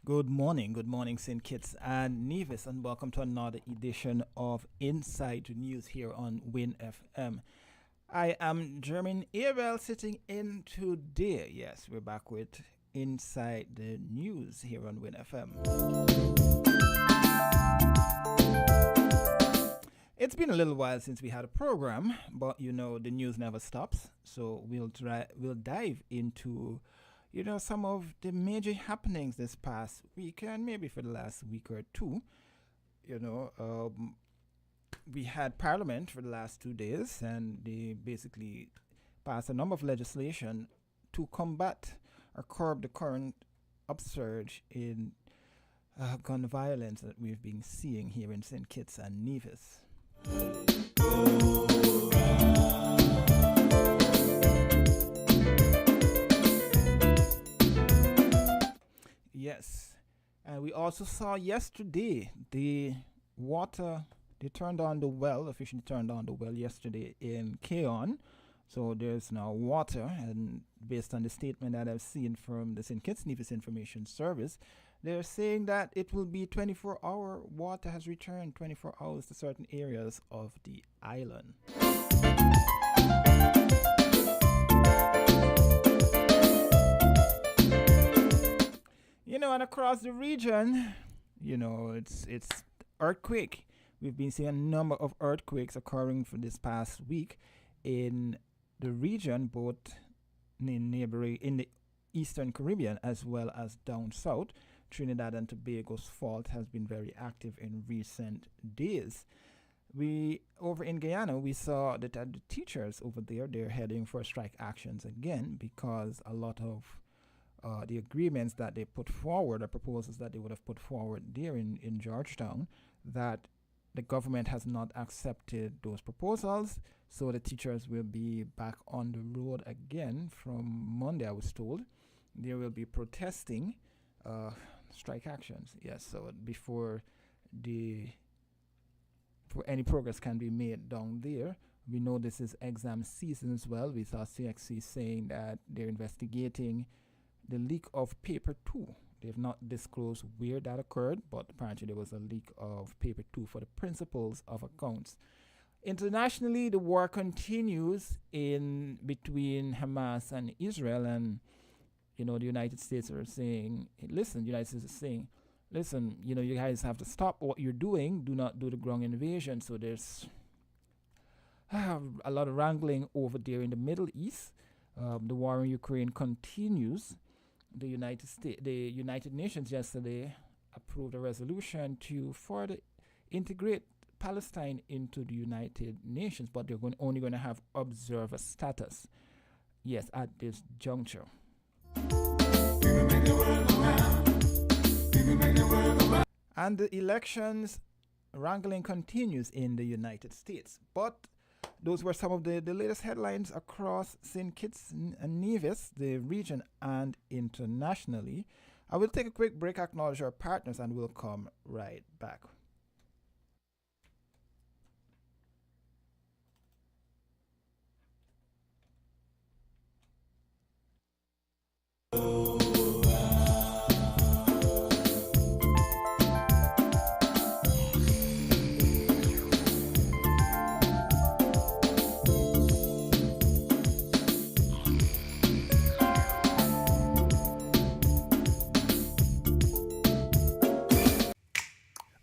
Good morning, St. Kitts and Nevis, and welcome to another edition of Inside News here on WINNFM. I am Jermaine Abel sitting in today. Yes, we're back with Inside the News here on WINNFM. It's been a little while since we had a program, but you know the news never stops, so we'll dive into some of the major happenings this past week and maybe for the last week or two. We had Parliament for the last 2 days, and they basically passed a number of legislation to combat or curb the current upsurge in gun violence that we've been seeing here in St. Kitts and Nevis. Yes, and we also saw yesterday they officially turned on the well yesterday in Keon. So there's now water, and based on the statement that I've seen from the St. Kitts Nevis Information Service, they're saying that it will be 24-hour water has returned 24 hours to certain areas of the island. And across the region, it's earthquake. We've been seeing a number of earthquakes occurring for this past week in the region, both in the Eastern Caribbean as well as down south. Trinidad and Tobago's fault has been very active in recent days. Over in Guyana, we saw that the teachers over there, they're heading for strike actions again because a lot of the agreements that they put forward, or proposals that they would have put forward there in Georgetown, that the government has not accepted those proposals. So the teachers will be back on the road again from Monday, I was told. They will be protesting strike actions. Yes, so before any progress can be made down there. We know this is exam season as well. We saw CXC saying that they're investigating the leak of paper 2. They've not disclosed where that occurred, but apparently there was a leak of paper 2 for the principles of accounts. Internationally, the war continues in between Hamas and Israel, and the United States are saying, listen, you guys have to stop what you're doing. Do not do the ground invasion. So there's a lot of wrangling over there in the Middle East. The war in Ukraine continues. The United Nations yesterday approved a resolution to further integrate Palestine into the United Nations, but they're only going to have observer status. Yes, at this juncture. And the elections wrangling continues in the United States. But those were some of the latest headlines across St. Kitts and Nevis, the region, and internationally. I will take a quick break, acknowledge our partners, and we'll come right back.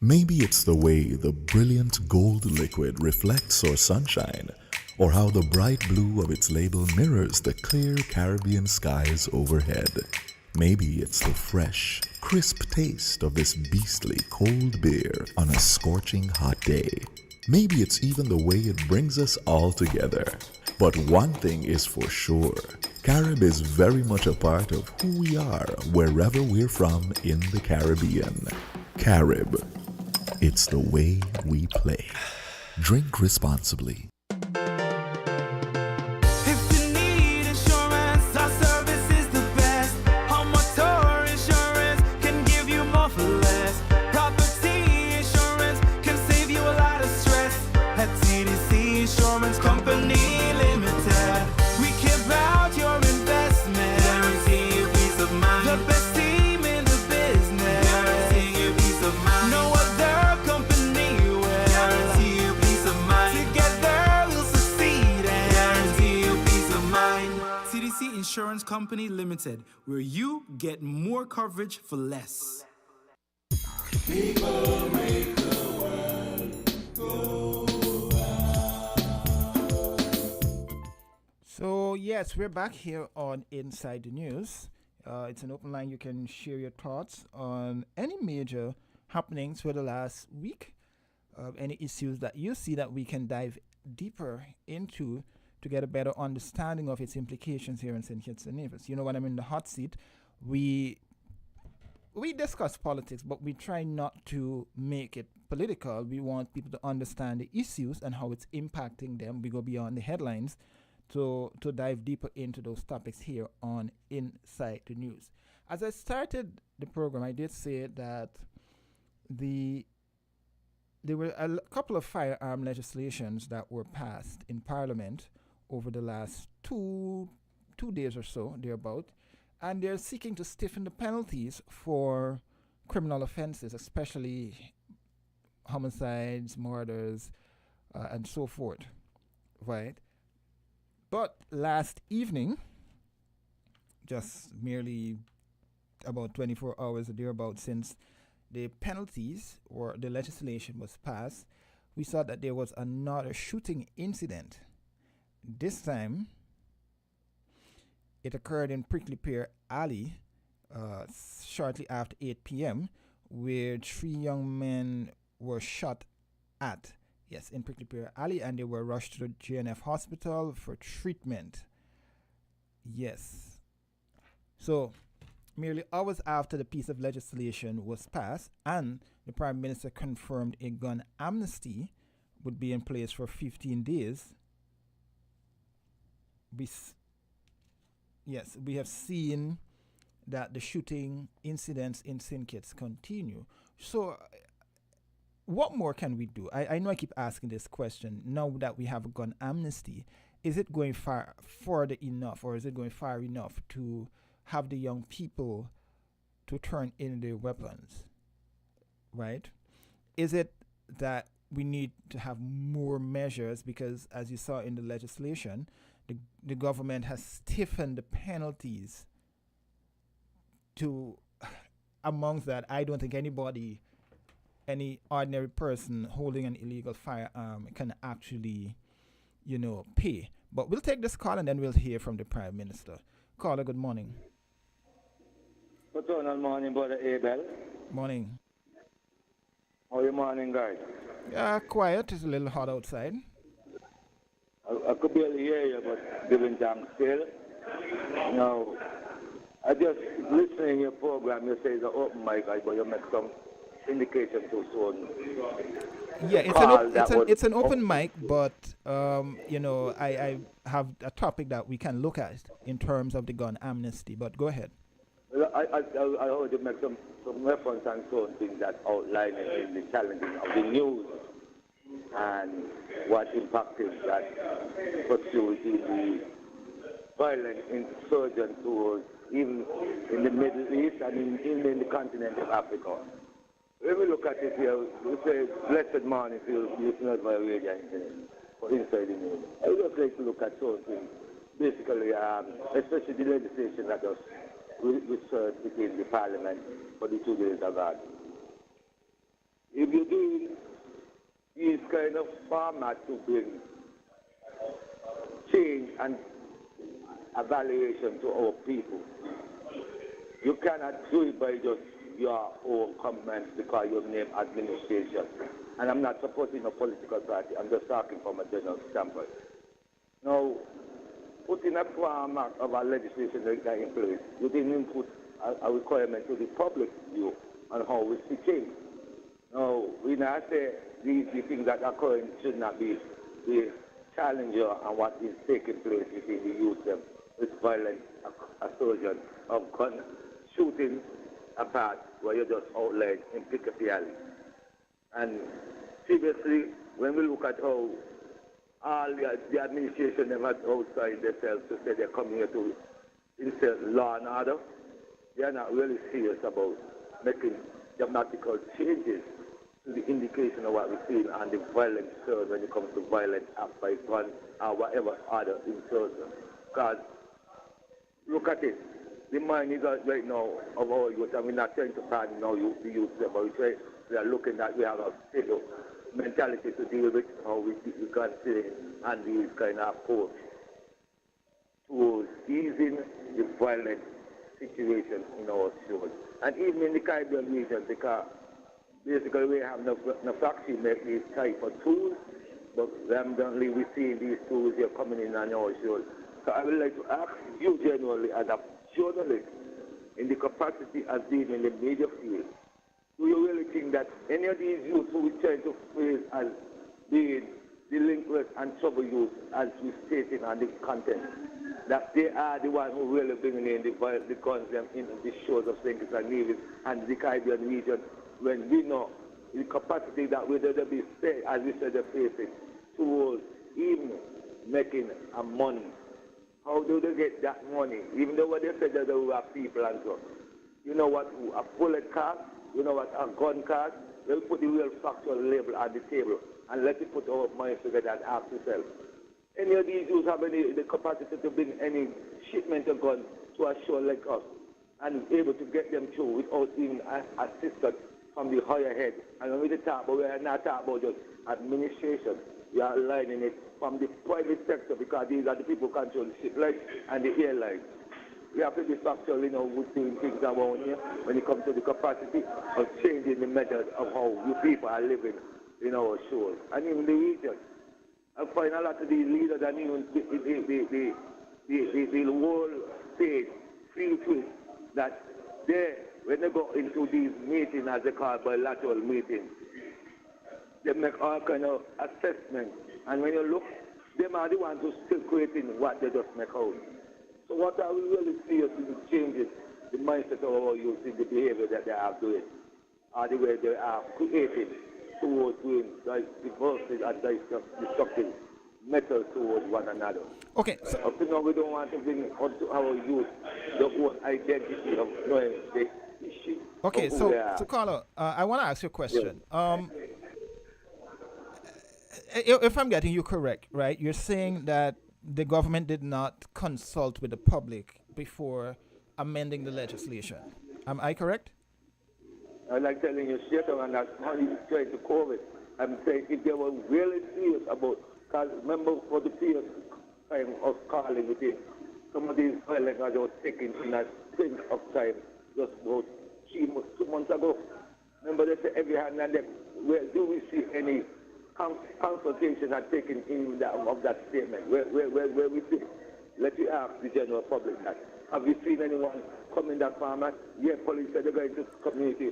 Maybe it's the way the brilliant gold liquid reflects our sunshine, or how the bright blue of its label mirrors the clear Caribbean skies overhead. Maybe it's the fresh, crisp taste of this beastly cold beer on a scorching hot day. Maybe it's even the way it brings us all together. But one thing is for sure, Carib is very much a part of who we are wherever we're from in the Caribbean. Carib. It's the way we play. Drink responsibly. The best team in the business. Company Limited, where you get more coverage for less. So yes, we're back here on Inside the News. It's an open line. You can share your thoughts on any major happenings for the last week, any issues that you see that we can dive deeper into to get a better understanding of its implications here in St. Kitts and Nevis. You know, when I'm in the hot seat, we discuss politics, but we try not to make it political. We want people to understand the issues and how it's impacting them. We go beyond the headlines to dive deeper into those topics here on Inside the News. As I started the program, I did say that there were a couple of firearm legislations that were passed in Parliament over the last two days or so, thereabout, and they're seeking to stiffen the penalties for criminal offenses, especially homicides, murders, and so forth, right? But last evening, just merely about 24 hours or thereabout since the penalties or the legislation was passed, we saw that there was another shooting incident. This time, it occurred in Prickly Pear Alley shortly after 8 p.m., where 3 young men were shot at. Yes, in Prickly Pear Alley, and they were rushed to the JNF hospital for treatment. Yes. So, merely hours after the piece of legislation was passed and the Prime Minister confirmed a gun amnesty would be in place for 15 days, we have seen that the shooting incidents in St. Kitts continue. So, what more can we do? I know I keep asking this question. Now that we have a gun amnesty, is it going further enough, or is it going far enough to have the young people to turn in their weapons, right? Is it that we need to have more measures because, as you saw in the legislation, the government has stiffened the penalties to, amongst that, I don't think any ordinary person holding an illegal firearm can actually, pay. But we'll take this call and then we'll hear from the Prime Minister. Caller, good morning. What's going on, morning, brother Abel? Morning. How are you morning, guys? Yeah, quiet. It's a little hot outside. I could barely hear you, but giving thanks still. Now, I just listening to your program, you say it's an open mic, but you make some indication too soon. Yeah, it's an open mic, but I have a topic that we can look at in terms of the gun amnesty. But go ahead. Well, I heard you make some reference and so things that outlining in the challenges of the news and what impact is that pursues the violent insurgents towards even in the Middle East and even in the continent of Africa. When we look at it here, we say, blessed morning to you, listeners by radio for Inside the News. I would just like to look at something, basically, especially the legislation that was researched within the Parliament for the 2 days ago. If you do these kind of format to bring change and evaluation to our people, you cannot do it by just your own comments because you name administration. And I'm not supporting a political party, I'm just talking from a general standpoint. Now, putting a format of a legislation like that in place, you didn't put a requirement to the public view on how we see things. Now, we now say these things that are occurring should not be the challenger and what is taking place within the youth them with violent assertion of gun shooting apart where you just outlined in Piccadilly Alley. And seriously, when we look at how all the administration them had outside themselves to say they're coming here to insert law and order, they are not really serious about making dramatical changes to the indication of what we're seeing and the violent surge when it comes to violent acts by gun or whatever other insurgents. Because Look at it. The mind is right now of our youth, and we're not trying to pardon now the youth, but we are looking at we have a stable mentality to deal with how we can say and these kind of approach towards easing the violent situation in our shores. And even in the Caribbean region, because basically we have no factory make these type of tools, but randomly we see these tools here coming in on our shores. So I would like to ask you generally as a journalist in the capacity as being in the media field, do you really think that any of these youth who we try to phrase as being delinquent and trouble youth, as we stated on the content, that they are the ones who really bringing in the guns them in the shores of St. Kitts and Nevis and the Caribbean region, when we know the capacity that we did be say, as we said, facing towards even making a money. How do they get that money? Even though what they said that they will have people and so. You know what a bullet cost? You know what a gun cost? They'll put the real factual label on the table and let it put our money together and ask yourself. Any of these youths have the capacity to bring any shipment of guns to a show like us and able to get them through without even assistance from the higher head. And when we talk about, we are not talking about just administration. We are aligning it from the private sector because these are the people who control the ship line and the airlines. We have to be factual, with doing things around here when it comes to the capacity of changing the methods of how you people are living in our shores and even the region. I find a lot of these leaders and even the whole state feel to it that when they go into these meetings, as they call bilateral meetings, they make all kind of assessments. And when you look, them are the ones who still creating what they just make out. So what I will really see is changes the mindset of our youth in the behavior that they are doing, or the way they are creating towards doing diversity and destructive methods towards one another. Okay. So up to now, we don't want to bring onto our youth the whole identity of knowing the issue. Okay, so Carlo, I want to ask you a question. Yeah. If I'm getting you correct, right? You're saying that the government did not consult with the public before amending the legislation. Am I correct? I like telling you straight on, and that's how you try to cover it. I'm saying if they were really serious about, because remember for the previous time of calling with it, some of these violent are just taken in a sprint of time just about 2 months ago. Remember they say every hand and then, where do we see any consultation are taken in of that statement? Where we see? Let me ask the general public that. Have you seen anyone come in that format? Yeah, police said they're going to community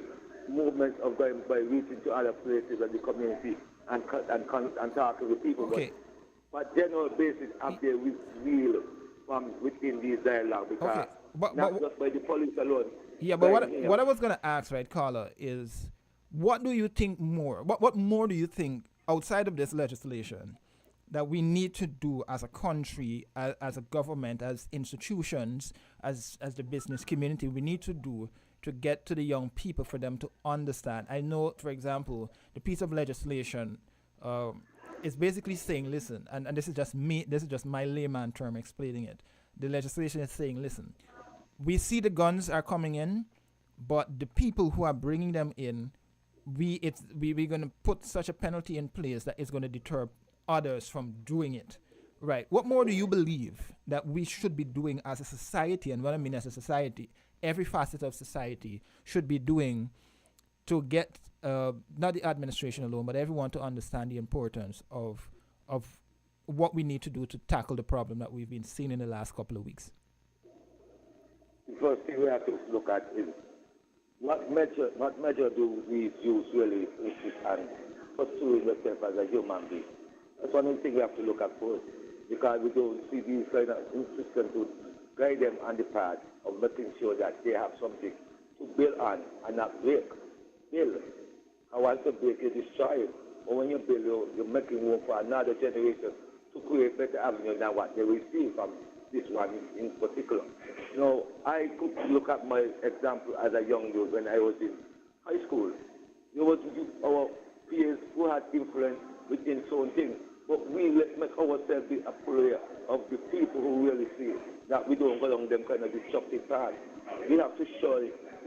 movements of going by reaching to other places in the community and talking with people. Okay. But general basis up there we feel from within these dialogue because okay. But just by the police alone. Yeah, but what I was going to ask, right, Carla, is what do you think more? What more do you think outside of this legislation that we need to do as a country, as a government, as institutions, as the business community, we need to do to get to the young people for them to understand? I know, for example, the piece of legislation is basically saying, listen, and this is just me, this is just my layman term explaining it. The legislation is saying, listen, we see the guns are coming in, but the people who are bringing them in, we're going to put such a penalty in place that it's going to deter others from doing it. Right. What more do you believe that we should be doing as a society? And what I mean as a society, every facet of society should be doing to get not the administration alone, but everyone to understand the importance of what we need to do to tackle the problem that we've been seeing in the last couple of weeks. The first thing we have to look at is what measure do we use really and pursuing yourself as a human being? That's one of the things we have to look at first, because we don't see these kind of institutions to guide them on the path of making sure that they have something to build on and not break. Build. I want to break, you destroy it. But when you build, you're making room for another generation to create better avenues than what they receive from this one in particular. I could look at my example as a young youth when I was in high school. There was our peers who had influence within certain things. But we let make ourselves be a prayer of the people who really see that we don't go along them kind of destructive path. We have to show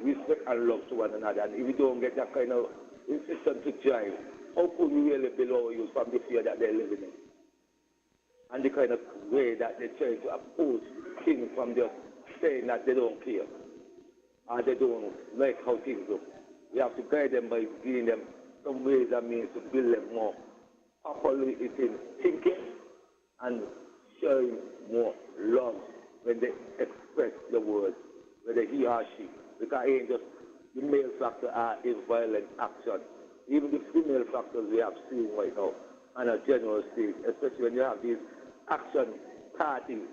respect and love to one another. And if we don't get that kind of insistence to drive, how could we really below you from the fear that they're living in? And the kind of way that they try to approach things from just saying that they don't care or they don't like how things look. We have to guide them by giving them some ways and means to build them more properly in thinking and showing more love when they express the words, whether he or she. Because it ain't just the male factor are in violent action. Even the female factors we have seen right now on a general stage, especially when you have these action parties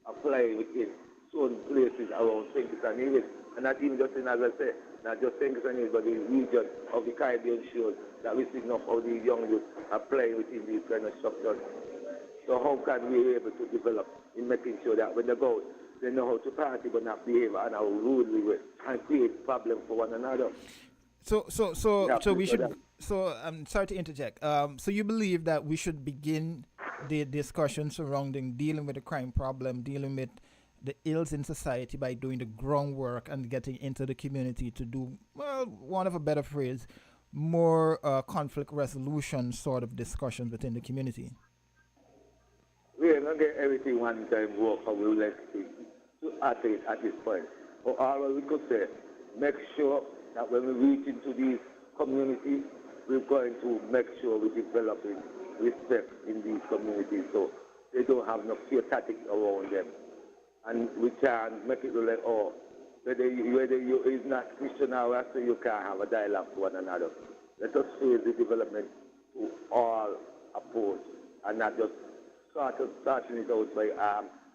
applying within certain places around St. Kitts and Nevis. And not even just in, as I said, not just St. Kitts and Nevis, but the region of the Caribbean shores that we see enough of these young youth are playing within these kind of structures. So how can we be able to develop in making sure that when they go, they know how to party but not behave and how rudely with and create problems for one another. So we should. So I'm sorry to interject. So you believe that we should begin the discussion surrounding dealing with the crime problem, dealing with the ills in society by doing the groundwork and getting into the community to do, well, one of a better phrase, more conflict resolution sort of discussions within the community. We are not get everything one time work or we like to attain at this point. Or all we could say, make sure that when we reach into these communities, we're going to make sure we're developing respect in these communities so they don't have no fear tactics around them. And we can make it look like, oh, whether you is not Christian or Rasta, you can't have a dialogue to one another. Let us face the development to all approach and not just starting it out by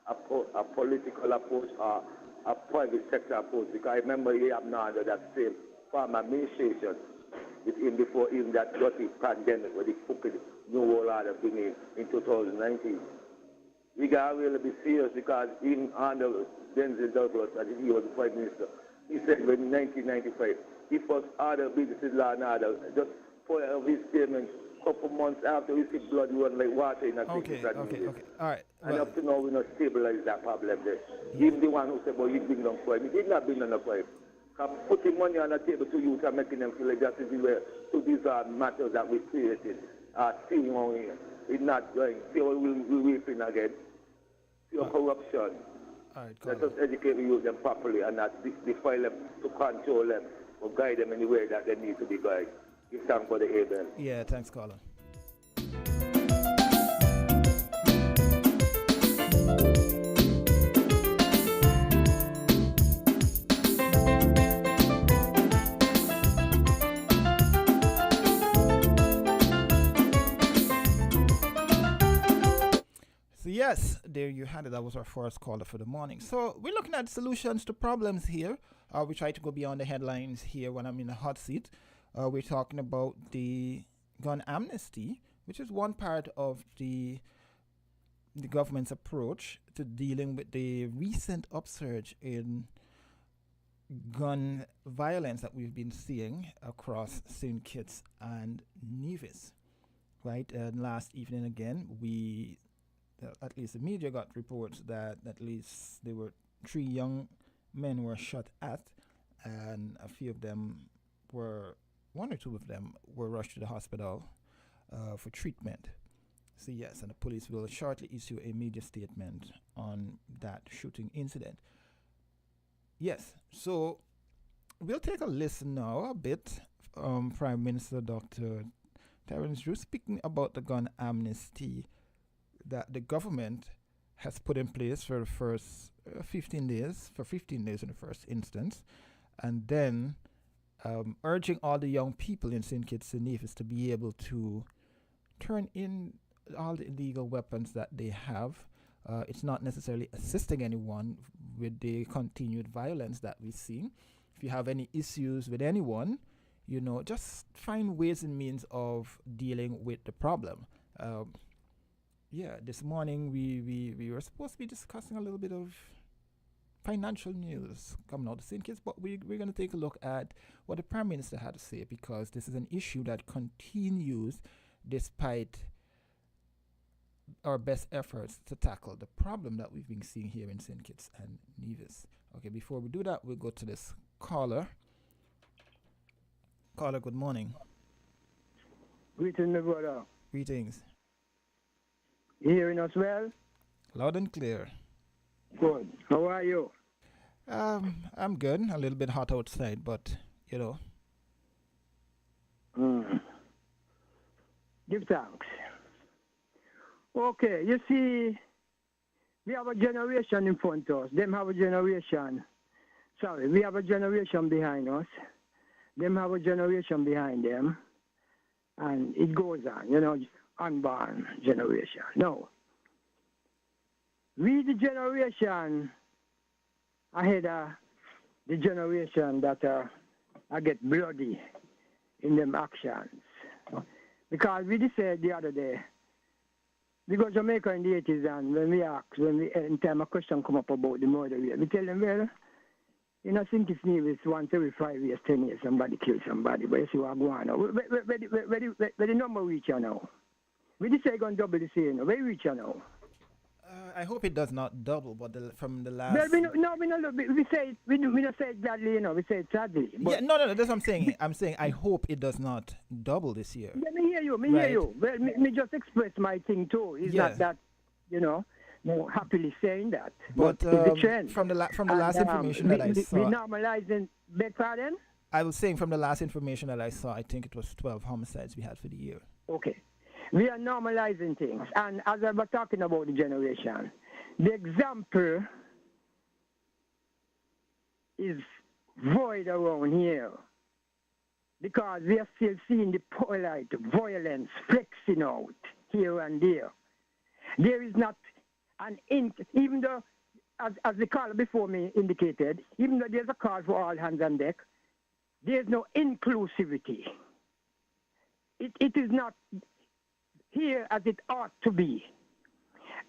a political approach or a private sector approach. Because I remember he have now under that same farm administration with him before even that dirty pandemic where they took the New World Order beginning in 2019. We got to really be serious because even under Denzel Douglas, as he was the Prime Minister, he said in 1995, he first ordered businesses law and order. Just for his statement, a couple months after, we see blood run like water in a Okay. All right. And Well, up to now, we not stabilize that problem there. Even the one who said, well, you bring down crime. He did not bring down the crime. Putting money on the table to youth and making them feel like that is where to these are matters that we created are seeing on here. It's not going. See how we're weeping again. See how corruption. all right, Let Colin. us educate the youth them properly and not defile them to control them or guide them in the way that they need to be guided. Give thanks for the Abel. Yeah, thanks, Colin. So yes, there you had it. That was our first caller for the morning. So we're looking at solutions to problems here. We try to go beyond the headlines here when I'm in the hot seat. We're talking about the gun amnesty, which is one part of the government's approach to dealing with the recent upsurge in gun violence that we've been seeing across St. Kitts and Nevis. Right, and last evening again, at least the media got reports that at least there were 3 young men were shot at, and a few of them were, 1 or 2 of them were rushed to the hospital for treatment. So yes, and the police will shortly issue a media statement on that shooting incident. Yes, so we'll take a listen now a bit. Prime Minister Dr. Terence Drew speaking about the gun amnesty that the government has put in place for the first 15 days, for 15 days in the first instance, and then urging all the young people in St. Kitts and Nevis to be able to turn in all the illegal weapons that they have. It's not necessarily assisting anyone with the continued violence that we see. If you have any issues with anyone, just find ways and means of dealing with the problem. This morning we were supposed to be discussing a little bit of financial news coming out of St. Kitts, but we're going to take a look at what the Prime Minister had to say, because this is an issue that continues despite our best efforts to tackle the problem that we've been seeing here in St. Kitts and Nevis. Okay, before we do that, we'll go to this caller. Caller, good morning. Greetings, my brother. Greetings. You hearing us well? Loud and clear. Good. How are you? I'm good. A little bit hot outside, but you know. Give thanks. Okay, you see, we have a generation in front of us. Them have a generation. Sorry, we have a generation behind us. Them have a generation behind them. And it goes on, unborn generation. No. We the generation ahead of the generation that I get bloody in them actions. Because we just said the other day, we go to Jamaica in the 80s, and anytime a question come up about the murder rate, we tell them, well, I think it's news once every 5 years, 10 years, somebody kills somebody, but you see what going on now. Where the number reach now? We just say going to double the same, where you reach now? I hope it does not double, but from the last. Well, we say it. We don't say it gladly, we say it sadly. Yeah, no, that's what I'm saying. I'm saying I hope it does not double this year. Let me hear you. Hear you. Well, me just express my thing too. It's not that, more happily saying that. But it's the trend. from the last information that I saw. We normalizing Bedford. I was saying from the last information that I saw, I think it was 12 homicides we had for the year. Okay. We are normalizing things. And as I was talking about the generation, the example is void around here. Because we are still seeing the polite violence flexing out here and there. There is not even though, as the caller before me indicated, even though there's a call for all hands on deck, there's no inclusivity. It is not here as it ought to be.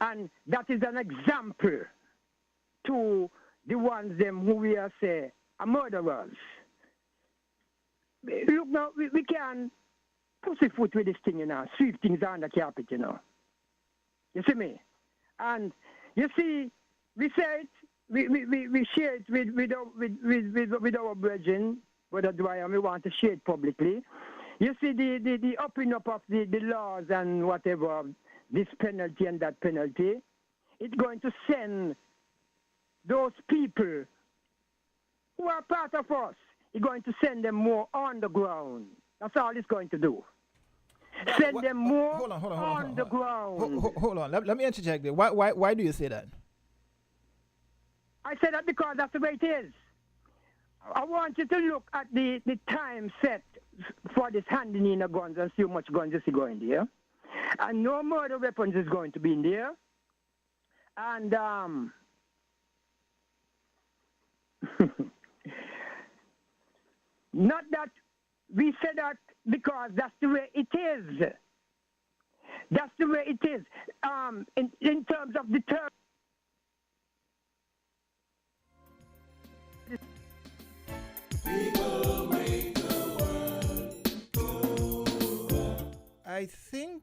And that is an example to the ones them who we are say are murderers. Look now, we can pussyfoot with this thing, sweep things under the carpet, You see me? And you see, we say it, we share it with our brethren, whether do I and we want to share it publicly. You see the upping up of the laws and whatever, this penalty and that penalty, it's going to send those people who are part of us, it's going to send them more on the ground. That's all it's going to do. Send them more on the ground. Hold on. Let me interject there. Why do you say that? I say that because that's the way it is. I want you to look at the time set for this handing in of guns and see how much guns you see going there. And no murder weapons is going to be in there. And not that we say that because that's the way it is. That's the way it is. In terms of the term. I think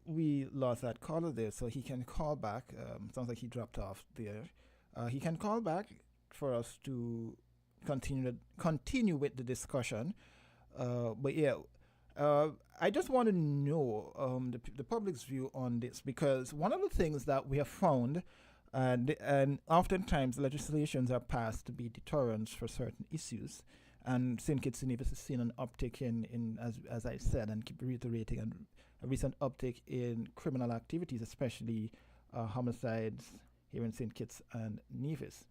we lost that caller there, so he can call back. Sounds like he dropped off there. He can call back for us to continue with the discussion. But yeah, I just want to know the public's view on this, because one of the things that we have found, and oftentimes legislations are passed to be deterrents for certain issues, and St. Kitts and Nevis has seen an uptick in as I said, and keep reiterating, a recent uptick in criminal activities, especially homicides here in St. Kitts and Nevis.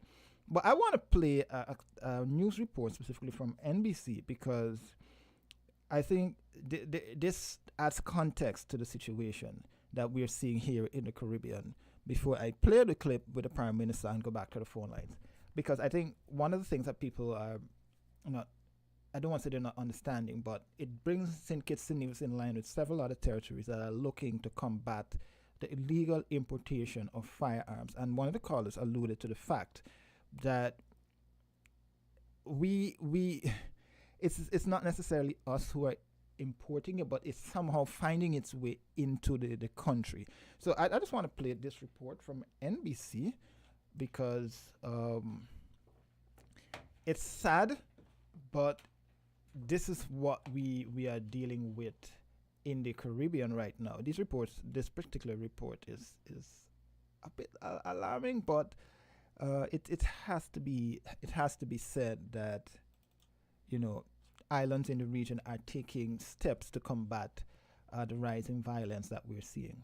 But I want to play a news report specifically from NBC, because I think this adds context to the situation that we're seeing here in the Caribbean, before I play the clip with the Prime Minister and go back to the phone lines. Because I think one of the things that people are not, I don't want to say they're not understanding, but it brings St. Kitts and Nevis in line with several other territories that are looking to combat the illegal importation of firearms. And one of the callers alluded to the fact that it's not necessarily us who are importing it, but it's somehow finding its way into the country. So I just want to play this report from NBC because it's sad, but this is what we are dealing with in the Caribbean right now. This particular report is a bit alarming, but it has to be said that, you know, islands in the region are taking steps to combat the rising violence that we're seeing.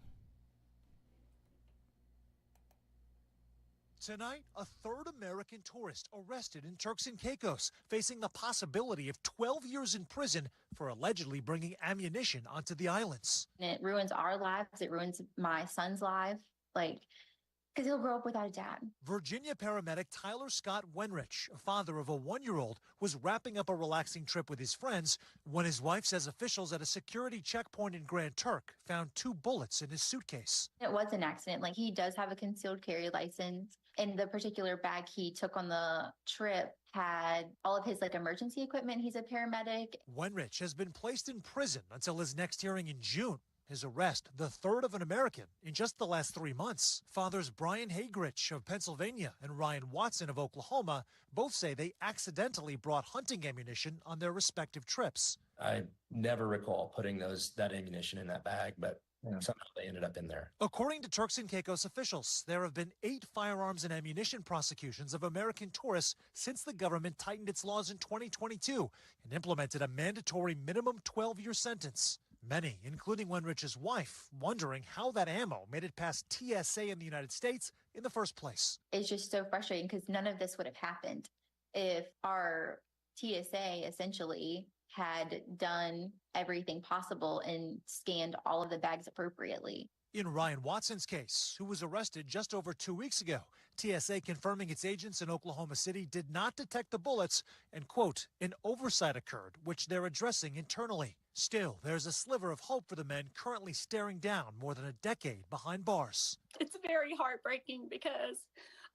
Tonight, a third American tourist arrested in Turks and Caicos, facing the possibility of 12 years in prison for allegedly bringing ammunition onto the islands. And it ruins our lives. It ruins my son's life. Because he'll grow up without a dad. Virginia paramedic Tyler Scott Wenrich, a father of a 1-year-old, was wrapping up a relaxing trip with his friends when his wife says officials at a security checkpoint in Grand Turk found 2 bullets in his suitcase. It was an accident. He does have a concealed carry license. And the particular bag he took on the trip had all of his emergency equipment. He's a paramedic. Wenrich has been placed in prison until his next hearing in June. His arrest, the third of an American in just the last 3 months. Fathers Brian Hagerich of Pennsylvania and Ryan Watson of Oklahoma both say they accidentally brought hunting ammunition on their respective trips. I never recall putting that ammunition in that bag, but somehow they ended up in there. According to Turks and Caicos officials, there have been 8 firearms and ammunition prosecutions of American tourists since the government tightened its laws in 2022 and implemented a mandatory minimum 12-year sentence. Many, including Wenrich's wife, wondering how that ammo made it past TSA in the United States in the first place. It's just so frustrating because none of this would have happened if our TSA essentially had done everything possible and scanned all of the bags appropriately. In Ryan Watson's case, who was arrested just over 2 weeks ago, TSA confirming its agents in Oklahoma City did not detect the bullets and, quote, an oversight occurred, which they're addressing internally. Still, there's a sliver of hope for the men currently staring down more than a decade behind bars. It's very heartbreaking because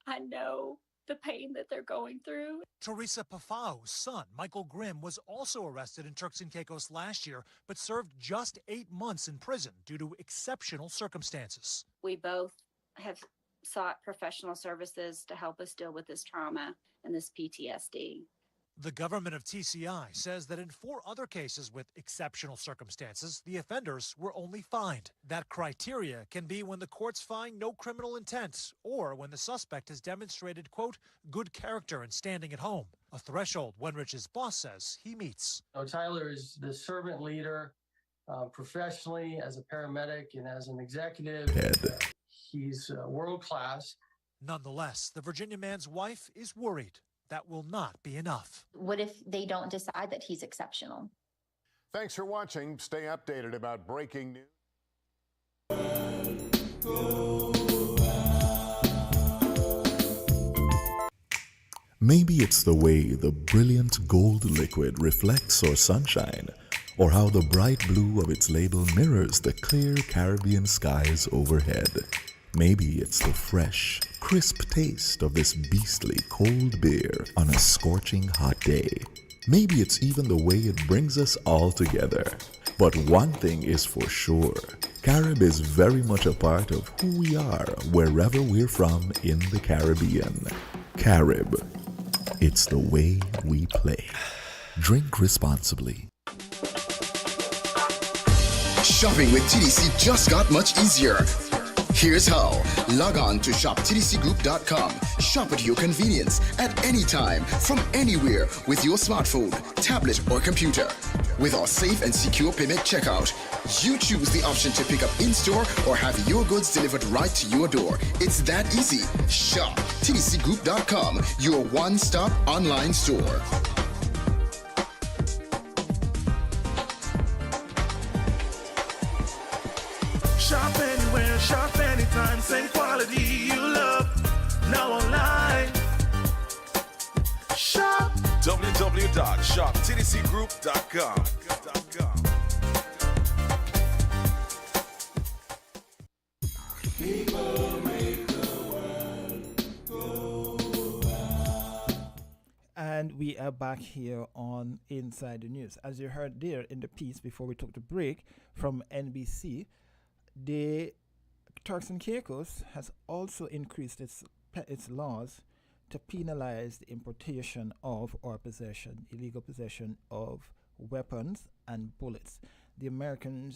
I know the pain that they're going through. Teresa Pafao's son, Michael Grimm, was also arrested in Turks and Caicos last year, but served just 8 months in prison due to exceptional circumstances. We both have sought professional services to help us deal with this trauma and this PTSD. The government of TCI says that in 4 other cases with exceptional circumstances, the offenders were only fined. That criteria can be when the courts find no criminal intent or when the suspect has demonstrated, quote, good character and standing at home, a threshold Wenrich's boss says he meets. Tyler is the servant leader professionally as a paramedic and as an executive. He's world class. Nonetheless, the Virginia man's wife is worried. That will not be enough. What if they don't decide that he's exceptional? Thanks for watching. Stay updated about breaking news. Maybe it's the way the brilliant gold liquid reflects our sunshine, or how the bright blue of its label mirrors the clear Caribbean skies overhead. Maybe it's the fresh, crisp taste of this beastly cold beer on a scorching hot day. Maybe it's even the way it brings us all together. But one thing is for sure, Carib is very much a part of who we are wherever we're from in the Caribbean. Carib, it's the way we play. Drink responsibly. Shopping with TDC just got much easier. Here's how. Log on to shoptdcgroup.com. Shop at your convenience at any time, from anywhere, with your smartphone, tablet, or computer. With our safe and secure payment checkout, you choose the option to pick up in-store or have your goods delivered right to your door. It's that easy. Shop tdcgroup.com, your one-stop online store. Shop anywhere, shop anytime, same quality you love. Now online. Shop www.shoptdcgroup.com. People make the world go round. And And we are back here on Inside the News. As you heard there in the piece before we took the break from NBC, the Turks and Caicos has also increased its laws to penalize the importation of or illegal possession of weapons and bullets. The American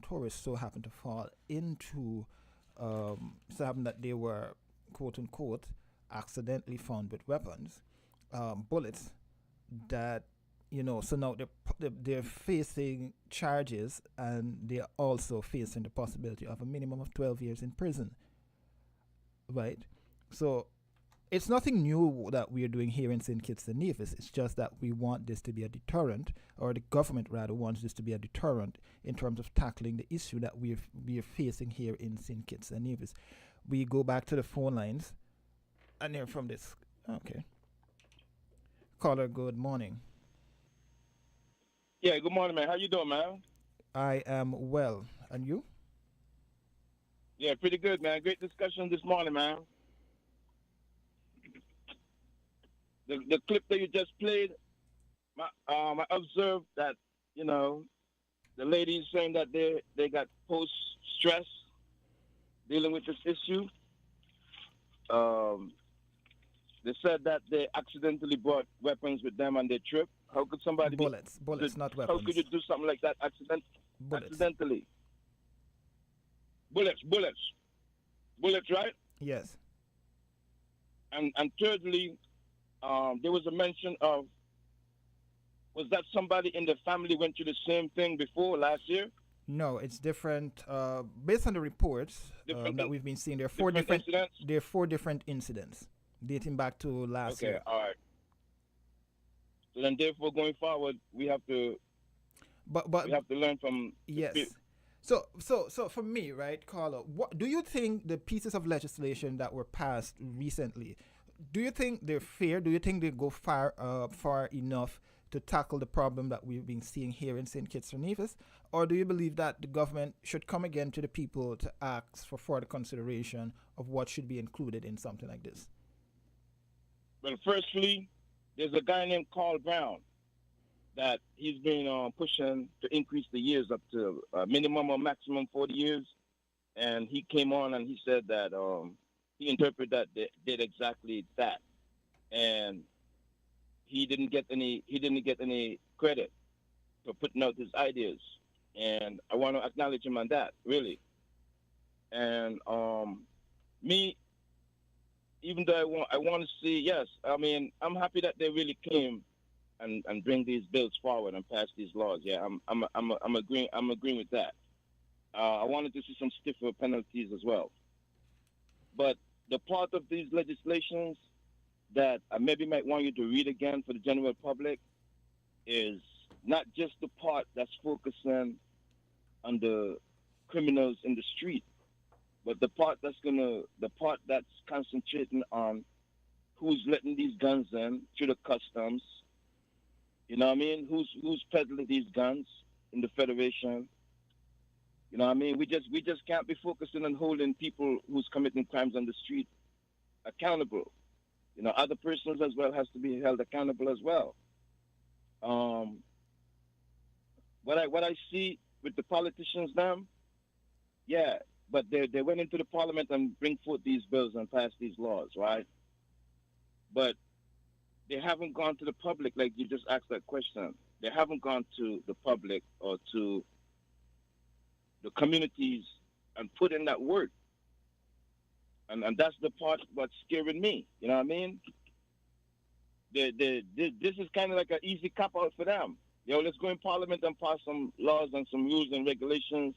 tourists so happened to fall into, so happened that they were, quote unquote, accidentally found with weapons, bullets that, so now they're facing charges, and they're also facing the possibility of a minimum of 12 years in prison. Right? So it's nothing new that we're doing here in St. Kitts and Nevis. It's just that we want this to be a deterrent, or the government rather wants this to be a deterrent in terms of tackling the issue that we're facing here in St. Kitts and Nevis. We go back to the phone lines and hear from this. Okay. Caller, good morning. Yeah, good morning, man. How you doing, man? I am well. And you? Yeah, pretty good, man. Great discussion this morning, man. The clip that you just played, I observed that, the ladies saying that they got post-stress dealing with this issue. They said that they accidentally brought weapons with them on their trip. How could somebody bullets, not weapons. How could you do something like that accidentally? Bullets, right? Yes. And thirdly, there was a mention of, was that somebody in the family went through the same thing before last year? No, it's different. Based on the reports that we've been seeing, there are four different incidents dating back to last year. Okay, all right. So then, therefore, going forward, we have to. But we have to learn from. Yes. So for me, right, Carla, what do you think the pieces of legislation that were passed recently? Do you think they're fair? Do you think they go far enough to tackle the problem that we've been seeing here in St. Kitts and Nevis? Or do you believe that the government should come again to the people to ask for further consideration of what should be included in something like this? Well, firstly, there's a guy named Carl Brown that he's been pushing to increase the years up to a minimum or maximum 40 years. And he came on and he said that he interpreted that they did exactly that. And he didn't get any credit for putting out his ideas. And I want to acknowledge him on that, really. And me, even though I want to see, yes, I mean, I'm happy that they really came and bring these bills forward and pass these laws. Yeah, I'm agreeing with that. I wanted to see some stiffer penalties as well. But the part of these legislations that I maybe might want you to read again for the general public is not just the part that's focusing on the criminals in the street, but the part that's concentrating on who's letting these guns in through the customs. You know what I mean? Who's peddling these guns in the Federation? You know what I mean? We just can't be focusing on holding people who's committing crimes on the street accountable. You know, other persons as well has to be held accountable as well. What I see with the politicians now, yeah, but they went into the parliament and bring forth these bills and pass these laws, right? But they haven't gone to the public, like you just asked that question. They haven't gone to the public or to the communities and put in that work. And that's the part what's scaring me. You know what I mean? This is kind of like an easy cop-out for them. Let's go in parliament and pass some laws and some rules and regulations,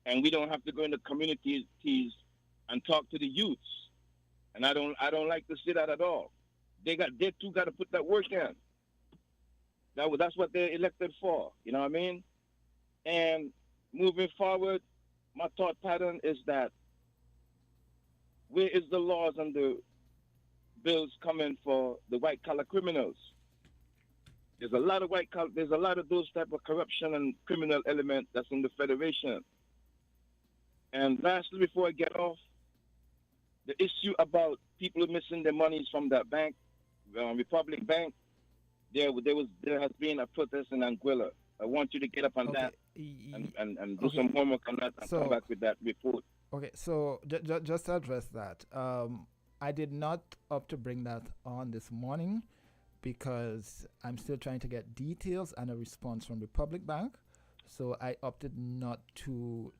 and we don't have to go in the communities and talk to the youths. And I don't like to see that at all. They too got to put that work in. That's what they're elected for. You know what I mean? And moving forward, my thought pattern is that where is the laws and the bills coming for the white collar criminals? There's a lot of those type of corruption and criminal element that's in the Federation. And lastly, before I get off, the issue about people missing their monies from that bank, Republic Bank, there has been a protest in Anguilla. I want you to get up on that and do some homework on that and come back with that report. Okay, so just to address that, I did not opt to bring that on this morning because I'm still trying to get details and a response from Republic Bank. So I opted not to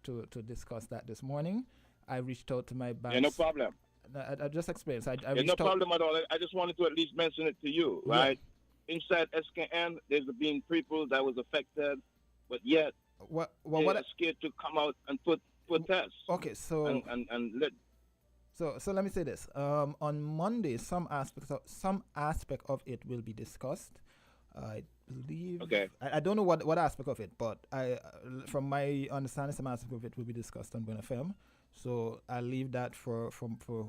discuss that this morning. I reached out to my bank. Yeah, no problem. I just explained. So I no problem at all. I just wanted to at least mention it to you, right? Inside SKN, there's been people that was affected, but yet they're scared to come out and protest. Okay, so and let. So let me say this. On Monday, some aspect of it will be discussed. I believe. Okay. I don't know what aspect of it, but from my understanding, some aspect of it will be discussed on WINNFM. So I'll leave that for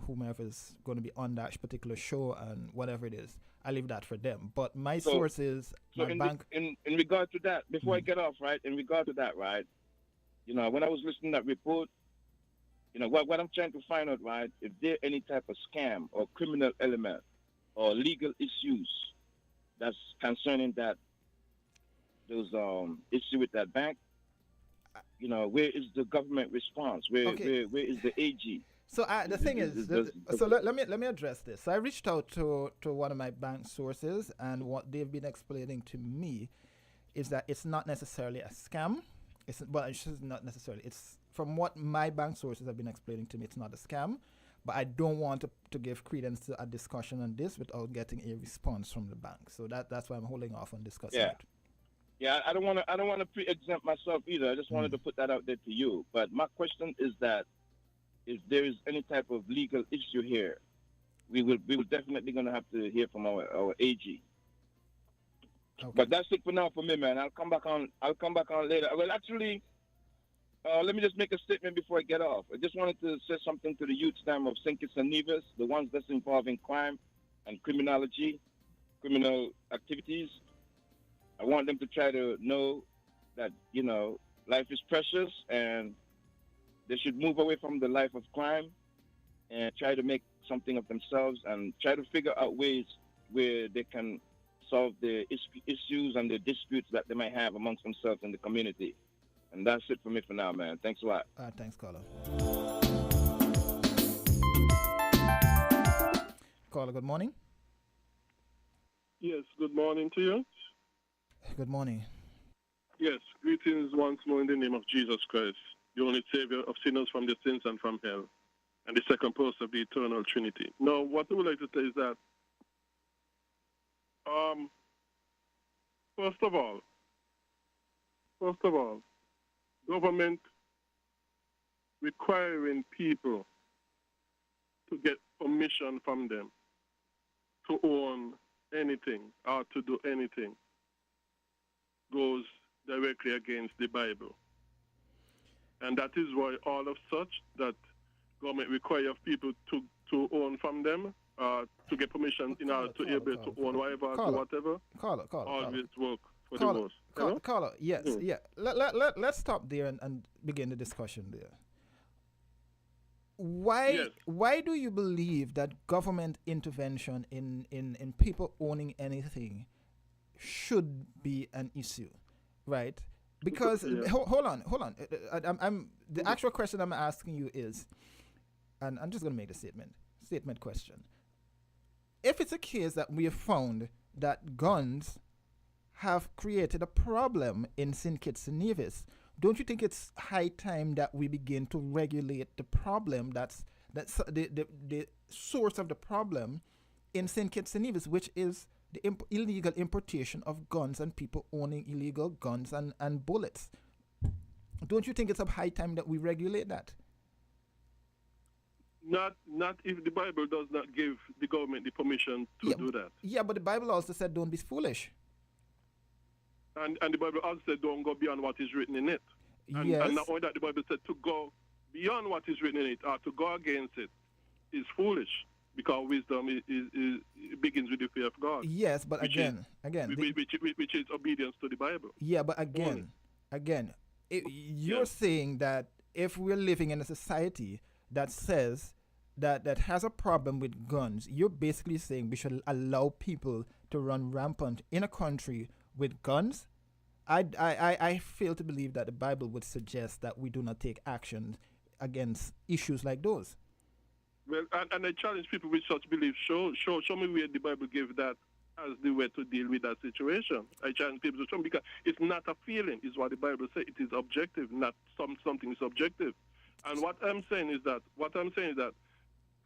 whomever is going to be on that particular show and whatever it is. I'll leave that for them. But my sources, my bank. In regard to that, before I get off, right? In regard to that, right? You know, when I was listening to that report, you know, what I'm trying to find out, right? If there any type of scam or criminal element or legal issues that's concerning that those issue with that bank, you know, where is the government response? Where is the AG? So the thing is, let me address this. So I reached out to one of my bank sources, and what they've been explaining to me is that it's not necessarily a scam. It's not necessarily. It's from what my bank sources have been explaining to me, it's not a scam. But I don't want to give credence to a discussion on this without getting a response from the bank. So that's why I'm holding off on discussing it. Yeah, I don't want to pre-exempt myself either. I just wanted to put that out there to you. But my question is that if there is any type of legal issue here, we will definitely going to have to hear from our AG. Okay. But that's it for now for me, man. I'll come back on later. Well, actually, let me just make a statement before I get off. I just wanted to say something to the youth time of St. Kitts and Nevis, the ones that's involved in crime and criminal activities. I want them to try to know that, you know, life is precious and they should move away from the life of crime and try to make something of themselves and try to figure out ways where they can solve the issues and the disputes that they might have amongst themselves in the community. And that's it for me for now, man. Thanks a lot. Thanks, caller. Caller, good morning. Yes, good morning to you. Good morning. Yes, greetings once more in the name of Jesus Christ, the only Savior of sinners from the sins and from hell, and the second person of the eternal Trinity. Now, what I would like to say is that, first of all, government requiring people to get permission from them to own anything or to do anything goes directly against the Bible. And that is why all of such that government require people to own from them, to get permission in order to be able to own whatever, whatever, always work for the worst. Caller, yes, yeah. Let's stop there and begin the discussion there. Why do you believe that government intervention in people owning anything should be an issue, right? Because hold on. I'm the actual question I'm asking you is, and I'm just going to make the statement question. If it's a case that we have found that guns have created a problem in St. Kitts and Nevis, don't you think it's high time that we begin to regulate the problem that's the source of the problem in St. Kitts and Nevis, which is the illegal importation of guns and people owning illegal guns and bullets? Don't you think it's a high time that we regulate that? Not if the Bible does not give the government the permission to do that. Yeah, but the Bible also said don't be foolish. And the Bible also said don't go beyond what is written in it. And not only that, the Bible said to go beyond what is written in it or to go against it is foolish, because wisdom begins with the fear of God. Yes, but which is obedience to the Bible. Yeah, but again, you're saying that if we're living in a society that says that has a problem with guns, you're basically saying we should allow people to run rampant in a country with guns, I fail to believe that the Bible would suggest that we do not take action against issues like those. Well, and I challenge people with such beliefs. Show me where the Bible gave that as the way to deal with that situation. I challenge people to show me, because it's not a feeling, is what the Bible says. It is objective, not something subjective. And what I'm saying is that,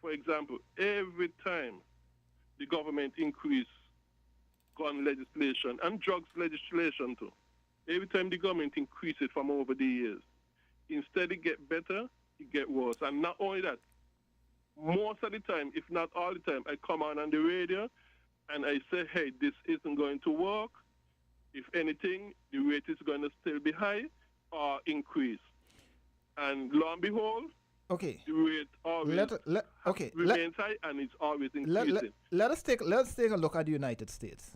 for example, every time the government increase gun legislation and drugs legislation too, every time the government increase it from over the years, instead it get better, it get worse. And not only that, most of the time, if not all the time, I come on the radio and I say, hey, this isn't going to work. If anything, the rate is going to still be high or increase. And lo and behold, okay, the rate always remains high and it's always increasing. Let's take a look at the United States.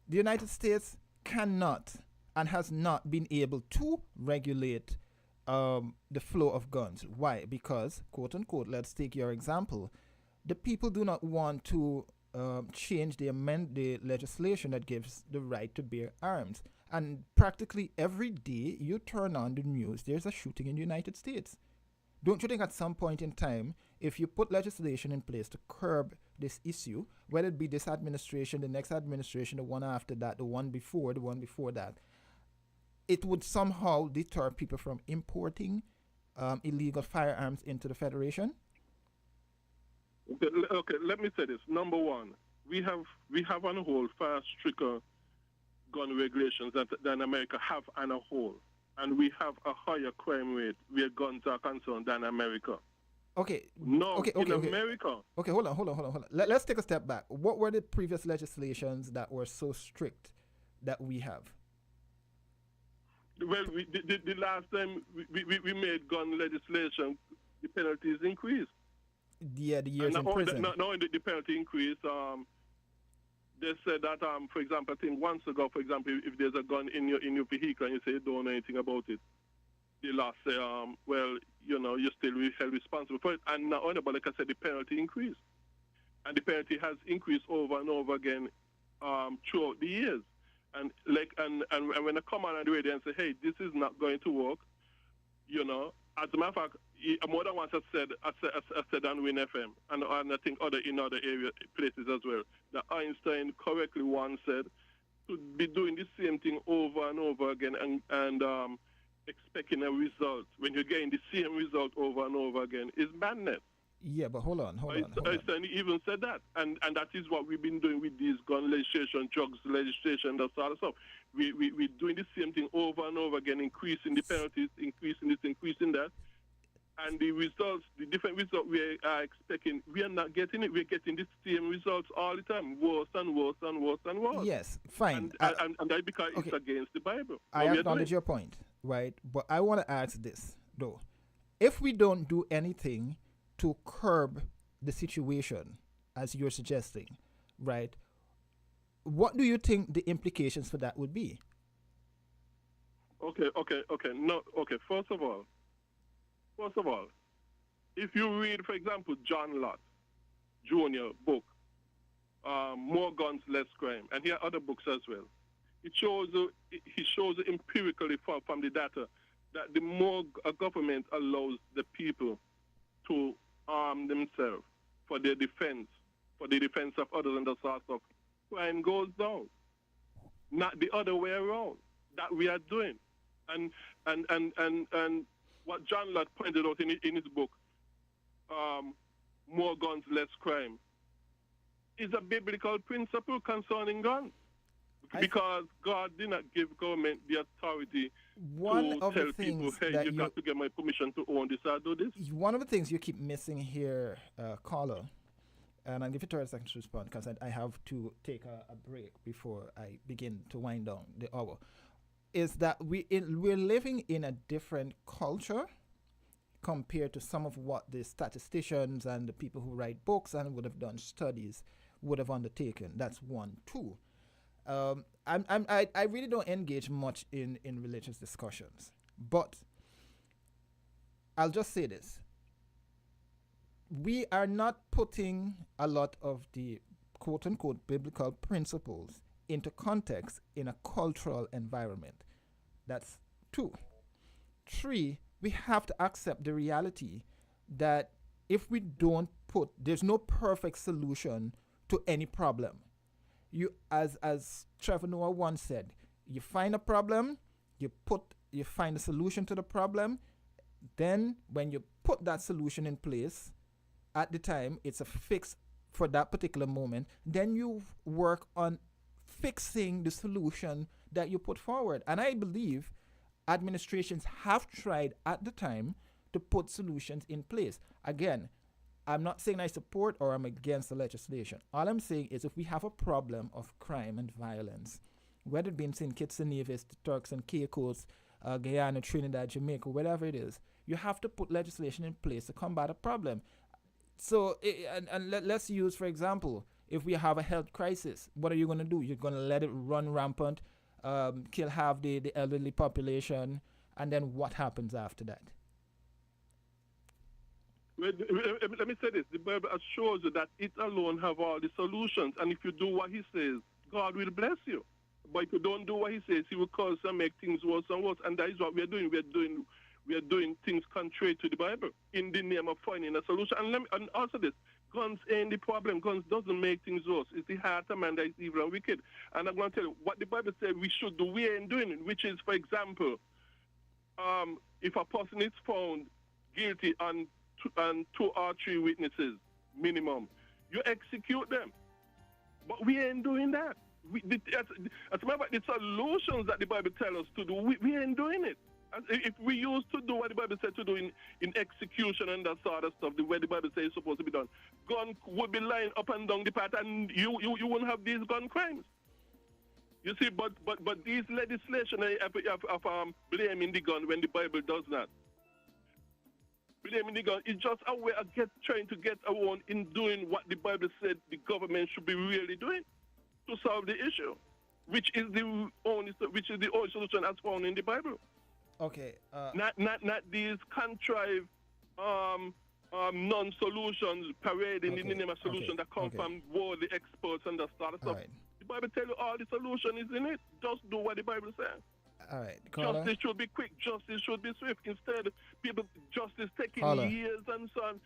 The United States cannot and has not been able to regulate the flow of guns. Why? Because, quote unquote, let's take your example. The people do not want to change the legislation that gives the right to bear arms. And practically every day you turn on the news, there's a shooting in the United States. Don't you think at some point in time, if you put legislation in place to curb this issue, whether it be this administration, the next administration, the one after that, the one before that, it would somehow deter people from importing illegal firearms into the Federation? Okay, let me say this. Number one, we have on a whole far stricter gun regulations than America have on a whole. And we have a higher crime rate where guns are concerned than America. Okay. In America. Okay, hold on. Let's take a step back. What were the previous legislations that were so strict that we have? Well, the last time we made gun legislation, the penalties increased. Yeah, the years in prison. Now the penalty increased. They said that, for example, I think once ago, for example, if there's a gun in your vehicle and you say you don't know anything about it, the law say, well, you're still held responsible for it. And not only, but like I said, the penalty increased. And the penalty has increased over and over again throughout the years. And when I come on the radio and say, hey, this is not going to work, as a matter of fact, more than once I said on WINNFM, and I think in other places as well, that Einstein correctly once said, to be doing the same thing over and over again and expecting a result when you're getting the same result over and over again is madness. Yeah, but hold on. Einstein even said that, and that is what we've been doing with these gun legislation, drugs legislation, that sort of stuff. We're doing the same thing over and over again, increasing the penalties, increasing this, increasing that, and the results, the different results we are expecting, we are not getting it. We're getting the same results all the time, worse and worse and worse and worse. Yes, fine. And that because it's against the Bible. I acknowledge your point, right? But I want to ask this, though. If we don't do anything to curb the situation, as you're suggesting, right? What do you think the implications for that would be? Okay. First of all, if you read, for example, John Lott Jr. book, More Guns, Less Crime, and he has other books as well. He shows empirically from the data that the more a government allows the people to arm themselves for their defense, for the defense of others and the sort of crime goes down. Not the other way around. That we are doing. And what John Lott pointed out in his book, More Guns, Less Crime, is a biblical principle concerning guns. Because God did not give government the authority to tell people, hey, you got to get my permission to own this or do this. One of the things you keep missing here, caller, and I'll give you 30 seconds to respond because I have to take a break before I begin to wind down the hour, is that we're living in a different culture compared to some of what the statisticians and the people who write books and would have done studies would have undertaken. That's one. Two, I really don't engage much in religious discussions, but I'll just say this. We are not putting a lot of the quote unquote biblical principles into context in a cultural environment. That's 2. 3, we have to accept the reality that if we don't put, there's no perfect solution to any problem. You, as Trevor Noah once said, you find a problem, you find a solution to the problem. Then when you put that solution in place, at the time it's a fix for that particular moment, then you work on fixing the solution that you put forward. And I believe administrations have tried at the time to put solutions in place. Again, I'm not saying I support or I'm against the legislation. All I'm saying is if we have a problem of crime and violence, whether it be in St. Kitts and Nevis, the Turks and Caicos, Guyana, Trinidad, Jamaica, whatever it is, you have to put legislation in place to combat a problem. So, let's use, for example, if we have a health crisis, what are you going to do? You're going to let it run rampant, kill half the elderly population, and then what happens after that? Let me say this. The Bible assures you that it alone have all the solutions. And if you do what he says, God will bless you. But if you don't do what he says, he will cause and make things worse and worse. And that is what we are doing. We are doing things contrary to the Bible in the name of finding a solution. And also this, guns ain't the problem. Guns doesn't make things worse. It's the heart of man that is evil and wicked. And I'm going to tell you what the Bible said we should do. We ain't doing it, which is, for example, if a person is found guilty and 2 or 3 witnesses minimum, you execute them. But we ain't doing that. As a matter of fact, the solutions that the Bible tells us to do, we ain't doing it. And if we used to do what the Bible said to do in execution and that sort of stuff, the way the Bible says it's supposed to be done, gun would be lying up and down the path, and you wouldn't have these gun crimes. You see, but these legislation of blaming the gun when the Bible does not. Blaming the gun is just a way of trying to get around in doing what the Bible said the government should be really doing to solve the issue, which is the only solution as found in the Bible. Okay. Not these contrived non-solutions parading in the name of solution that come from worldly experts and that sort of stuff. Right. The Bible tells you all the solution is in it. Just do what the Bible says. All right. Caller? Justice should be quick. Justice should be swift. Instead, justice taking years and so on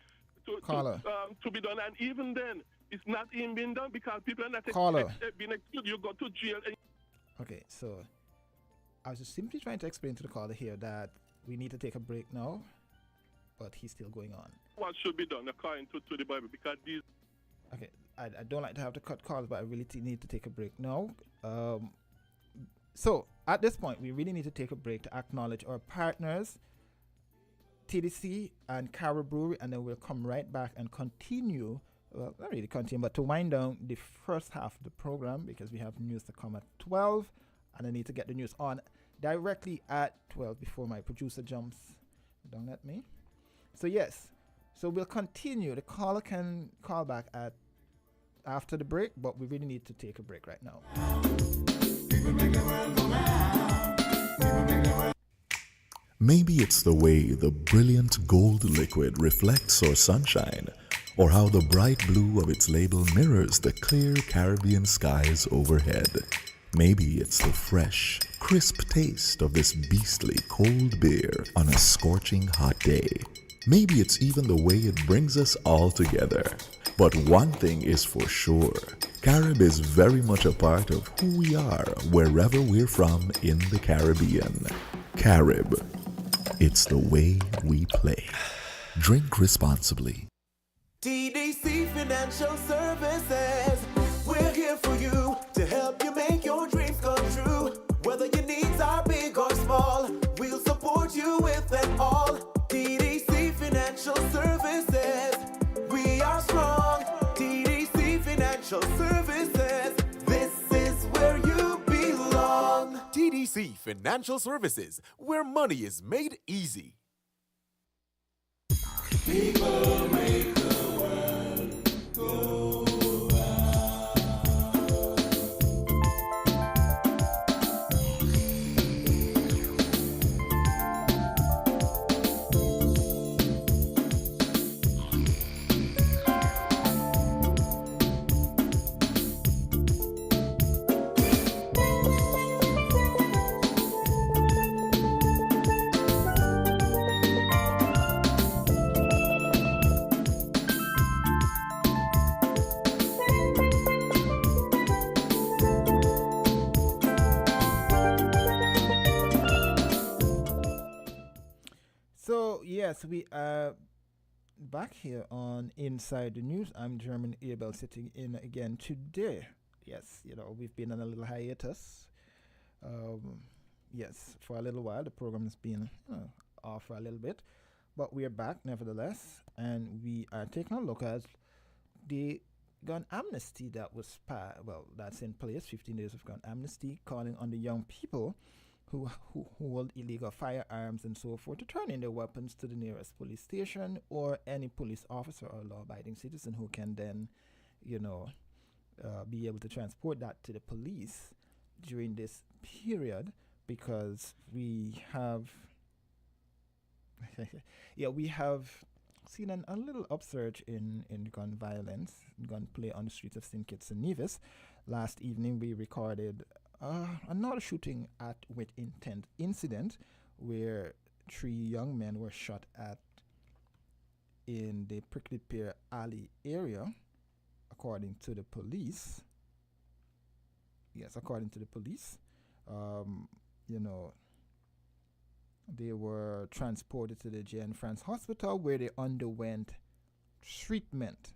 to be done. And even then, it's not even being done because people are not being excluded. You go to jail. Okay, so I was just simply trying to explain to the caller here that we need to take a break now, but he's still going on. What should be done according to the Bible? Because these... Okay, I don't like to have to cut calls, but I really need to take a break now. So at this point, we really need to take a break to acknowledge our partners, TDC and Carol Brewery, and then we'll come right back and continue, well, not really continue, but to wind down the first half of the program because we have news to come at 12, and I need to get the news on directly at 12 before my producer jumps down at me. So yes, so we'll continue. The caller can call back after the break, but we really need to take a break right now. Maybe it's the way the brilliant gold liquid reflects our sunshine, or how the bright blue of its label mirrors the clear Caribbean skies overhead. Maybe it's the fresh, crisp taste of this beastly cold beer on a scorching hot day. Maybe it's even the way it brings us all together. But one thing is for sure, Carib is very much a part of who we are wherever we're from in the Caribbean. Carib, it's the way we play. Drink responsibly. TDC Financial Services, we're here for you to help you make your dreams come true. Whether your needs are big or small, we'll support you with them all. TDC Financial Services, we are strong. TDC Financial Services, this is where you belong. TDC Financial Services, where money is made easy. People make the world go Yes, we are back here on Inside the News. I'm German Abel sitting in again today. Yes, we've been on a little hiatus. Yes, for a little while. The program has been off for a little bit. But we are back nevertheless. And we are taking a look at the gun amnesty that was that's in place, 15 days of gun amnesty, calling on the young people who hold illegal firearms and so forth to turn in their weapons to the nearest police station or any police officer or law-abiding citizen who can then, be able to transport that to the police during this period, because we have we have seen a little upsurge in gun violence, gunplay on the streets of St. Kitts and Nevis. Last evening we recorded another shooting with intent incident where 3 young men were shot at in the Prickly Pear Alley area, according to the police. Yes, according to the police. They were transported to the Jane France Hospital where they underwent treatment.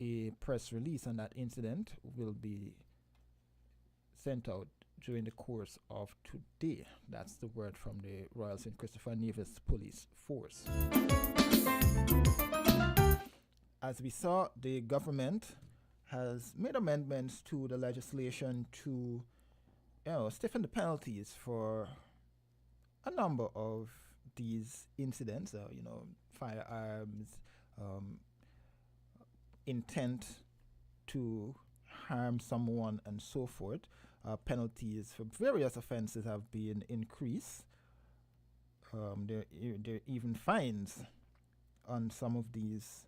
A press release on that incident will be sent out during the course of today. That's the word from the Royal St. Christopher Nevis Police Force. As we saw, the government has made amendments to the legislation to stiffen the penalties for a number of these incidents, firearms, intent to harm someone, and so forth. Penalties for various offenses have been increased. There are even fines on some of these,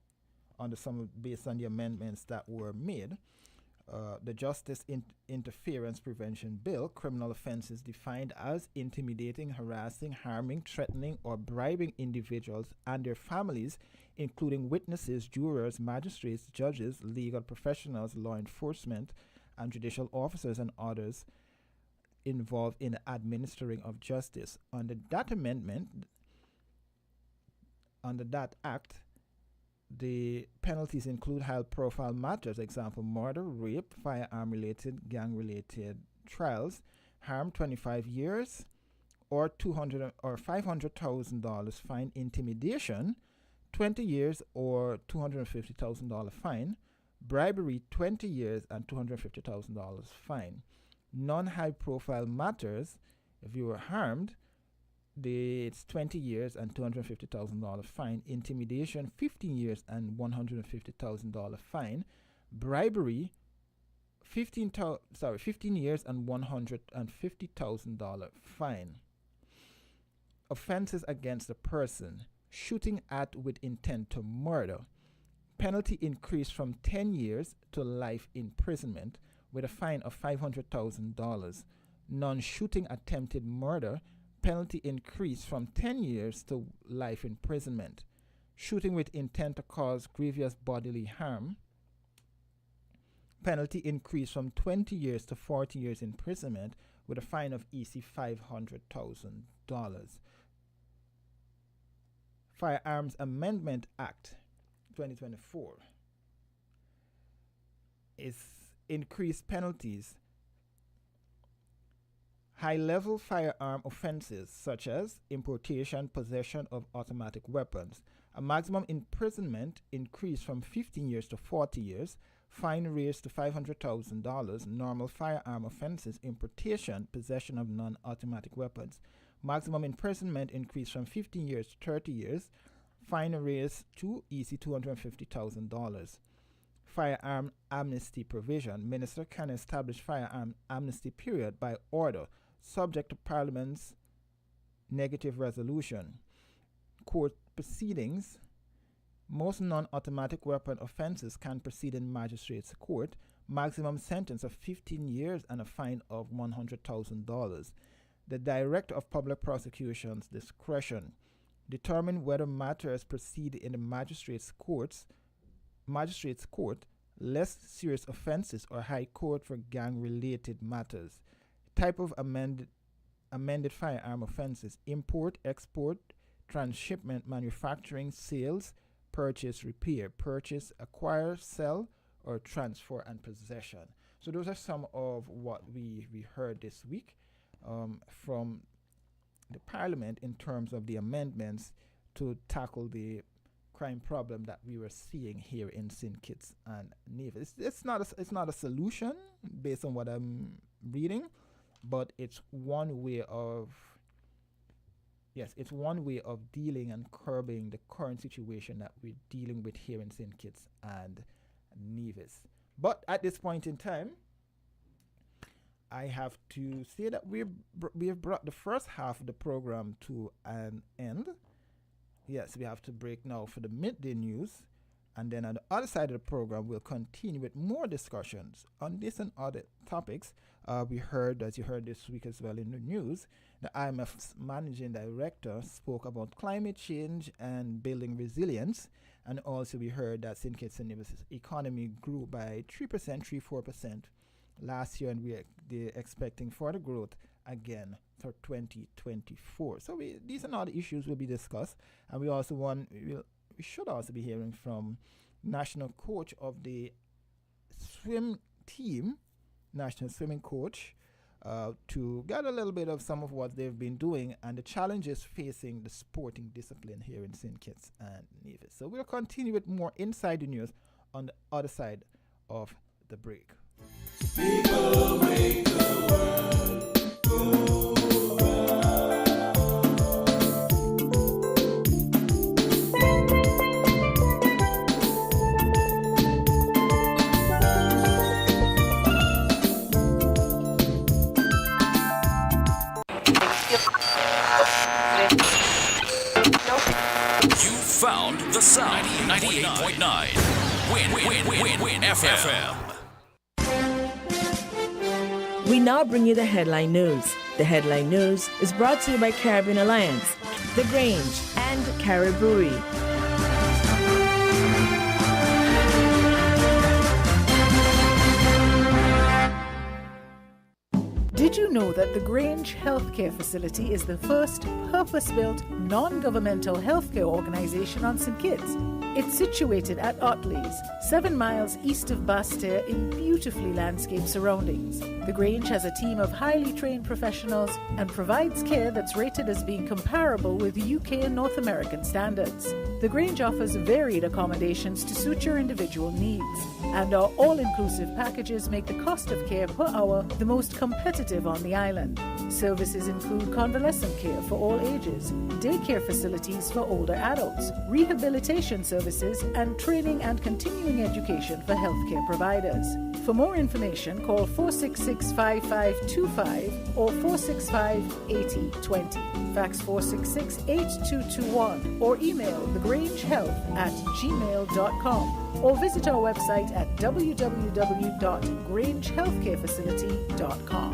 based on the amendments that were made. The Justice Interference Prevention Bill, criminal offenses defined as intimidating, harassing, harming, threatening, or bribing individuals and their families, including witnesses, jurors, magistrates, judges, legal professionals, law enforcement, and judicial officers and others involved in the administering of justice. Under that amendment, under that act, the penalties include high-profile matters, example, murder, rape, firearm-related, gang-related trials, harm 25 years, or $500,000 fine, intimidation, 20 years or $250,000 fine, bribery, 20 years and $250,000 fine. Non-high-profile matters, if you were harmed, it's 20 years and $250,000 fine. Intimidation, 15 years and $150,000 fine. Bribery, 15 years and $150,000 fine. Offenses against a person, shooting at with intent to murder. Penalty increased from 10 years to life imprisonment with a fine of $500,000. Non-shooting attempted murder, penalty increased from 10 years to life imprisonment. Shooting with intent to cause grievous bodily harm, penalty increased from 20 years to 40 years imprisonment with a fine of EC $500,000. Firearms Amendment Act 2024 is increased penalties. High-level firearm offenses such as importation, possession of automatic weapons. A maximum imprisonment increased from 15 years to 40 years. Fine raised to $500,000. Normal firearm offenses, importation, possession of non-automatic weapons. Maximum imprisonment increased from 15 years to 30 years. Fine raised to EC $250,000. Firearm amnesty provision. Minister can establish firearm amnesty period by order, subject to Parliament's negative resolution. Court proceedings. Most non-automatic weapon offenses can proceed in magistrate's court. Maximum sentence of 15 years and a fine of $100,000. The Director of Public Prosecution's discretion. Determine whether matters proceed in the magistrate's court, less serious offenses, or high court for gang-related matters. Type of amended firearm offenses: import, export, transshipment, manufacturing, sales, purchase, repair, purchase, acquire, sell, or transfer and possession. So those are some of what we heard this week from the Parliament in terms of the amendments to tackle the crime problem that we were seeing here in St. Kitts and Nevis. It's not a solution based on what I'm reading, but it's one way of dealing and curbing the current situation that we're dealing with here in St. Kitts and Nevis. But at this point in time, I have to say that we have brought the first half of the program to an end. Yes, we have to break now for the midday news. And then on the other side of the program, we'll continue with more discussions on this and other topics. We heard, as you heard this week as well in the news, the IMF's managing director spoke about climate change and building resilience. And also we heard that St. Kitts and Nevis' economy grew by 3%, last year, and they're expecting further growth again for 2024. So these are all the issues will be discussed. And we should also be hearing from national coach of the swim team, national swimming coach, to get a little bit of some of what they've been doing and the challenges facing the sporting discipline here in St. Kitts and Nevis. So we'll continue with more inside the news on the other side of the break. People make the world go You found the sound. 98.9 Win FM. We now bring you the headline news. The headline news is brought to you by Caribbean Alliance, The Grange, and Caribbean. Did you know that the Grange Healthcare Facility is the first purpose-built, non-governmental healthcare organization on St. Kitts? It's situated at Otley's, 7 miles east of Basseterre in beautifully landscaped surroundings. The Grange has a team of highly trained professionals and provides care that's rated as being comparable with UK and North American standards. The Grange offers varied accommodations to suit your individual needs, and our all-inclusive packages make the cost of care per hour the most competitive on the island. Services include convalescent care for all ages, daycare facilities for older adults, rehabilitation services, and training and continuing education for healthcare providers. For more information, call 466-5525 or 465-8020. Fax 466-8221 or email thegrangehealth@gmail.com or visit our website at www.grangehealthcarefacility.com.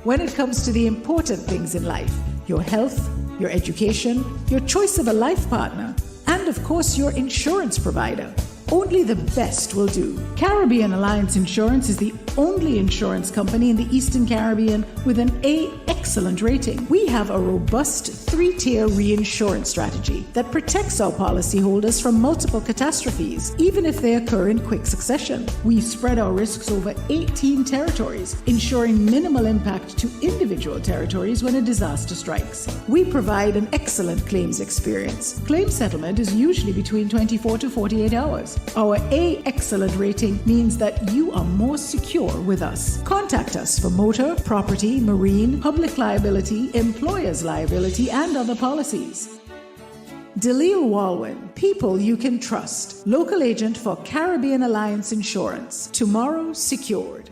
When it comes to the important things in life, your health, your education, your choice of a life partner, and of course your insurance provider, only the best will do. Caribbean Alliance Insurance is the only insurance company in the Eastern Caribbean with an A excellent rating. We have a robust 3-tier reinsurance strategy that protects our policyholders from multiple catastrophes, even if they occur in quick succession. We spread our risks over 18 territories, ensuring minimal impact to individual territories when a disaster strikes. We provide an excellent claims experience. Claim settlement is usually between 24 to 48 hours. Our A excellent rating means that you are more secure with us. Contact us for motor, property, marine, public liability, employer's liability, and other policies. Dalil Walwyn, people you can trust. Local agent for Caribbean Alliance Insurance. Tomorrow secured.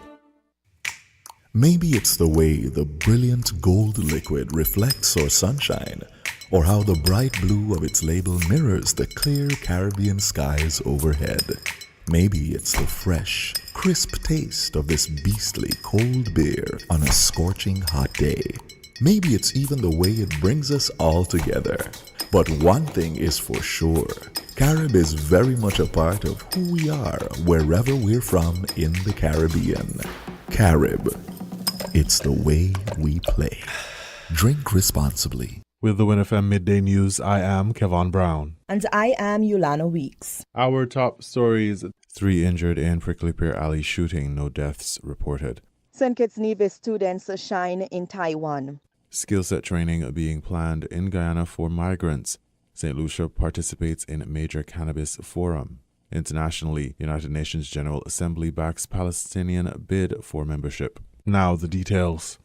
Maybe it's the way the brilliant gold liquid reflects our sunshine, or how the bright blue of its label mirrors the clear Caribbean skies overhead. Maybe it's the fresh, crisp taste of this beastly cold beer on a scorching hot day. Maybe it's even the way it brings us all together. But one thing is for sure, Carib is very much a part of who we are wherever we're from in the Caribbean. Carib, it's the way we play. Drink responsibly. With the WINNFM Midday News, I am Kevon Brown. And I am Yolana Weeks. Our top stories: 3 injured in Prickly Pear Alley shooting, no deaths reported. St. Kitts Nevis students shine in Taiwan. Skill set training being planned in Guyana for migrants. St. Lucia participates in major cannabis forum. Internationally, United Nations General Assembly backs Palestinian bid for membership. Now the details.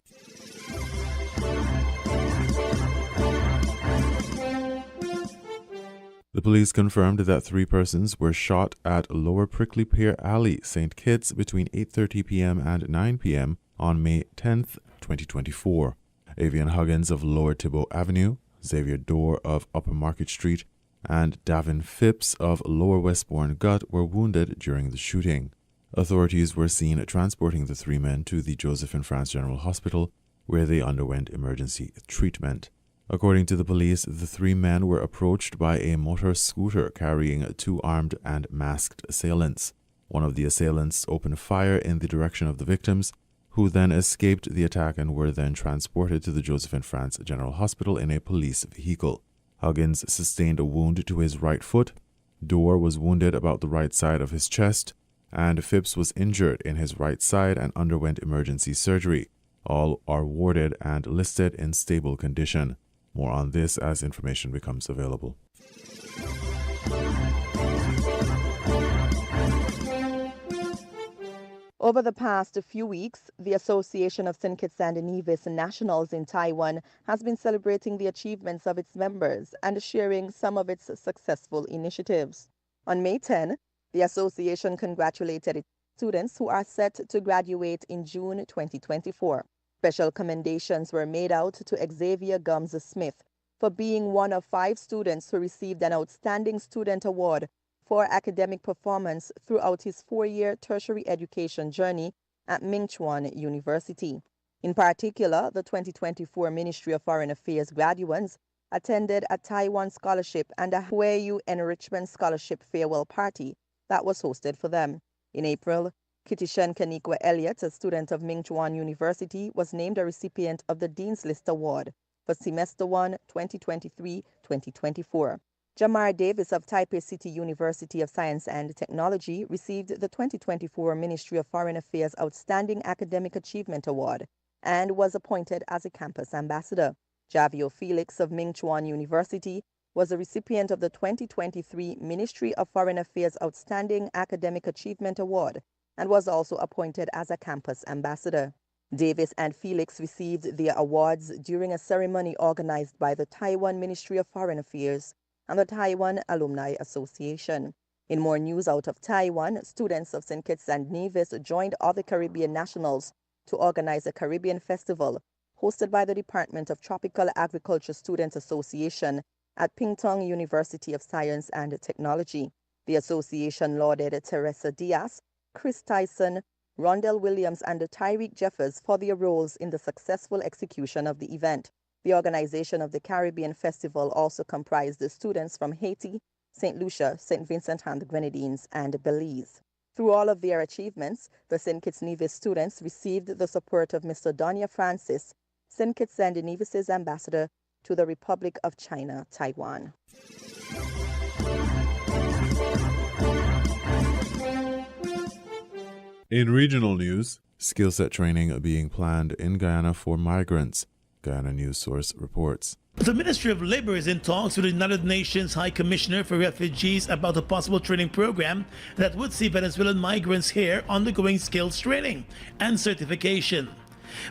The police confirmed that 3 persons were shot at Lower Prickly Pear Alley, St. Kitts, between 8:30 p.m. and 9 p.m. on May 10, 2024. Avian Huggins of Lower Thibault Avenue, Xavier Dorr of Upper Market Street, and Davin Phipps of Lower Westbourne Gut were wounded during the shooting. Authorities were seen transporting the 3 men to the Josephine France General Hospital, where they underwent emergency treatment. According to the police, the 3 men were approached by a motor scooter carrying 2 armed and masked assailants. One of the assailants opened fire in the direction of the victims, who then escaped the attack and were then transported to the Josephine France General Hospital in a police vehicle. Huggins sustained a wound to his right foot, Dorr was wounded about the right side of his chest, and Phipps was injured in his right side and underwent emergency surgery. All are warded and listed in stable condition. More on this as information becomes available. Over the past few weeks, the Association of St. Kitts and Nevis Nationals in Taiwan has been celebrating the achievements of its members and sharing some of its successful initiatives. On May 10, the association congratulated its students who are set to graduate in June 2024. Special commendations were made out to Xavier Gums-Smith for being one of 5 students who received an Outstanding Student Award for academic performance throughout his 4-year tertiary education journey at Ming Chuan University. In particular, the 2024 Ministry of Foreign Affairs graduates attended a Taiwan scholarship and a Huayu Enrichment Scholarship farewell party that was hosted for them. In April, Kitishan Kanikwa Elliott, a student of Ming Chuan University, was named a recipient of the Dean's List Award for Semester 1, 2023-2024. Jamar Davis of Taipei City University of Science and Technology received the 2024 Ministry of Foreign Affairs Outstanding Academic Achievement Award and was appointed as a campus ambassador. Javio Felix of Ming Chuan University was a recipient of the 2023 Ministry of Foreign Affairs Outstanding Academic Achievement Award and was also appointed as a campus ambassador. Davis and Felix received their awards during a ceremony organized by the Taiwan Ministry of Foreign Affairs and the Taiwan Alumni Association. In more news out of Taiwan, students of St. Kitts and Nevis joined other Caribbean nationals to organize a Caribbean festival hosted by the Department of Tropical Agriculture Students Association at Pingtung University of Science and Technology. The association lauded Teresa Diaz, Chris Tyson, Rondell Williams, and Tyreek Jeffers for their roles in the successful execution of the event. The organization of the Caribbean Festival also comprised the students from Haiti, St. Lucia, St. Vincent and the Grenadines, and Belize. Through all of their achievements, the St. Kitts Nevis students received the support of Mr. Donia Francis, St. Kitts and Nevis's ambassador to the Republic of China, Taiwan. In regional news, skill set training being planned in Guyana for migrants. Guyana News Source reports. The Ministry of Labor is in talks with the United Nations High Commissioner for Refugees about a possible training program that would see Venezuelan migrants here undergoing skills training and certification.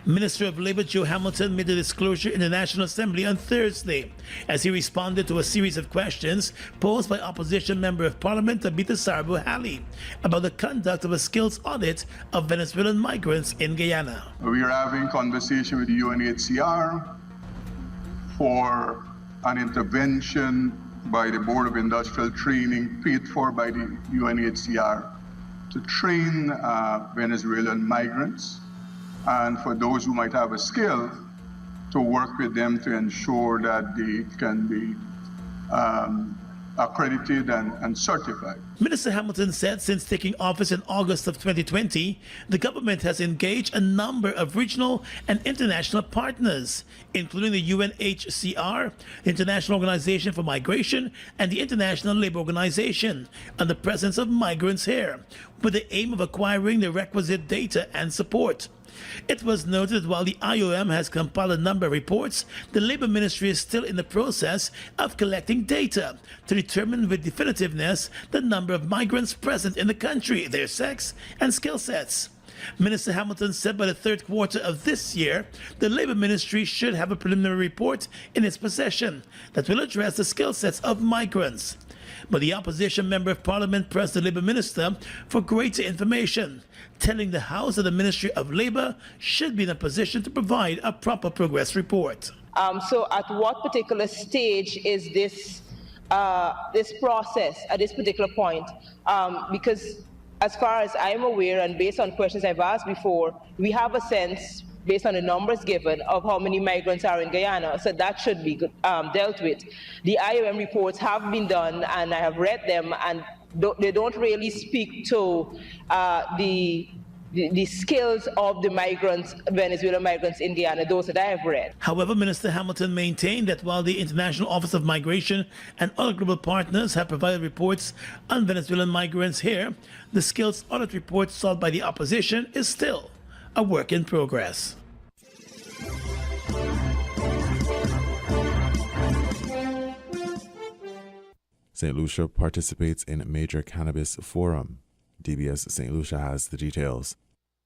Minister of Labor Joe Hamilton made the disclosure in the National Assembly on Thursday as he responded to a series of questions posed by opposition Member of Parliament Tabitha Sarbo Halley about the conduct of a skills audit of Venezuelan migrants in Guyana. We are having conversation with the UNHCR for an intervention by the Board of Industrial Training paid for by the UNHCR to train Venezuelan migrants, and for those who might have a skill, to work with them to ensure that they can be accredited and certified. Minister Hamilton said since taking office in August of 2020, the government has engaged a number of regional and international partners, including the UNHCR, the International Organization for Migration, and the International Labour Organization, on the presence of migrants here, with the aim of acquiring the requisite data and support. It was noted that while the IOM has compiled a number of reports, the Labour Ministry is still in the process of collecting data to determine with definitiveness the number of migrants present in the country, their sex and skill sets. Minister Hamilton said by the third quarter of this year, the Labour Ministry should have a preliminary report in its possession that will address the skill sets of migrants. But the opposition member of Parliament pressed the Labour Minister for greater information, telling the House that the Ministry of Labour should be in a position to provide a proper progress report. So at what particular stage is this process at this particular point? Because as far as I'm aware, and based on questions I've asked before, we have a sense, based on the numbers given, of how many migrants are in Guyana. So that should be dealt with. The IOM reports have been done, and I have read them, and they don't really speak to the skills of the migrants, Venezuelan migrants in Guyana, those that I have read. However, Minister Hamilton maintained that while the International Office of Migration and other global partners have provided reports on Venezuelan migrants here, the skills audit report sought by the opposition is still a work in progress. St. Lucia participates in a major cannabis forum. DBS St. Lucia has the details.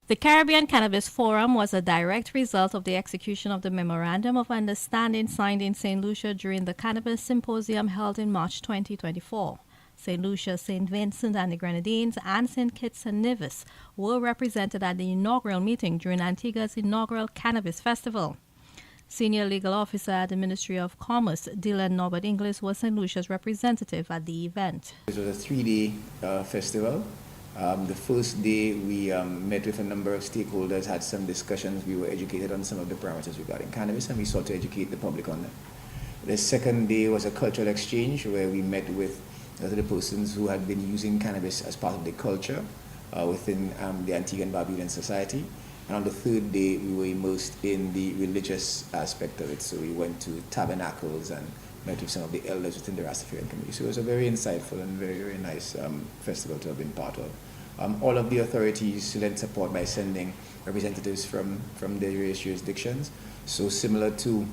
The Caribbean Cannabis Forum was a direct result of the execution of the Memorandum of Understanding signed in St. Lucia during the Cannabis Symposium held in March 2024. St. Lucia, St. Vincent and the Grenadines, and St. Kitts and Nevis were represented at the inaugural meeting during Antigua's inaugural Cannabis Festival. Senior Legal Officer at the Ministry of Commerce, Dylan Norbert Inglis, was St. Lucia's representative at the event. It was a 3-day festival. The first day we met with a number of stakeholders, had some discussions. We were educated on some of the parameters regarding cannabis, and we sought to educate the public on them. The second day was a cultural exchange where we met with the persons who had been using cannabis as part of the culture within the Antigua and Barbudan society. And on the third day, we were immersed in the religious aspect of it. So we went to tabernacles and met with some of the elders within the Rastafarian community. So it was a very insightful and very, very nice festival to have been part of. All of the authorities lent support by sending representatives from the various jurisdictions. So similar to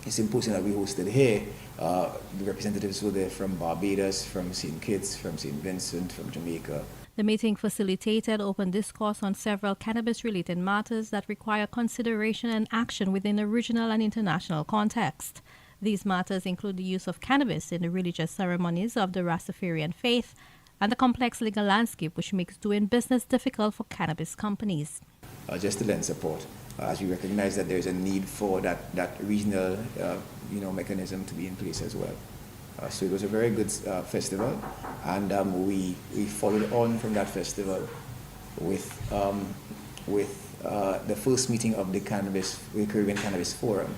the symposium that we hosted here, the representatives were there from Barbados, from St. Kitts, from St. Vincent, from Jamaica. The meeting facilitated open discourse on several cannabis-related matters that require consideration and action within a regional and international context. These matters include the use of cannabis in the religious ceremonies of the Rastafarian faith and the complex legal landscape which makes doing business difficult for cannabis companies. Just to lend support, as we recognize that there's a need for that regional mechanism to be in place as well. So it was a very good festival, and we followed on from that festival with the first meeting of the Caribbean Cannabis Forum.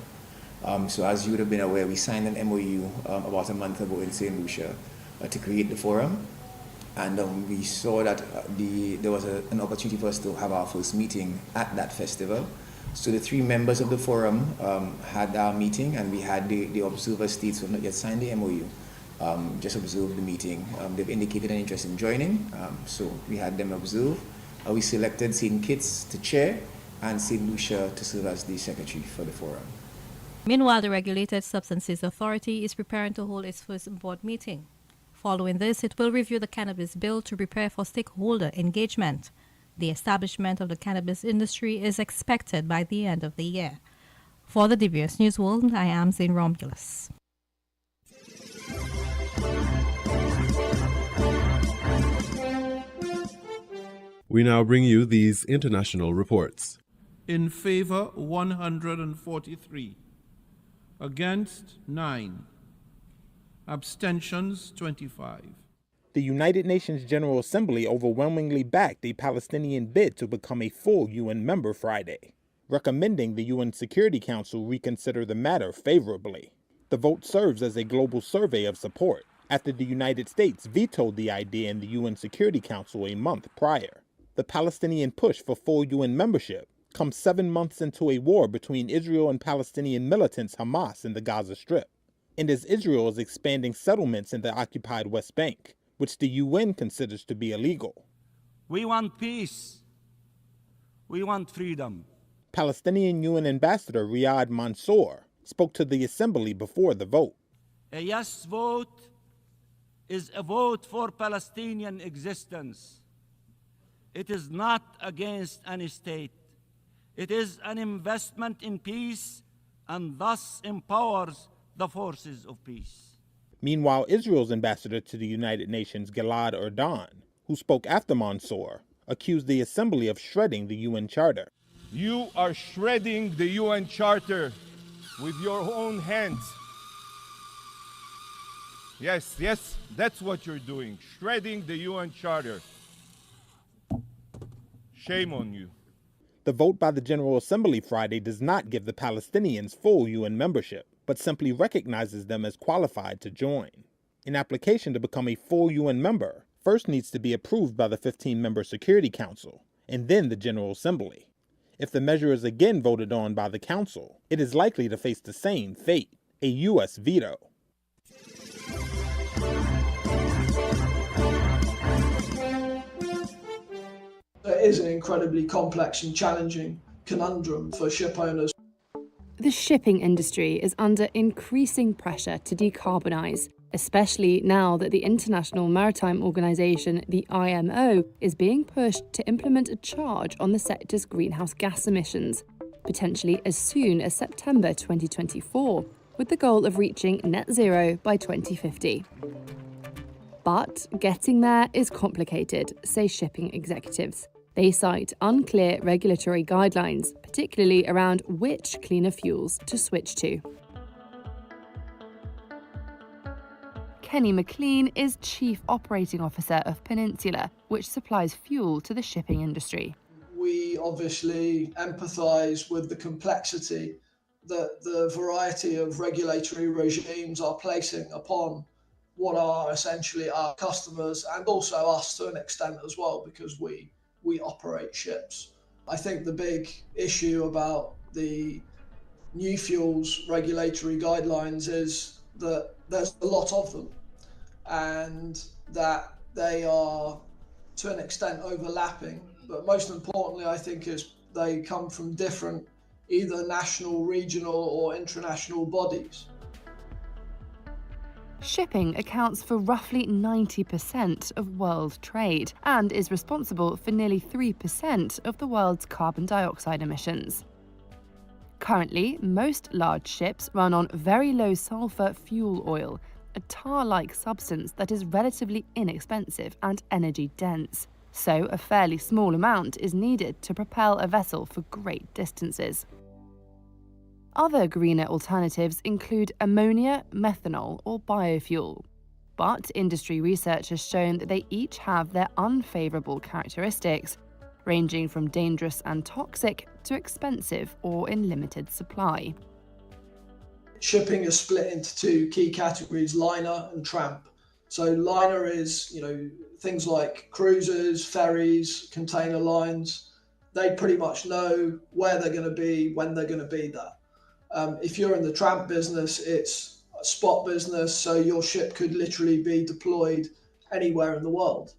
So as you would have been aware, we signed an MOU about a month ago in St. Lucia to create the forum, and we saw that there was an opportunity for us to have our first meeting at that festival. So the 3 members of the forum had our meeting, and we had the observer states who have not yet signed the MOU just observed the meeting. They've indicated an interest in joining, so we had them observe. We selected St. Kitts to chair and St. Lucia to serve as the secretary for the forum. Meanwhile, the Regulated Substances Authority is preparing to hold its first board meeting. Following this, it will review the cannabis bill to prepare for stakeholder engagement. The establishment of the cannabis industry is expected by the end of the year. For the DBS News World, I am Zane Romulus. We now bring you these international reports. In favor, 143. Against, 9. Abstentions, 25. The United Nations General Assembly overwhelmingly backed a Palestinian bid to become a full UN member Friday, recommending the UN Security Council reconsider the matter favorably. The vote serves as a global survey of support, after the United States vetoed the idea in the UN Security Council a month prior. The Palestinian push for full UN membership comes 7 months into a war between Israel and Palestinian militants Hamas in the Gaza Strip, and as Israel is expanding settlements in the occupied West Bank, which the UN considers to be illegal. We want peace. We want freedom. Palestinian UN Ambassador Riyad Mansour spoke to the assembly before the vote. A yes vote is a vote for Palestinian existence. It is not against any state. It is an investment in peace and thus empowers the forces of peace. Meanwhile, Israel's ambassador to the United Nations, Gilad Erdan, who spoke after Mansour, accused the assembly of shredding the UN Charter. You are shredding the UN Charter with your own hands. Yes, that's what you're doing, shredding the UN Charter. Shame on you. The vote by the General Assembly Friday does not give the Palestinians full UN membership, but simply recognizes them as qualified to join. An application to become a full UN member first needs to be approved by the 15-member Security Council, and then the General Assembly. If the measure is again voted on by the Council, it is likely to face the same fate, a U.S. veto. It is an incredibly complex and challenging conundrum for ship owners. The shipping industry is under increasing pressure to decarbonise, especially now that the International Maritime Organization, the IMO, is being pushed to implement a charge on the sector's greenhouse gas emissions, potentially as soon as September 2024, with the goal of reaching net zero by 2050. But getting there is complicated, say shipping executives. They cite unclear regulatory guidelines, particularly around which cleaner fuels to switch to. Kenny McLean is Chief Operating Officer of Peninsula, which supplies fuel to the shipping industry. We obviously empathise with the complexity that the variety of regulatory regimes are placing upon what are essentially our customers and also us to an extent as well, because we operate ships. I think the big issue about the new fuels regulatory guidelines is that there's a lot of them and that they are to an extent overlapping, but most importantly I think is they come from different either national, regional or international bodies. Shipping accounts for roughly 90% of world trade and is responsible for nearly 3% of the world's carbon dioxide emissions. Currently, most large ships run on very low sulfur fuel oil, a tar-like substance that is relatively inexpensive and energy-dense, so a fairly small amount is needed to propel a vessel for great distances. Other greener alternatives include ammonia, methanol, or biofuel. But industry research has shown that they each have their unfavourable characteristics, ranging from dangerous and toxic to expensive or in limited supply. Shipping is split into two key categories, liner and tramp. So liner is, things like cruisers, ferries, container lines. They pretty much know where they're going to be, when they're going to be there. If you're in the tramp business, it's a spot business, so your ship could literally be deployed anywhere in the world.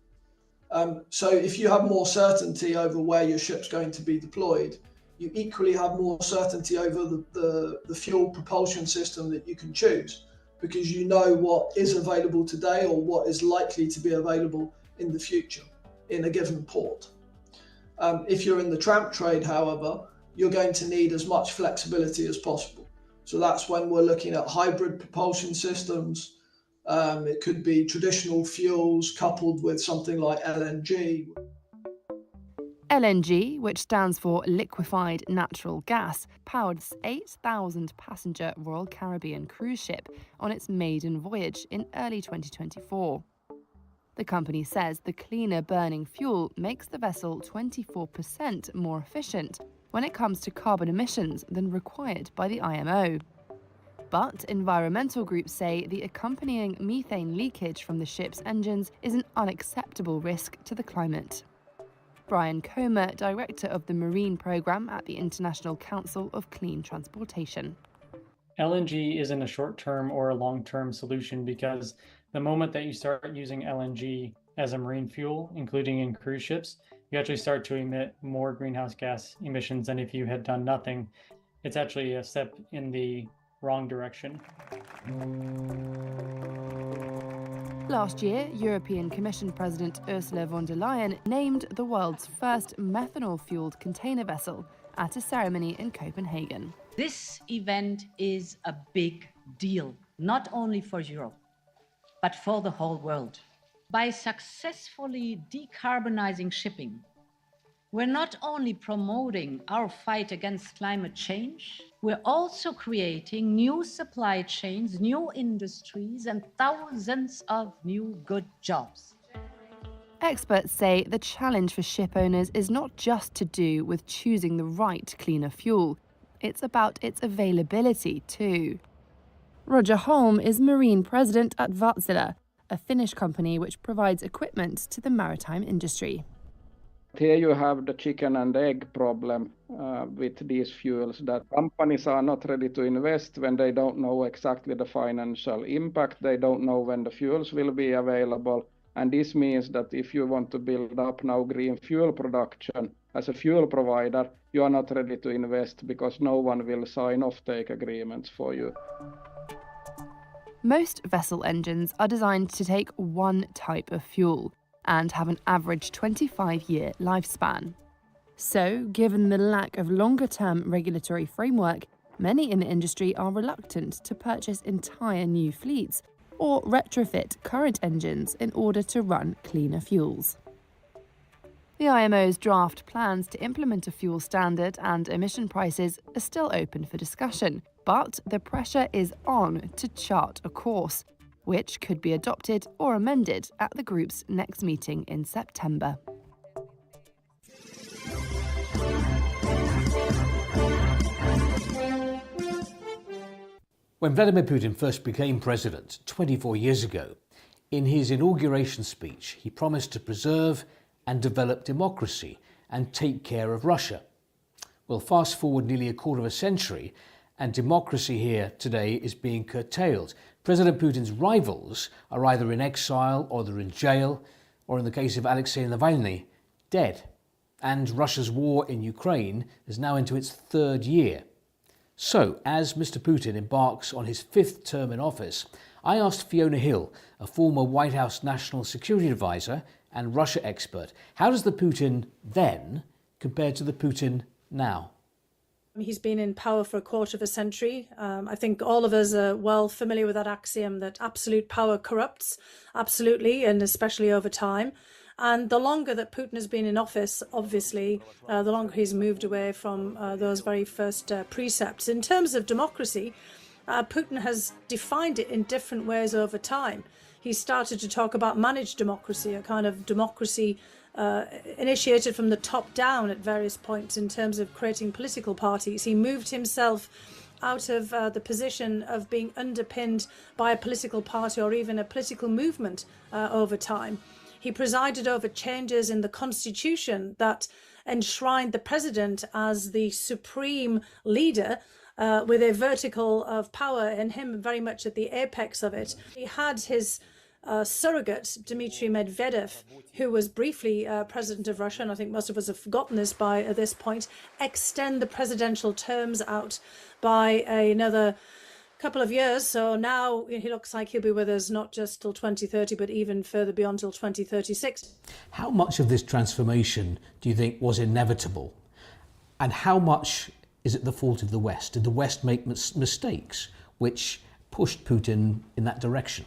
So if you have more certainty over where your ship's going to be deployed, you equally have more certainty over the fuel propulsion system that you can choose, because you know what is available today or what is likely to be available in the future in a given port. If you're in the tramp trade, however, you're going to need as much flexibility as possible. So that's when we're looking at hybrid propulsion systems. It could be traditional fuels coupled with something like LNG. LNG, which stands for liquefied natural gas, powered 8,000-passenger Royal Caribbean cruise ship on its maiden voyage in early 2024. The company says the cleaner burning fuel makes the vessel 24% more efficient when it comes to carbon emissions than required by the IMO. But environmental groups say the accompanying methane leakage from the ship's engines is an unacceptable risk to the climate. Brian Comer, director of the Marine Programme at the International Council of Clean Transportation. LNG isn't a short-term or a long-term solution because the moment that you start using LNG as a marine fuel, including in cruise ships, you actually start to emit more greenhouse gas emissions than if you had done nothing. It's actually a step in the wrong direction. Last year, European Commission President Ursula von der Leyen named the world's first methanol-fueled container vessel at a ceremony in Copenhagen. This event is a big deal, not only for Europe, but for the whole world. By successfully decarbonizing shipping, we're not only promoting our fight against climate change, we're also creating new supply chains, new industries, and thousands of new good jobs. Experts say the challenge for ship owners is not just to do with choosing the right cleaner fuel. It's about its availability too. Roger Holm is marine president at Wärtsilä, a Finnish company which provides equipment to the maritime industry. Here you have the chicken and egg problem with these fuels, that companies are not ready to invest when they don't know exactly the financial impact, they don't know when the fuels will be available. And this means that if you want to build up now green fuel production as a fuel provider, you are not ready to invest because no one will sign off-take agreements for you. Most vessel engines are designed to take one type of fuel and have an average 25-year lifespan. So, given the lack of longer-term regulatory framework, many in the industry are reluctant to purchase entire new fleets or retrofit current engines in order to run cleaner fuels. The IMO's draft plans to implement a fuel standard and emission prices are still open for discussion, but the pressure is on to chart a course, which could be adopted or amended at the group's next meeting in September. When Vladimir Putin first became president 24 years ago, in his inauguration speech, he promised to preserve and develop democracy and take care of Russia. Well, fast forward nearly a quarter of a century, and democracy here today is being curtailed. President Putin's rivals are either in exile or they're in jail, or in the case of Alexei Navalny, dead. And Russia's war in Ukraine is now into its third year. So, as Mr. Putin embarks on his fifth term in office, I asked Fiona Hill, a former White House National Security Advisor and Russia expert, how does the Putin then compare to the Putin now? He's been in power for a quarter of a century. I think all of us are well familiar with that axiom that absolute power corrupts, absolutely, and especially over time. And the longer that Putin has been in office, obviously, the longer he's moved away from those very first precepts. In terms of democracy, Putin has defined it in different ways over time. He started to talk about managed democracy, a kind of democracy initiated from the top down at various points in terms of creating political parties. He moved himself out of the position of being underpinned by a political party or even a political movement over time. He presided over changes in the constitution that enshrined the president as the supreme leader with a vertical of power and him very much at the apex of it. He had his surrogate, Dmitry Medvedev, who was briefly president of Russia, and I think most of us have forgotten this by this point, extend the presidential terms out by another couple of years. So now he looks like he'll be with us not just till 2030, but even further beyond till 2036. How much of this transformation do you think was inevitable? And how much is it the fault of the West? Did the West make mistakes which pushed Putin in that direction?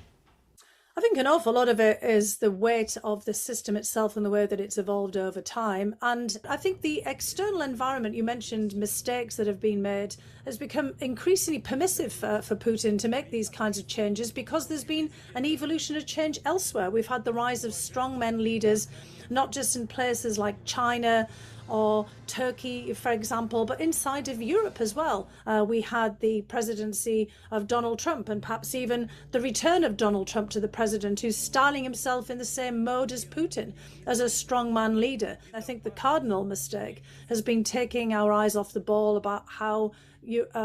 I think an awful lot of it is the weight of the system itself and the way that it's evolved over time. And I think the external environment, you mentioned mistakes that have been made, has become increasingly permissive for Putin to make these kinds of changes because there's been an evolution of change elsewhere. We've had the rise of strongmen leaders, not just in places like China or Turkey, for example, but inside of Europe as well. We had the presidency of Donald Trump, and perhaps even the return of Donald Trump to the president, who's styling himself in the same mode as Putin, as a strongman leader. I think the cardinal mistake has been taking our eyes off the ball about how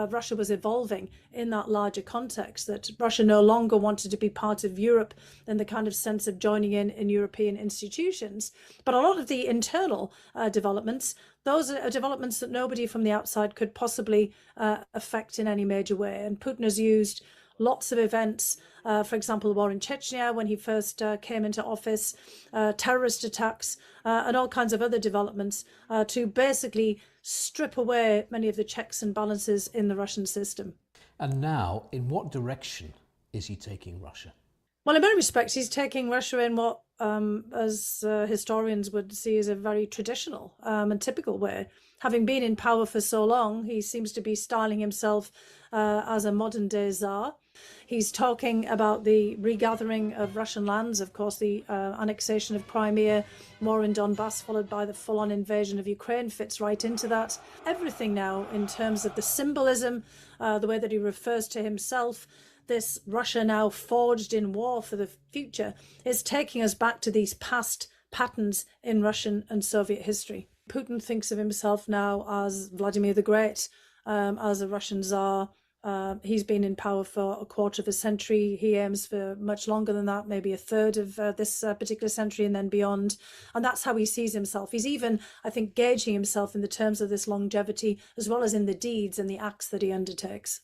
Russia was evolving in that larger context, that Russia no longer wanted to be part of Europe in the kind of sense of joining in European institutions. But a lot of the internal developments, those are developments that nobody from the outside could possibly affect in any major way. And Putin has used lots of events, for example, the war in Chechnya when he first came into office, terrorist attacks, and all kinds of other developments to basically strip away many of the checks and balances in the Russian system. And now, in what direction is he taking Russia? Well, in many respects, he's taking Russia in what, as historians would see, as a very traditional and typical way. Having been in power for so long, he seems to be styling himself as a modern-day Tsar. He's talking about the regathering of Russian lands, of course, the annexation of Crimea, war in Donbass, followed by the full-on invasion of Ukraine, fits right into that. Everything now, in terms of the symbolism, the way that he refers to himself, this Russia now forged in war for the future, is taking us back to these past patterns in Russian and Soviet history. Putin thinks of himself now as Vladimir the Great, as a Russian Tsar. He's been in power for a quarter of a century. He aims for much longer than that, maybe a third of this particular century and then beyond. And that's how he sees himself. He's even, I think, gauging himself in the terms of this longevity, as well as in the deeds and the acts that he undertakes.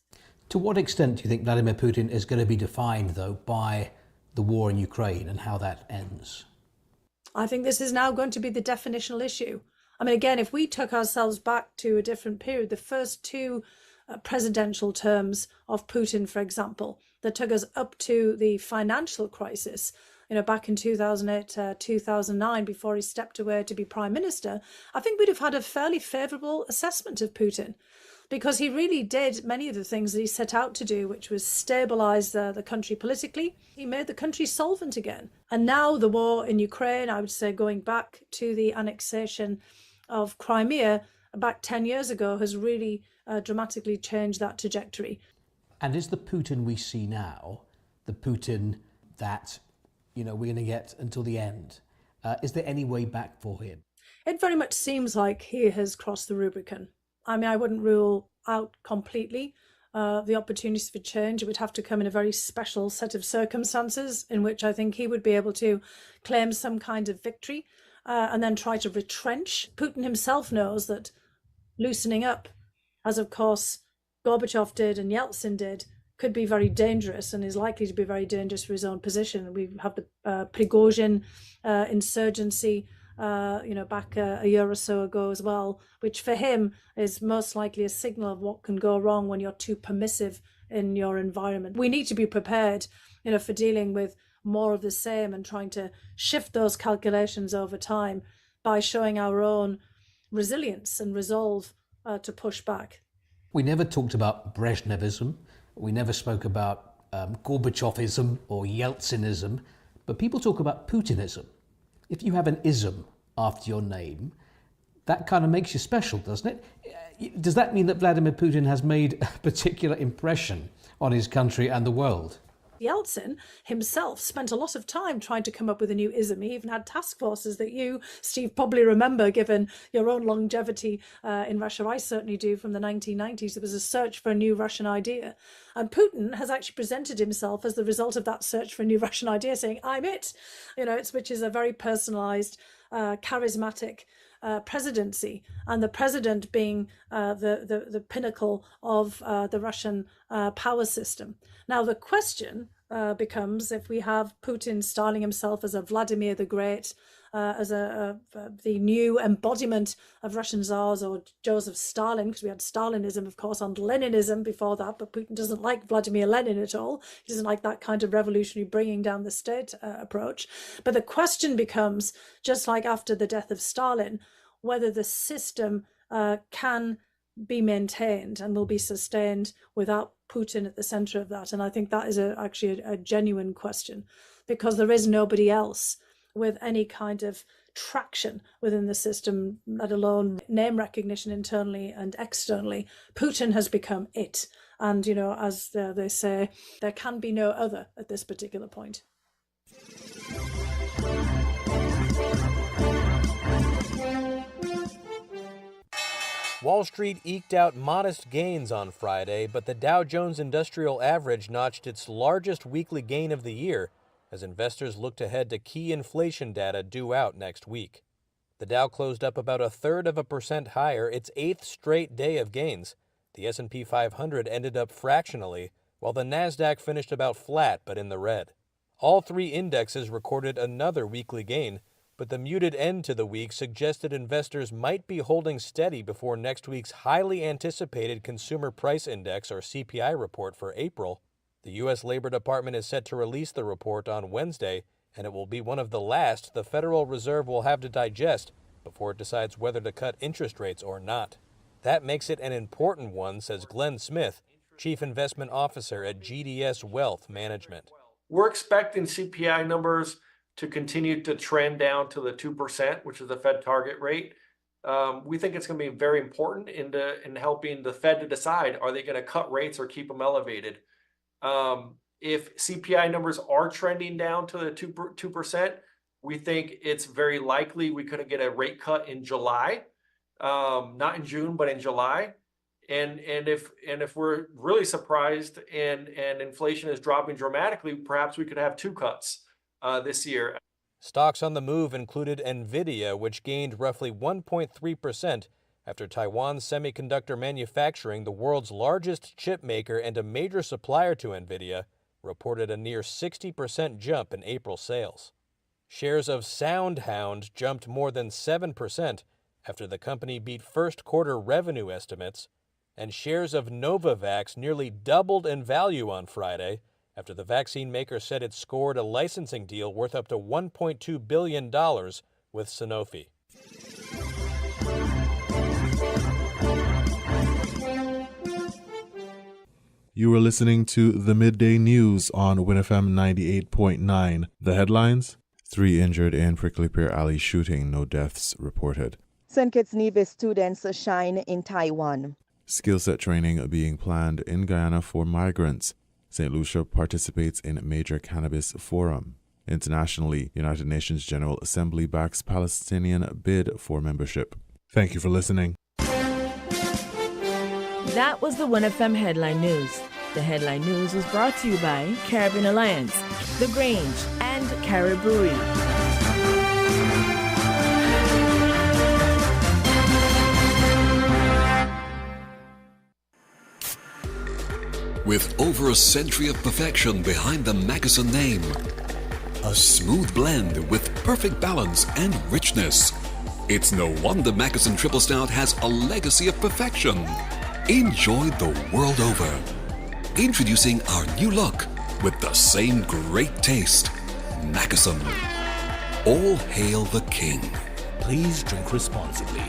To what extent do you think Vladimir Putin is going to be defined, though, by the war in Ukraine and how that ends? I think this is now going to be the definitional issue. I mean, again, if we took ourselves back to a different period, the first two presidential terms of Putin, for example, that took us up to the financial crisis, back in 2008, 2009, before he stepped away to be prime minister, I think we'd have had a fairly favourable assessment of Putin, because he really did many of the things that he set out to do, which was stabilise the country politically. He made the country solvent again. And now the war in Ukraine, I would say going back to the annexation of Crimea back 10 years ago, has really dramatically changed that trajectory. And is the Putin we see now the Putin that, we're going to get until the end? Is there any way back for him? It very much seems like he has crossed the Rubicon. I mean, I wouldn't rule out completely the opportunities for change. It would have to come in a very special set of circumstances in which I think he would be able to claim some kind of victory and then try to retrench. Putin himself knows that loosening up, as of course Gorbachev did and Yeltsin did, could be very dangerous and is likely to be very dangerous for his own position. We have the Prigozhin insurgency, back a year or so ago as well, which for him is most likely a signal of what can go wrong when you're too permissive in your environment. We need to be prepared, for dealing with more of the same and trying to shift those calculations over time by showing our own resilience and resolve to push back. We never talked about Brezhnevism. We never spoke about Gorbachevism or Yeltsinism, but people talk about Putinism. If you have an ism after your name, that kind of makes you special, doesn't it? Does that mean that Vladimir Putin has made a particular impression on his country and the world? Yeltsin himself spent a lot of time trying to come up with a new ism. He even had task forces that you, Steve, probably remember, given your own longevity in Russia. I certainly do, from the 1990s. There was a search for a new Russian idea. And Putin has actually presented himself as the result of that search for a new Russian idea, saying, I'm it. Which is a very personalized, charismatic presidency, and the president being the pinnacle of the Russian power system. Now the question becomes, if we have Putin styling himself as a Vladimir the Great, as the new embodiment of Russian Tsars, or Joseph Stalin, because we had Stalinism, of course, and Leninism before that, but Putin doesn't like Vladimir Lenin at all. He doesn't like that kind of revolutionary bringing down the state approach. But the question becomes, just like after the death of Stalin, whether the system can be maintained and will be sustained without Putin at the center of that. And I think that is actually a genuine question, because there is nobody else with any kind of traction within the system, let alone name recognition internally and externally. Putin has become it. And, as they say, there can be no other at this particular point. Wall Street eked out modest gains on Friday, but the Dow Jones Industrial Average notched its largest weekly gain of the year as investors looked ahead to key inflation data due out next week. The Dow closed up about 0.33% higher, its 8th straight day of gains. The S&P 500 ended up fractionally, while the Nasdaq finished about flat but in the red. All three indexes recorded another weekly gain, but the muted end to the week suggested investors might be holding steady before next week's highly anticipated Consumer Price Index, or CPI, report for April. The U.S. Labor Department is set to release the report on Wednesday, and it will be one of the last the Federal Reserve will have to digest before it decides whether to cut interest rates or not. That makes it an important one, says Glenn Smith, Chief Investment Officer at GDS Wealth Management. We're expecting CPI numbers to continue to trend down to the 2%, which is the Fed target rate. We think it's going to be very important in helping the Fed to decide, are they going to cut rates or keep them elevated? If CPI numbers are trending down to the 2%, we think it's very likely we could get a rate cut in July, not in June, but in July. And if we're really surprised and inflation is dropping dramatically, perhaps we could have 2 cuts this year. Stocks on the move included NVIDIA, which gained roughly 1.3% after Taiwan Semiconductor Manufacturing, the world's largest chip maker and a major supplier to NVIDIA, reported a near 60% jump in April sales. Shares of SoundHound jumped more than 7% after the company beat first quarter revenue estimates, and shares of Novavax nearly doubled in value on Friday after the vaccine maker said it scored a licensing deal worth up to $1.2 billion with Sanofi. You were listening to the Midday News on WINNFM 98.9. The headlines: 3 injured in Prickly Pear Alley shooting, no deaths reported. St. Kitts Nevis students shine in Taiwan. Skill set training being planned in Guyana for migrants. St. Lucia participates in major cannabis forum. Internationally, United Nations General Assembly backs Palestinian bid for membership. Thank you for listening. That was the WINNFM Headline News. The Headline News was brought to you by Caribbean Alliance, The Grange, and Carib Brewery. With over a century of perfection behind the Mackeson name, a smooth blend with perfect balance and richness, it's no wonder Mackeson Triple Stout has a legacy of perfection. Enjoyed the world over. Introducing our new look with the same great taste. Mackeson. All hail the king. Please drink responsibly.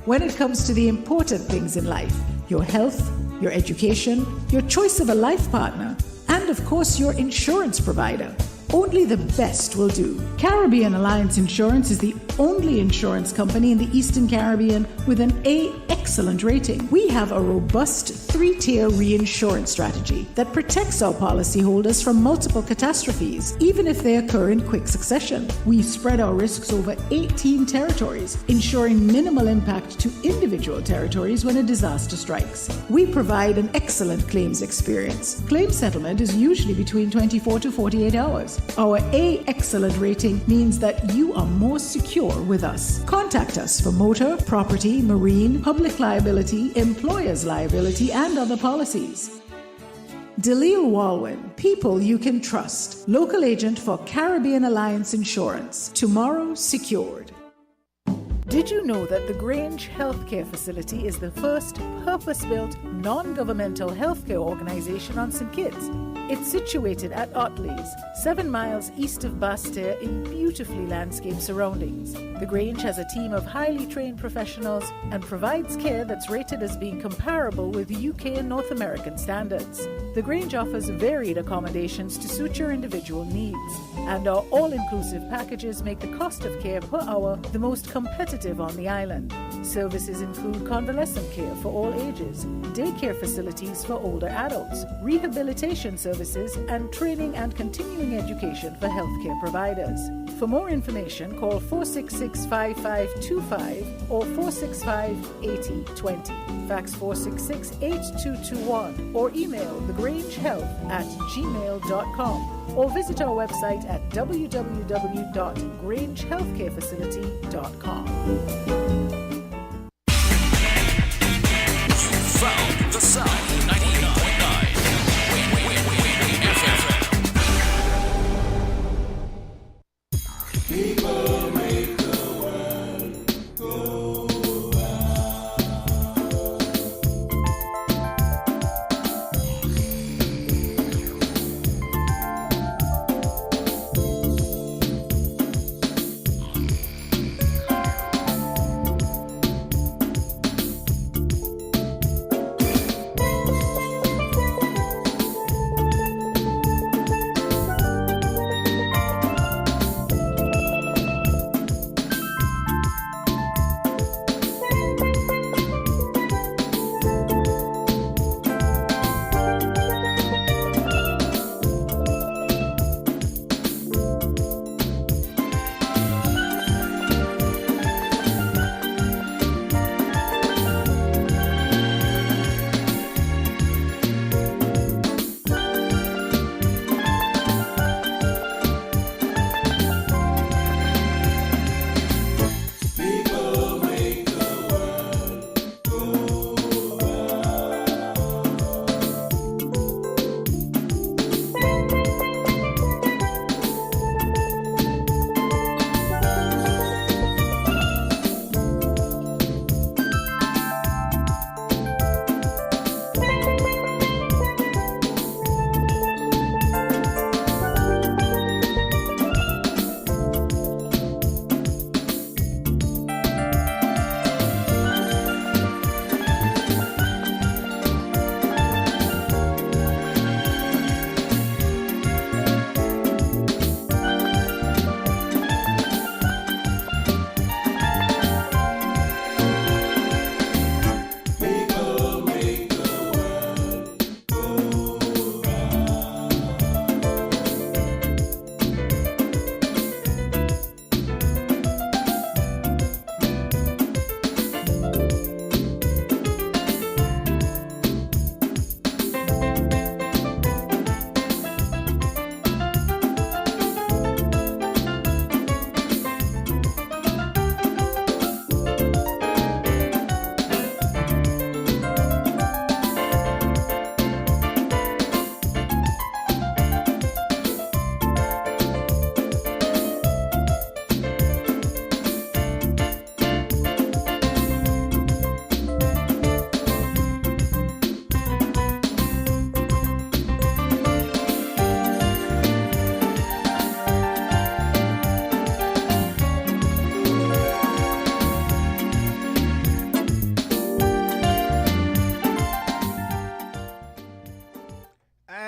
When it comes to the important things in life, your health, your education, your choice of a life partner, and of course your insurance provider, only the best will do. Caribbean Alliance Insurance is the only insurance company in the Eastern Caribbean with an A excellent rating. We have a robust 3-tier reinsurance strategy that protects our policyholders from multiple catastrophes, even if they occur in quick succession. We spread our risks over 18 territories, ensuring minimal impact to individual territories when a disaster strikes. We provide an excellent claims experience. Claim settlement is usually between 24 to 48 hours. Our A excellent rating means that you are more secure with us. Contact us for motor, property, marine, public liability, employer's liability, and other policies. Delisle Walwyn, people you can trust. Local agent for Caribbean Alliance Insurance. Tomorrow secured. Did you know that the Grange Healthcare Facility is the first purpose-built, non-governmental healthcare organization on St. Kitts? It's situated at Otley's, 7 miles east of Bastia in beautifully landscaped surroundings. The Grange has a team of highly trained professionals and provides care that's rated as being comparable with UK and North American standards. The Grange offers varied accommodations to suit your individual needs, and our all-inclusive packages make the cost of care per hour the most competitive on the island. Services include convalescent care for all ages, daycare facilities for older adults, rehabilitation services, and training and continuing education for healthcare providers. For more information, call 466-5525 or 465-8020. Fax 466-8221 or email thegrangehealth@gmail.com or visit our website at www.grangehealthcarefacility.com. Found the sound 99.9 WINNMedia People make the world go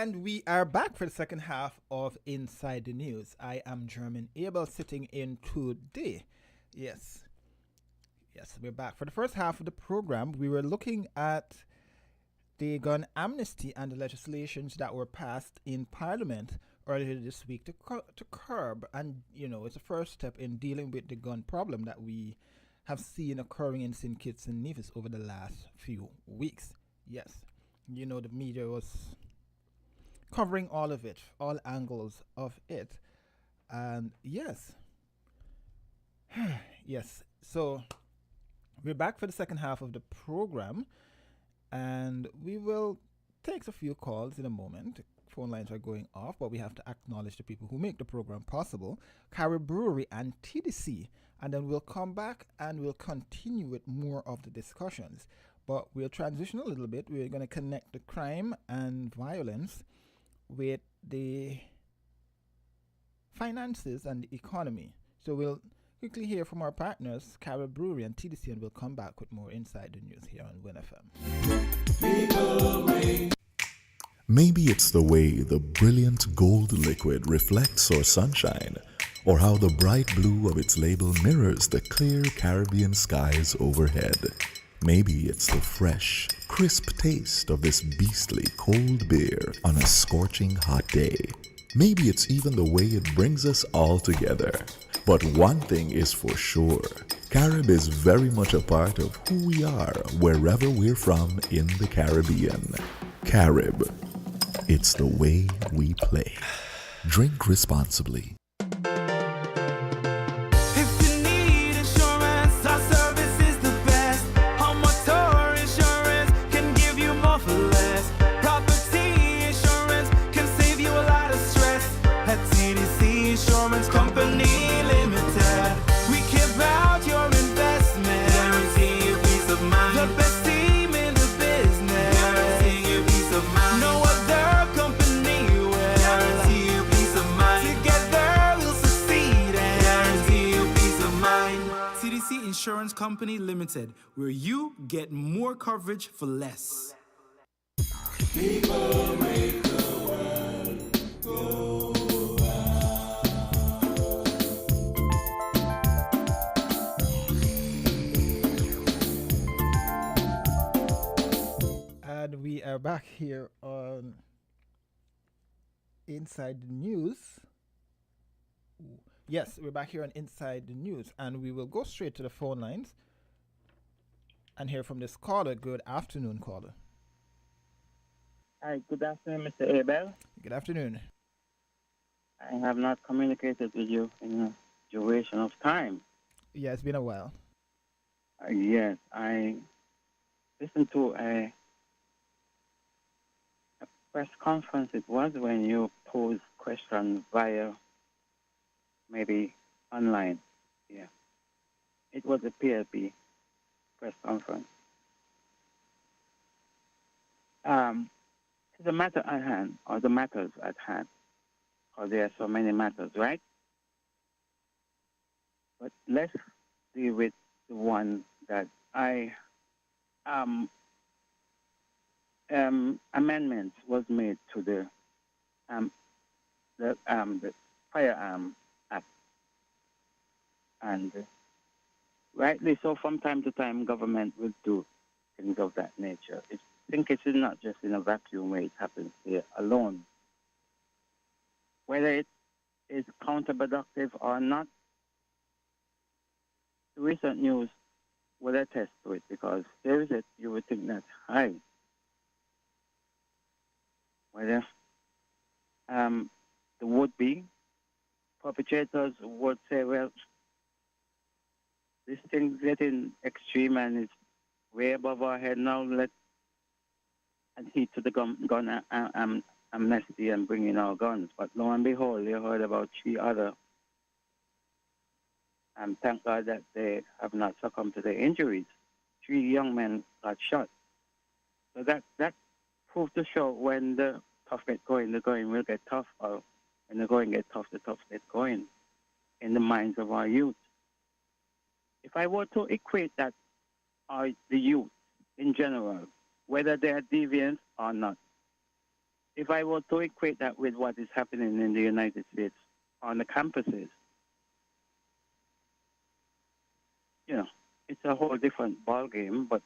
And we are back for the second half of Inside the News. I am German Abel sitting in today. Yes, we're back. For the first half of the program, we were looking at the gun amnesty and the legislations that were passed in Parliament earlier this week to curb, and it's a first step in dealing with the gun problem that we have seen occurring in St. Kitts and Nevis over the last few weeks. Yes, the media was covering all of it, all angles of it, and yes, so we're back for the second half of the program, and we will take a few calls in a moment. Phone lines are going off, but we have to acknowledge the people who make the program possible, Carib Brewery and TDC, and then we'll come back and we'll continue with more of the discussions. But we'll transition a little bit. We're going to connect the crime and violence with the finances and the economy. So we'll quickly hear from our partners, Carib Brewery and TDC, and we'll come back with more Inside the News here on WINNFM. Maybe it's the way the brilliant gold liquid reflects our sunshine, or how the bright blue of its label mirrors the clear Caribbean skies overhead. Maybe it's the fresh, crisp taste of this beastly cold beer on a scorching hot day. Maybe it's even the way it brings us all together. But one thing is for sure, Carib is very much a part of who we are wherever we're from in the Caribbean. Carib, it's the way we play. Drink responsibly. Insurance Company Limited, where you get more coverage for less. People make the world go round. And we are back here on Inside the News. Yes, we're back here on Inside the News, and we will go straight to the phone lines and hear from this caller. Good afternoon, caller. Hi, good afternoon, Mr. Abel. Good afternoon. I have not communicated with you in a duration of time. Yeah, it's been a while. Yes, I listened to a press conference. It was when you posed questions via maybe online. Yeah. It was a PLP press conference. The matter at hand, or the matters at hand, or there are so many matters, right? But let's deal with the one that amendments was made to the firearm act, and rightly so. From time to time, government will do things of that nature. I think it is not just in a vacuum where it happens here alone. Whether it is counterproductive or not, the recent news will attest to it, because there is it, you would think that, hi, whether the would-be perpetrators would say, well, this thing's getting extreme and it's way above our head now, let's adhere to the gun amnesty and bring in our guns. But lo and behold, you heard about 3 other, and thank God that they have not succumbed to their injuries. 3 young men got shot. So that proves to show when the tough get going, the going will get tough, or when the going get tough, the tough get going in the minds of our youth. If I were to equate that, or the youth in general, whether they are deviant or not, if I were to equate that with what is happening in the United States on the campuses, you know, it's a whole different ball game, but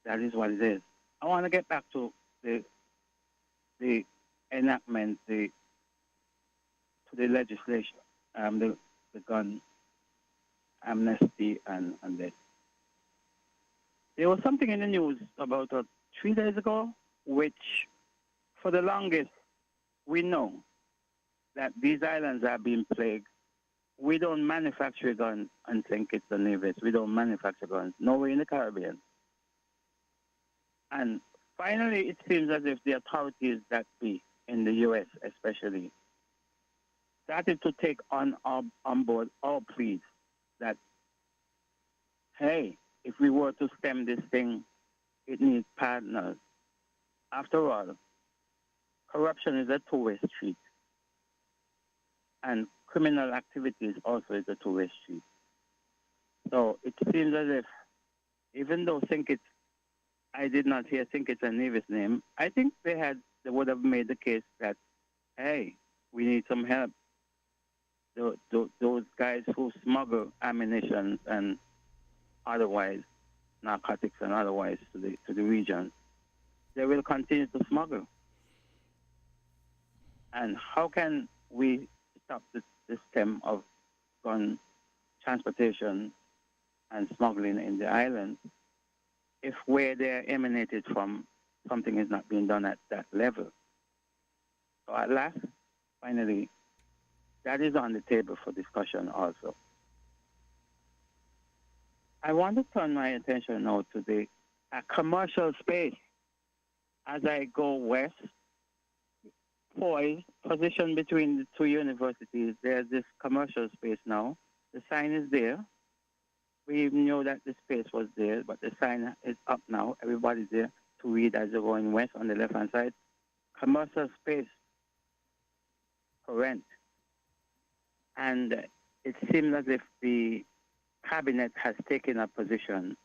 that is what it is. I want to get back to the enactment, to the legislation, the gun amnesty and this. There was something in the news about 3 days ago, which for the longest we know that these islands are being plagued. We don't manufacture guns and think it's the Nevis. We don't manufacture guns nowhere in the Caribbean. And finally, it seems as if the authorities that be in the U.S. especially started to take on board our pleas that, hey, if we were to stem this thing, it needs partners. After all, corruption is a two-way street. And criminal activities also is a two-way street. So it seems as if, even though I did not hear Think a Nevis name, I think they would have made the case that, hey, we need some help. Those guys who smuggle ammunition and otherwise, narcotics and otherwise to the region, they will continue to smuggle. And how can we stop the stem of gun transportation and smuggling in the island if where they're emanated from, something is not being done at that level? So at last, finally, that is on the table for discussion also. I want to turn my attention now to the commercial space. As I go west, poised, positioned between the two universities, there's this commercial space now. The sign is there. We knew that the space was there, but the sign is up now. Everybody's there to read as they're going west on the left-hand side. Commercial space for rent. And it seems as if the cabinet has taken a position.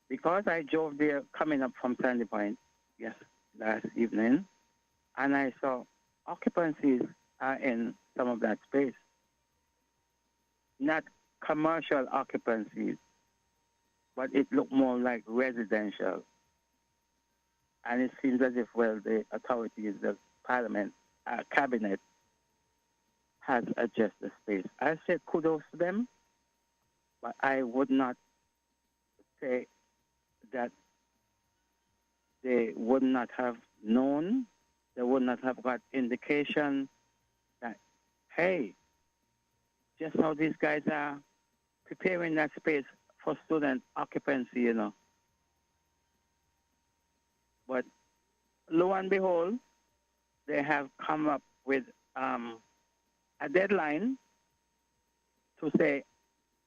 Because I drove there coming up from Sandy Point, last evening, and I saw occupancies are in some of that space. Not commercial occupancies, but it looked more like residential. And it seems as if, well, the authorities, the parliament, cabinet, has adjusted the space. I say kudos to them, but I would not say that they would not have known, they would not have got indication that, hey, just how these guys are preparing that space for student occupancy, you know. But lo and behold, they have come up with a deadline to say,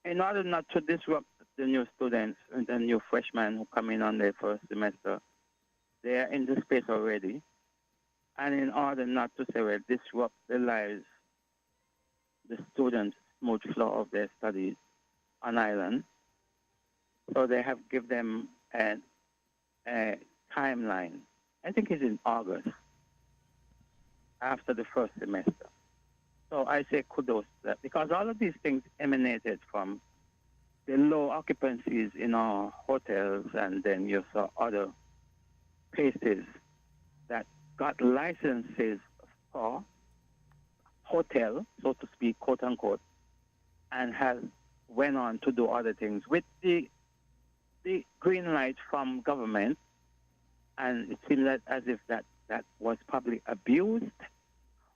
in order not to disrupt the new students and the new freshmen who come in on their first semester, they are in the space already. And in order not to say, well, disrupt the lives, the students' smooth flow of their studies on island, so they have given them a timeline. I think it's in August, after the first semester. So I say kudos to that, because all of these things emanated from the low occupancies in our hotels, and then you saw other places that got licenses for hotel, so to speak, quote unquote, and has went on to do other things with the green light from government. And it seems that as if that was probably abused,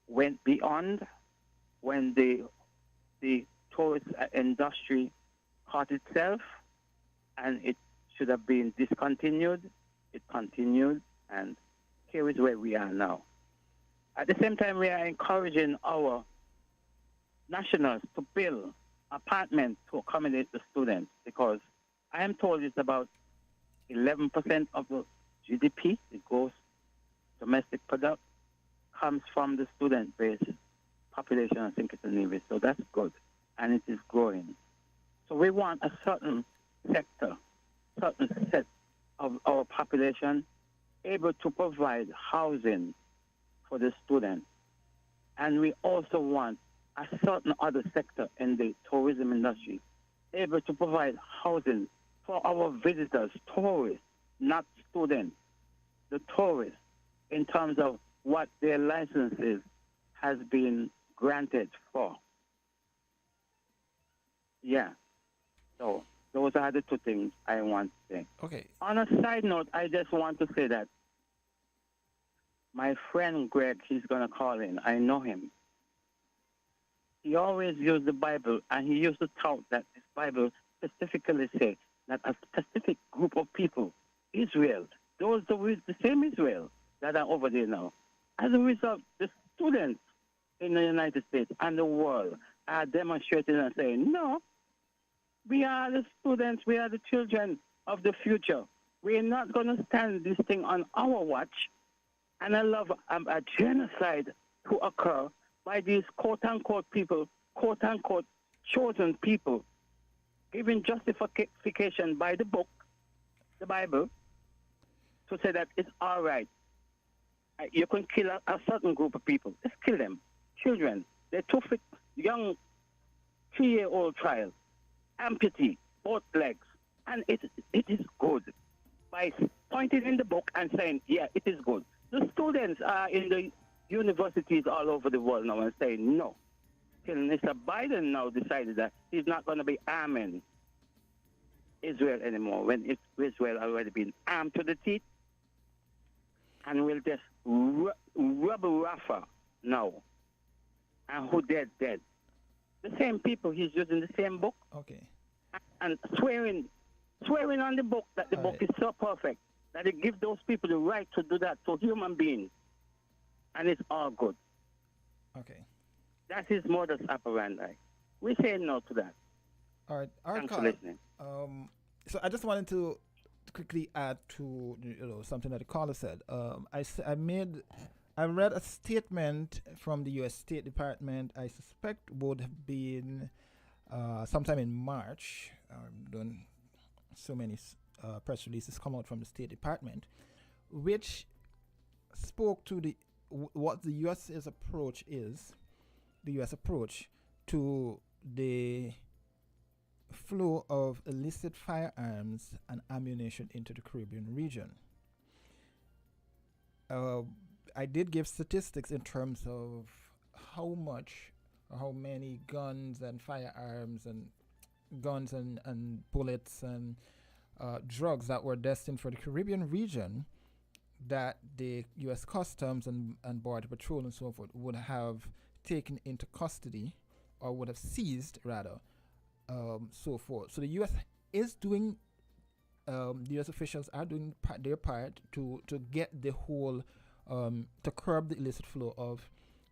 went beyond when the tourist industry caught itself, and it should have been discontinued. It continued, and here is where we are now. At the same time, we are encouraging our nationals to build apartments to accommodate the students, because I am told it's about 11% of the GDP, the gross domestic product, comes from the student-based population of St. Kitts and Nevis. So that's good, and it is growing. So we want a certain sector, certain set of our population able to provide housing for the students. And we also want a certain other sector in the tourism industry able to provide housing for our visitors, tourists, not students, the tourists, in terms of what their licenses has been granted for. Yeah. So those are the two things I want to say. Okay. On a side note, I just want to say that my friend Greg, he's going to call in. I know him. He always used the Bible, and he used to tout that this Bible specifically says that a specific group of people, Israel, the same Israel that are over there now, as a result, the students in the United States and the world are demonstrating and saying, no, we are the students, we are the children of the future. We are not going to stand this thing on our watch. and allow a genocide to occur by these quote-unquote people, quote-unquote chosen people, giving justification by the book, the Bible, to say that it's all right. You can kill a certain group of people. Just kill them. Children. They're too fit. Young 3-year-old child. Amputee. Both legs. And it is good. By pointing in the book and saying, yeah, it is good. The students are in the universities all over the world now and saying no. Mr. Biden now decided that he's not going to be arming Israel anymore when Israel already been armed to the teeth, and will just rub Rafah now. And who dead? The same people he's using the same book. Okay. And swearing on the book that the book is so perfect that it gives those people the right to do that to human beings. And it's all good. Okay. That is modus operandi. We say no to that. All right. Thanks for listening. So I just wanted to quickly add to something that the caller said. I read a statement from the U.S. State Department. I suspect would have been sometime in March. Done so many press releases come out from the State Department, which spoke to what the U.S.'s approach is. The U.S. approach to the flow of illicit firearms and ammunition into the Caribbean region. I did give statistics in terms of how many guns and firearms and bullets and drugs that were destined for the Caribbean region that the U.S. Customs and Border Patrol and so forth would have taken into custody, or would have seized rather, so forth. So the U.S. is doing, the U.S. officials are doing their part to get the whole, to curb the illicit flow of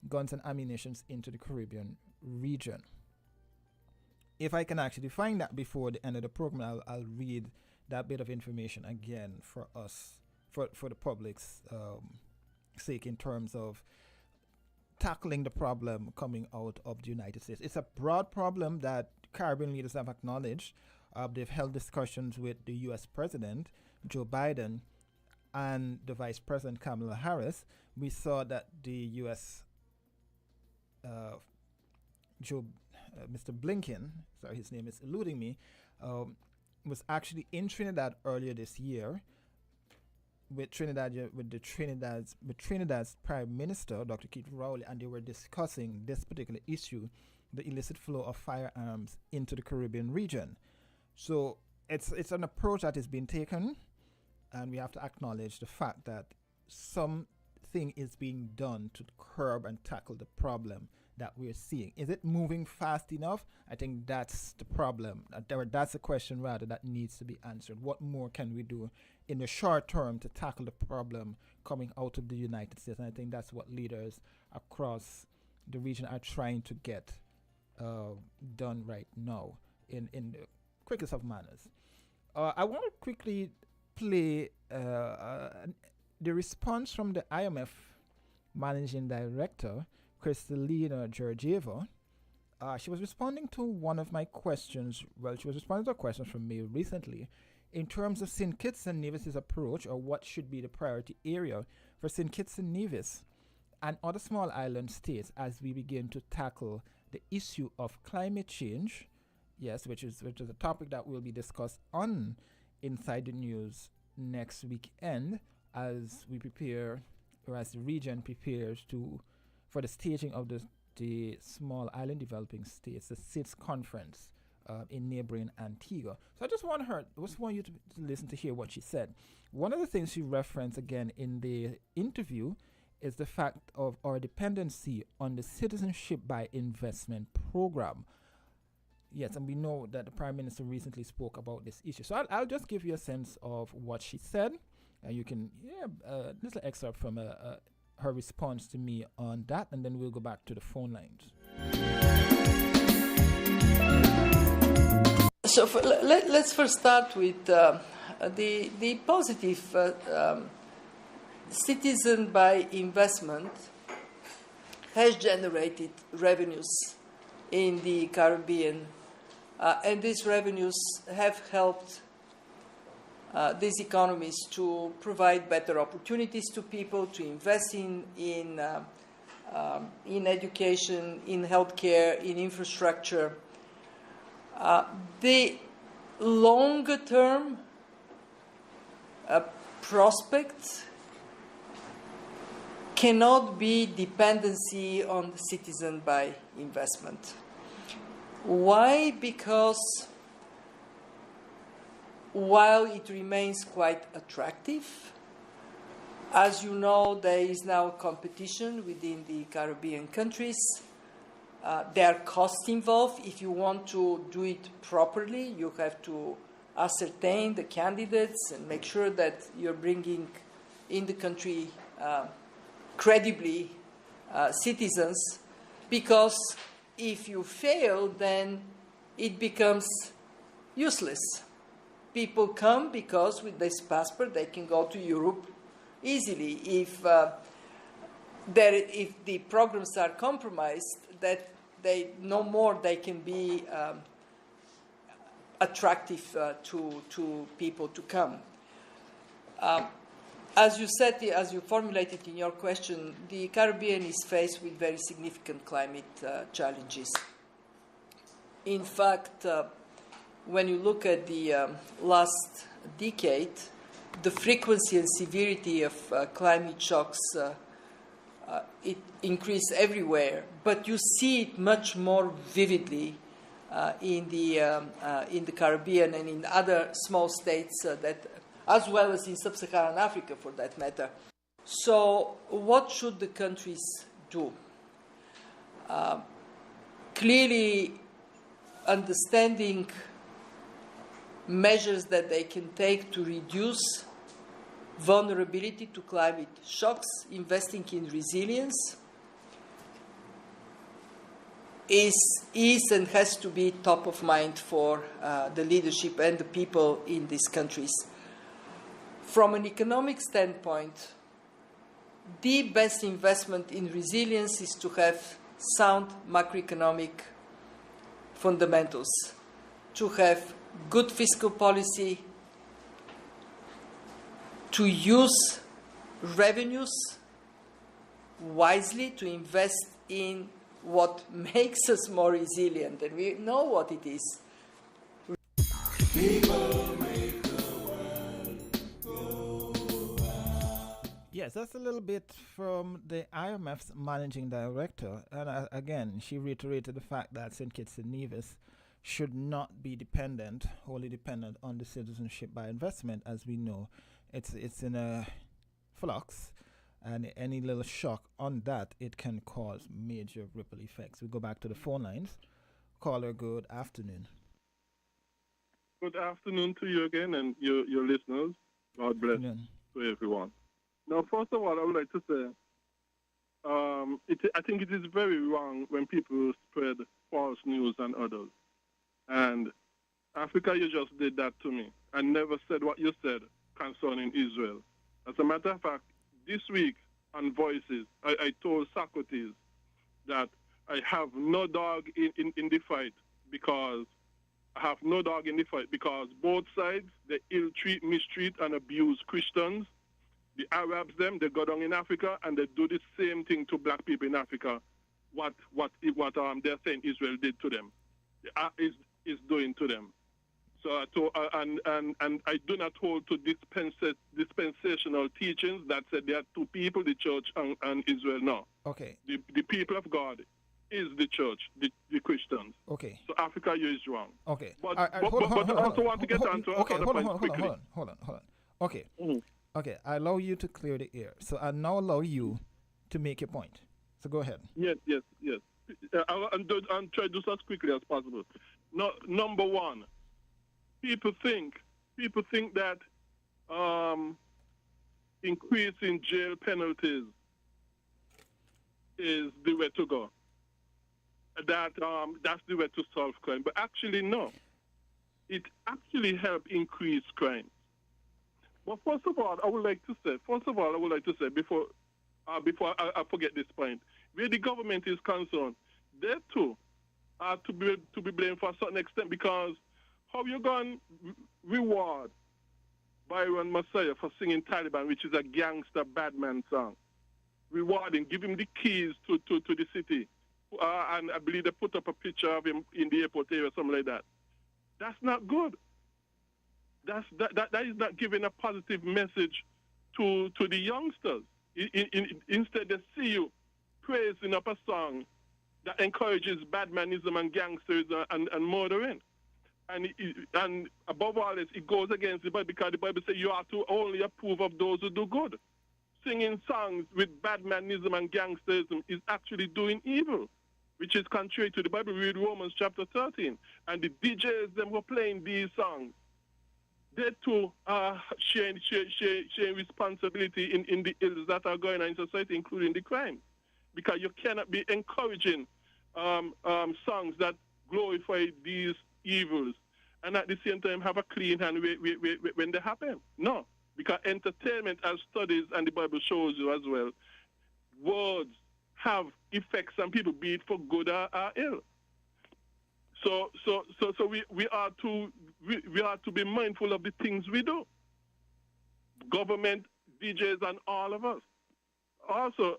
guns and ammunition into the Caribbean region. If I can actually find that before the end of the program, I'll read that bit of information again for us, for the public's sake, in terms of tackling the problem coming out of the United States. It's a broad problem that Caribbean leaders have acknowledged. They've held discussions with the U.S. President, Joe Biden, and the Vice President, Kamala Harris. We saw that the U.S. Mr. Blinken, sorry, his name is eluding me, was actually in Trinidad earlier this year with Trinidad's Prime Minister, Dr. Keith Rowley, and they were discussing this particular issue, the illicit flow of firearms into the Caribbean region. So it's an approach that is being taken, and we have to acknowledge the fact that something is being done to curb and tackle the problem that we're seeing. Is it moving fast enough? I think that's the problem. That's a question rather that needs to be answered. What more can we do in the short term to tackle the problem coming out of the United States? And I think that's what leaders across the region are trying to get done right now in the quickest of manners. I want to quickly play the response from the IMF Managing Director, Kristalina Georgieva. She was responding to one of my questions. Well, she was responding to a question from me recently in terms of St. Kitts and Nevis' approach, or what should be the priority area for St. Kitts and Nevis and other small island states as we begin to tackle the issue of climate change. Yes, which is a topic that will be discussed on Inside the News next weekend as we prepare, or as the region prepares for the staging of the Small Island Developing States, the SIDS conference in neighboring Antigua. So I just want you to listen to hear what she said. One of the things she referenced again in the interview is the fact of our dependency on the Citizenship by Investment program. Yes, and we know that the Prime Minister recently spoke about this issue. So I'll just give you a sense of what she said, and you can hear a little excerpt from her response to me on that, and then we'll go back to the phone lines. So let's first start with the positive citizen by investment has generated revenues in the Caribbean, and these revenues have helped these economies to provide better opportunities to people, to invest in education, in healthcare, in infrastructure. The longer term prospects cannot be dependency on the citizen by investment. Why? Because while it remains quite attractive, as you know, there is now competition within the Caribbean countries. There are costs involved. If you want to do it properly, you have to ascertain the candidates and make sure that you're bringing in the country credibly citizens, because if you fail, then it becomes useless. People come because with this passport they can go to Europe easily. If the programs are compromised, that they no more they can be attractive to people to come. As you said, as you formulated in your question, the Caribbean is faced with very significant climate challenges. In fact, when you look at the last decade, the frequency and severity of climate shocks it increased everywhere, but you see it much more vividly in the Caribbean and in other small states that, as well as in sub-Saharan Africa, for that matter. So, what should the countries do? Clearly, understanding measures that they can take to reduce vulnerability to climate shocks, investing in resilience, is and has to be top of mind for the leadership and the people in these countries. From an economic standpoint, the best investment in resilience is to have sound macroeconomic fundamentals, to have good fiscal policy, to use revenues wisely, to invest in what makes us more resilient, and we know what it is. Yes, that's a little bit from the IMF's managing director. And again, she reiterated the fact that St. Kitts and Nevis should not be wholly dependent on the citizenship by investment. As we know, it's in a flux, and any little shock on that, it can cause major ripple effects. We go back to the phone lines. Caller, good afternoon. Good afternoon to you again and your listeners. God bless to everyone. Now, first of all, I would like to say, I think it is very wrong when people spread false news and others. And Africa, you just did that to me. I never said what you said concerning Israel. As a matter of fact, this week on Voices, I told Socrates that I have no dog in the fight because both sides, they ill-treat, mistreat, and abuse Christians. The Arabs, they go down in Africa and they do the same thing to black people in Africa. What they're saying Israel did to them, is doing to them. So and I do not hold to dispensational teachings that said there are two people, the church and Israel. No. Okay. The people of God is the church, the Christians. Okay. So Africa, you is wrong. Okay. But I also want to get on to other points quickly. Hold on. Okay. Okay, I allow you to clear the air. So I now allow you to make your point. So go ahead. Yes. I'll try to do so as quickly as possible. No, number one, people think that increasing jail penalties is the way to go. That's the way to solve crime. But actually, no. It actually helps increase crime. Well, first of all, I would like to say before I forget this point, where the government is concerned, they too are to be blamed for a certain extent, because how you going to reward Byron Messiah for singing Taliban, which is a gangster badman song? Rewarding, give him the keys to the city, and I believe they put up a picture of him in the airport area, something like that. That's not good. That is not giving a positive message to the youngsters. Instead, they see you praising up a song that encourages badmanism and gangsterism and murdering. And above all this, it goes against the Bible, because the Bible says you are to only approve of those who do good. Singing songs with badmanism and gangsterism is actually doing evil, which is contrary to the Bible. Read Romans chapter 13. And the DJs them were playing these songs. They too are sharing responsibility in the ills that are going on in society, including the crime. Because you cannot be encouraging songs that glorify these evils and at the same time have a clean hand when they happen. No, because entertainment, as studies and the Bible shows you as well, words have effects on people, be it for good or ill. So we are to be mindful of the things we do. Government, DJs, and all of us. Also,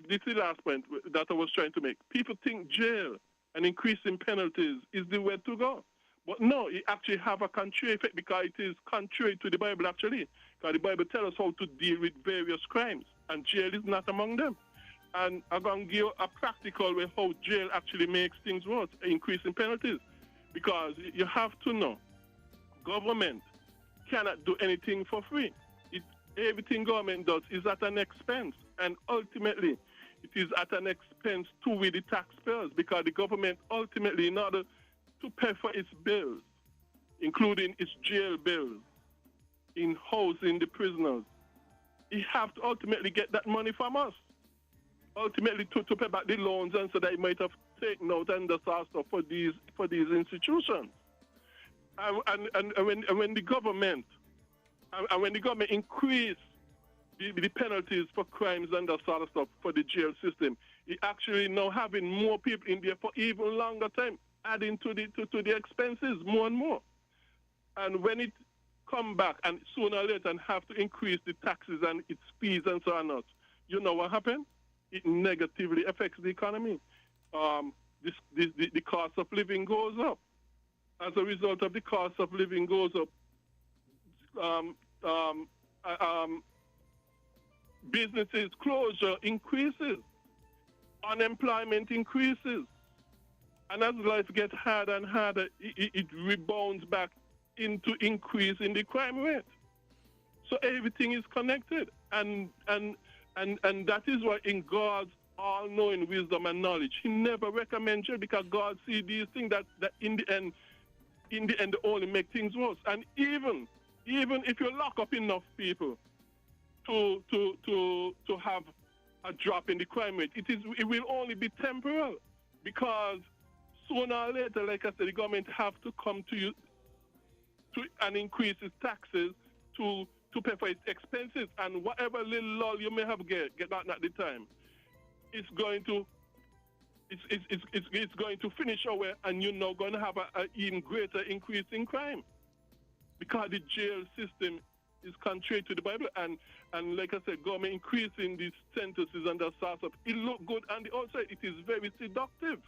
this is the last point that I was trying to make. People think jail and increasing penalties is the way to go. But no, it actually have a contrary effect, because it is contrary to the Bible, actually. Because the Bible tells us how to deal with various crimes, and jail is not among them. And I'm going to give a practical way how jail actually makes things worse, increasing penalties. Because you have to know, government cannot do anything for free. Everything government does is at an expense. And ultimately, it is at an expense to we the taxpayers, because the government ultimately, in order to pay for its bills, including its jail bills, in housing the prisoners, it have to ultimately get that money from us. Ultimately to pay back the loans, and so that it might have taken out and the stuff for these institutions. And when the government increase the penalties for crimes and that sort of stuff for the jail system, it actually now having more people in there for even longer time, adding to the expenses more and more. And when it come back and sooner or later and have to increase the taxes and its fees and so on, you know what happened? It negatively affects the economy. The cost of living goes up. As a result of the cost of living goes up, businesses closure increases, unemployment increases, and as life gets harder and harder, it rebounds back into increase in the crime rate. So everything is connected, and that is why in God's all-knowing wisdom and knowledge, He never recommends jail, because God sees these things that in the end they only make things worse. And even if you lock up enough people to have a drop in the crime rate, it will only be temporal, because sooner or later, like I said, the government have to come to you and increase its taxes to pay for its expenses, and whatever little lull you may have get that at the time, it's going to finish away, and you're now going to have an even greater increase in crime, because the jail system is contrary to the Bible, and like I said, government increasing these sentences and that sort of, it look good on the outside, it is very seductive,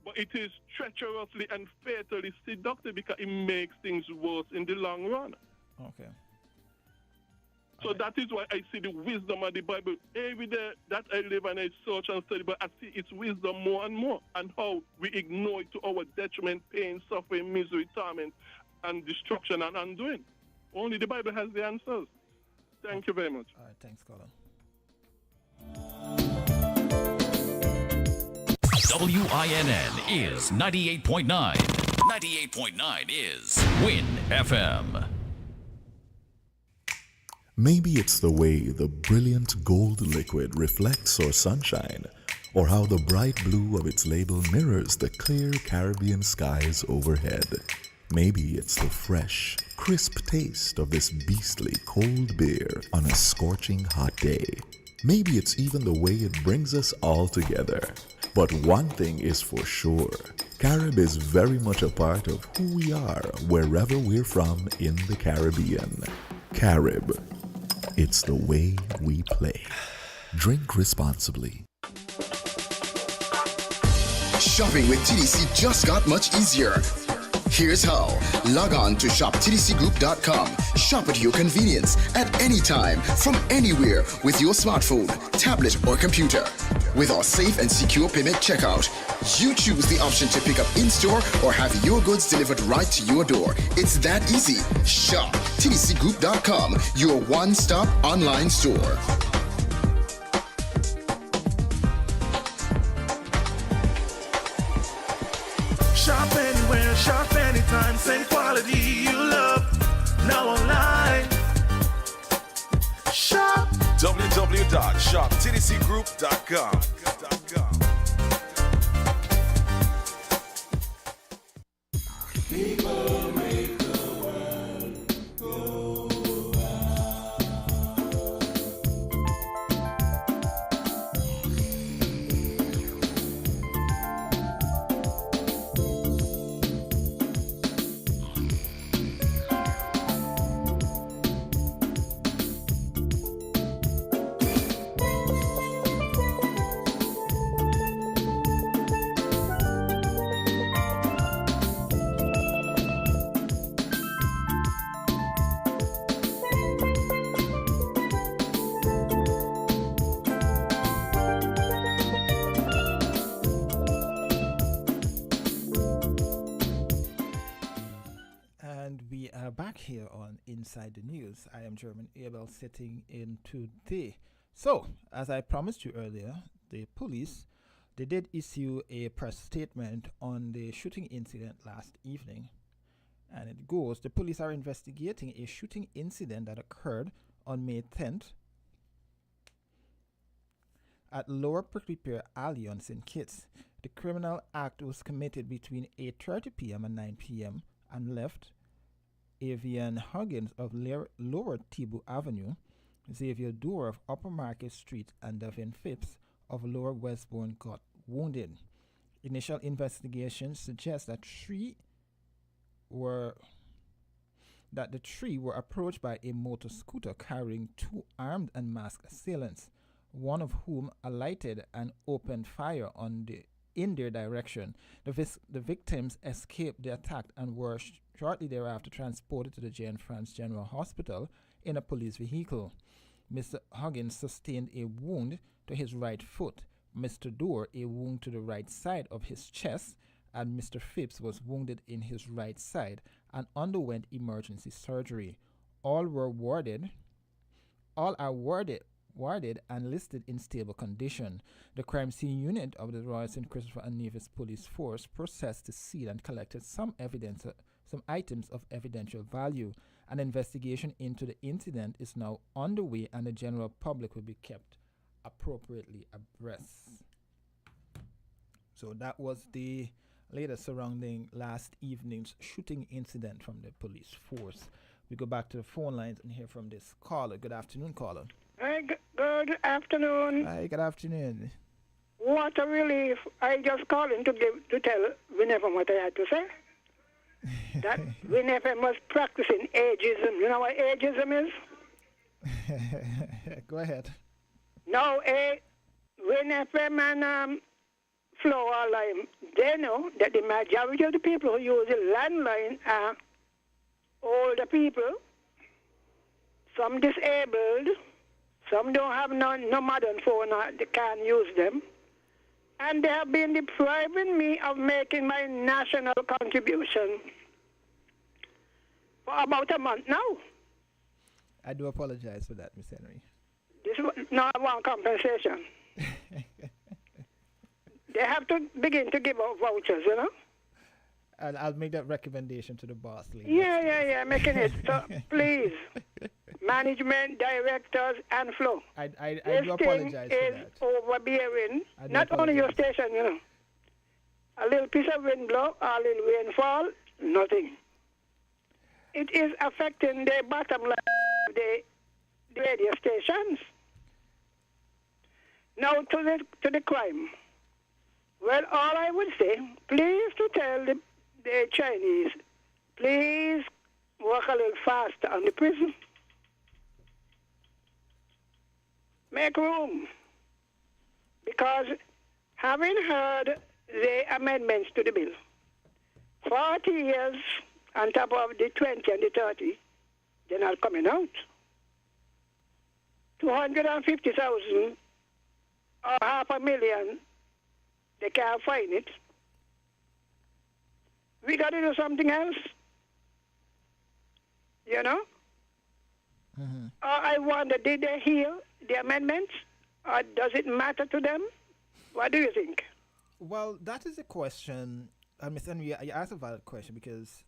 but it is treacherously and fatally seductive, because it makes things worse in the long run. Okay. So that is why I see the wisdom of the Bible every day that I live and I search and study, but I see its wisdom more and more, and how we ignore it to our detriment, pain, suffering, misery, torment, and destruction and undoing. Only the Bible has the answers. Thank you very much. All right, thanks, Colin. WINN is 98.9. 98.9 is Win FM. Maybe it's the way the brilliant gold liquid reflects or sunshine, or how the bright blue of its label mirrors the clear Caribbean skies overhead. Maybe it's the fresh, crisp taste of this beastly cold beer on a scorching hot day. Maybe it's even the way it brings us all together. But one thing is for sure, Carib is very much a part of who we are wherever we're from in the Caribbean. Carib, it's the way we play. Drink responsibly. Shopping with TDC just got much easier. Here's how. Log on to shoptdcgroup.com. Shop at your convenience at any time, from anywhere, with your smartphone, tablet, or computer. With our safe and secure payment checkout, you choose the option to pick up in-store or have your goods delivered right to your door. It's that easy. Shop tdcgroup.com, your one-stop online store. Shop anywhere, shop anytime, same quality you love. Now online. Shop www.shoptdcgroup.com. People make the world go Back here on Inside the News. I am German Abel sitting in today. So, as I promised you earlier, the police, they did issue a press statement on the shooting incident last evening. And it goes, the police are investigating a shooting incident that occurred on May 10th at Lower Prickly Pear Alley on St. Kitts. The criminal act was committed between 8:30 p.m. and 9 p.m. and left Avian Huggins of Lower Tibu Avenue, Xavier Doer of Upper Market Street, and Devin Phipps of Lower Westbourne got wounded. Initial investigations suggest that the three were approached by a motor scooter carrying two armed and masked assailants, one of whom alighted and opened fire in their direction. The victims escaped the attack and were shortly thereafter transported to the Jane France General Hospital in a police vehicle. Mr. Huggins sustained a wound to his right foot, Mr. Doer a wound to the right side of his chest, and Mr. Phipps was wounded in his right side and underwent emergency surgery. All are warded and listed in stable condition. The crime scene unit of the Royal St. Christopher and Nevis Police Force processed the scene and collected some items of evidential value. An investigation into the incident is now underway, and the general public will be kept appropriately abreast. So that was the latest surrounding last evening's shooting incident from the police force. We go back to the phone lines and hear from this caller. Good afternoon, caller. Hi, good afternoon. Hi, good afternoon. What a relief. I just called in to tell WINNFM what I had to say. That WINNFM was practicing ageism. You know what ageism is? Go ahead. No, WINNFM and Flow are lying. They know that the majority of the people who use the landline are older people, some disabled, some don't have no modern phone, they can't use them. And they have been depriving me of making my national contribution for about a month now. I do apologize for that, Miss Henry. No, I want compensation. They have to begin to give out vouchers, you know? And I'll make that recommendation to the boss lady. Yeah, making it. So, please, management, directors, and Flow. I do apologize for that. This thing is overbearing. Not only your station, you know. A little piece of wind blow, a little rainfall, nothing. it is affecting the bottom line of the radio stations. Now to the crime. Well, all I would say, please to tell the Chinese, please work a little faster on the prison. Make room. Because having heard the amendments to the bill, 40 years on top of the 20 and the 30, they're not coming out. 250,000 or 500,000, they can't find it. We got to do something else. You know? Mm-hmm. I wonder, did they hear the amendments? Or does it matter to them? What do you think? Well, that is a question. Ms. Henry, you asked a valid question because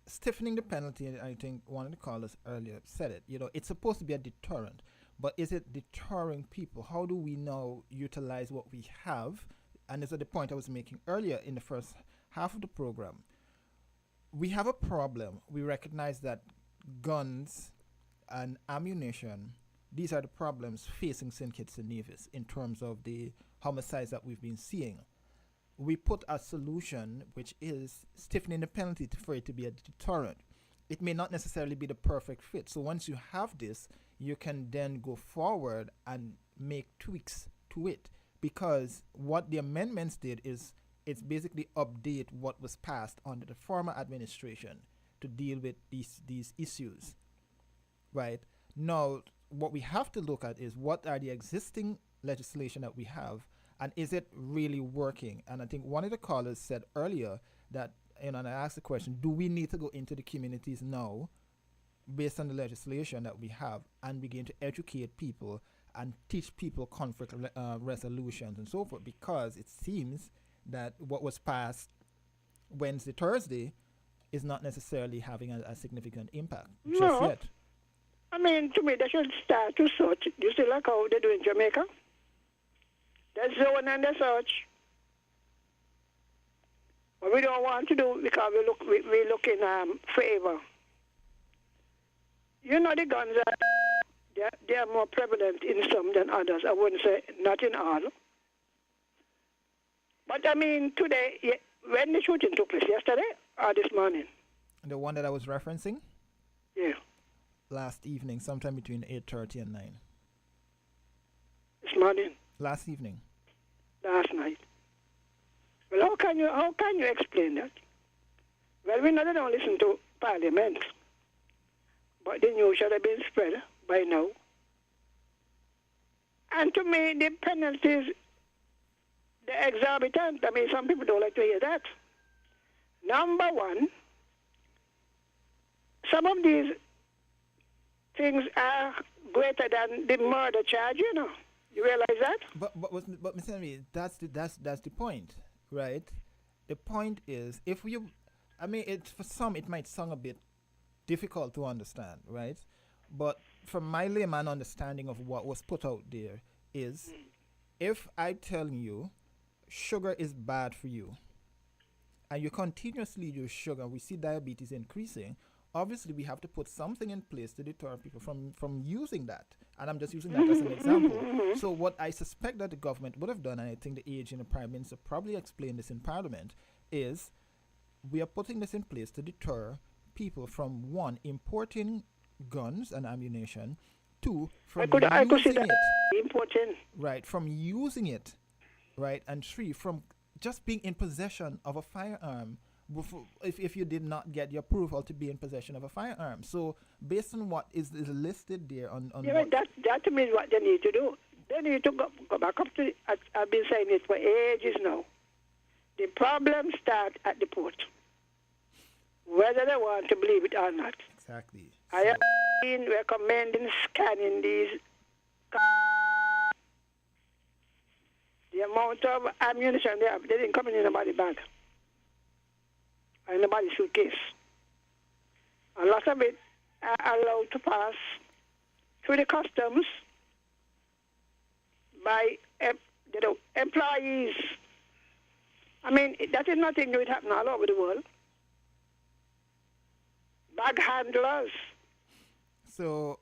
stiffening the penalty, I think one of the callers earlier said it, it's supposed to be a deterrent. But is it deterring people? How do we now utilize what we have? And this is the point I was making earlier in the first half of the program. We have a problem. We recognize that guns and ammunition, these are the problems facing St. Kitts and Nevis in terms of the homicides that we've been seeing. We put a solution, which is stiffening the penalty for it to be a deterrent. It may not necessarily be the perfect fit. So once you have this, you can then go forward and make tweaks to it. Because what the amendments did is it's basically update what was passed under the former administration to deal with these issues. Right? Now, what we have to look at is what are the existing legislation that we have, and is it really working? And I think one of the callers said earlier that, and I asked the question, do we need to go into the communities now based on the legislation that we have and begin to educate people and teach people conflict resolutions and so forth? Because it seems that what was passed Wednesday, Thursday is not necessarily having a significant impact just yet. I mean, to me, they should start to search. You see, like how they do in Jamaica? They zone and they search. But we don't want to do because we look in favor. You know, the guns they are more prevalent in some than others. I wouldn't say not in all. But I mean, today, when the shooting took place, yesterday or this morning? The one that I was referencing? Yeah. Last evening, sometime between 8:30 and 9. This morning? Last evening. Last night. Well, how can you explain that? Well, we know they don't listen to Parliament, but the news should have been spread by now. And to me, the penalties, they're exorbitant. I mean, some people don't like to hear that. Number one, some of these things are greater than the murder charge, you know. You realize that? But Mr. Henry, that's the point, right? The point is, for some it might sound a bit difficult to understand, right? But from my layman understanding of what was put out there is, if I tell you sugar is bad for you, and you continuously use sugar, we see diabetes increasing. Obviously, we have to put something in place to deter people from using that. And I'm just using that as an example. So what I suspect that the government would have done, and I think the AG and the Prime Minister probably explained this in Parliament, is we are putting this in place to deter people from, one, importing guns and ammunition, two, from using it. Important. Right, from using it, right, and three, from just being in possession of a firearm if you did not get your approval to be in possession of a firearm. So based on what is listed there on that to me is what they need to do. They need to go back up to, I've been saying it for ages now. The problem starts at the port, whether they want to believe it or not. Exactly. I have been recommending scanning these. The amount of ammunition they have, they didn't come in anybody's bag. In nobody's suitcase. A lot of it are allowed to pass through the customs by employees. I mean, that is nothing new. It happens all over the world. bag handlers. So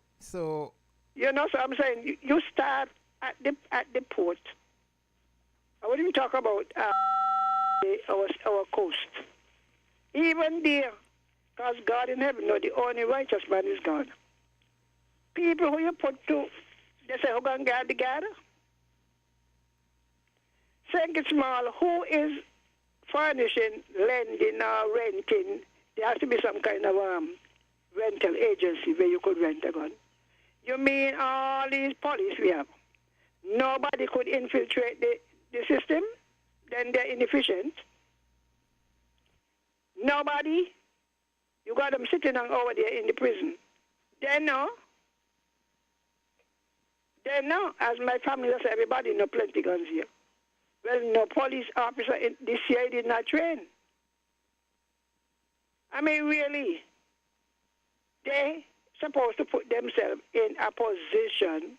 you know, so I'm saying you start at the port. I wouldn't even talk about our coast. Even there, because God in heaven, no, the only righteous man is God. People who you put to, they say, who going to guard the guard? Think it's small. Who is furnishing, lending, or renting? There has to be some kind of rental agency where you could rent a gun. You mean all these police we have? Nobody could infiltrate the system? Then they're inefficient. Nobody? You got them sitting on over there in the prison. They know. As my family says, everybody know plenty guns here. Well, no police officer in this year did not train. I mean, really, they supposed to put themselves in a position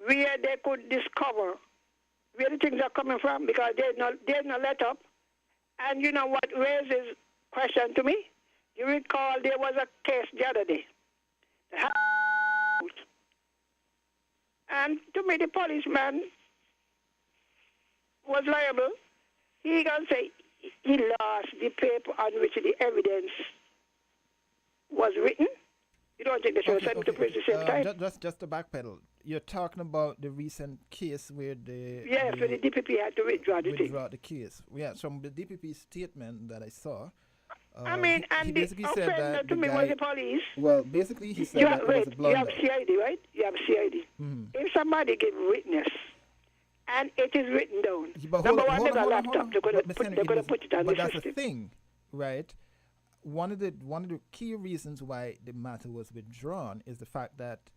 where they could discover where the things are coming from, because they're not let up. And you know what raises question to me? You recall there was a case the other day. And to me, the policeman was liable. He gonna say he lost the paper on which the evidence was written. You don't think they should send him to prison the same time? Just to backpedal, you're talking about the recent case where so the DPP had to withdraw the case. Yeah, from the DPP statement that I saw. I mean, and he the basically said that to me was the police. Well, basically he said that it was a blunder. You have CID, right? You have CID. Mm-hmm. If somebody give witness and it is written down, but number one, they got a laptop. They're going to put it on the system. But that's the thing, right? One of the key reasons why the matter was withdrawn is the fact that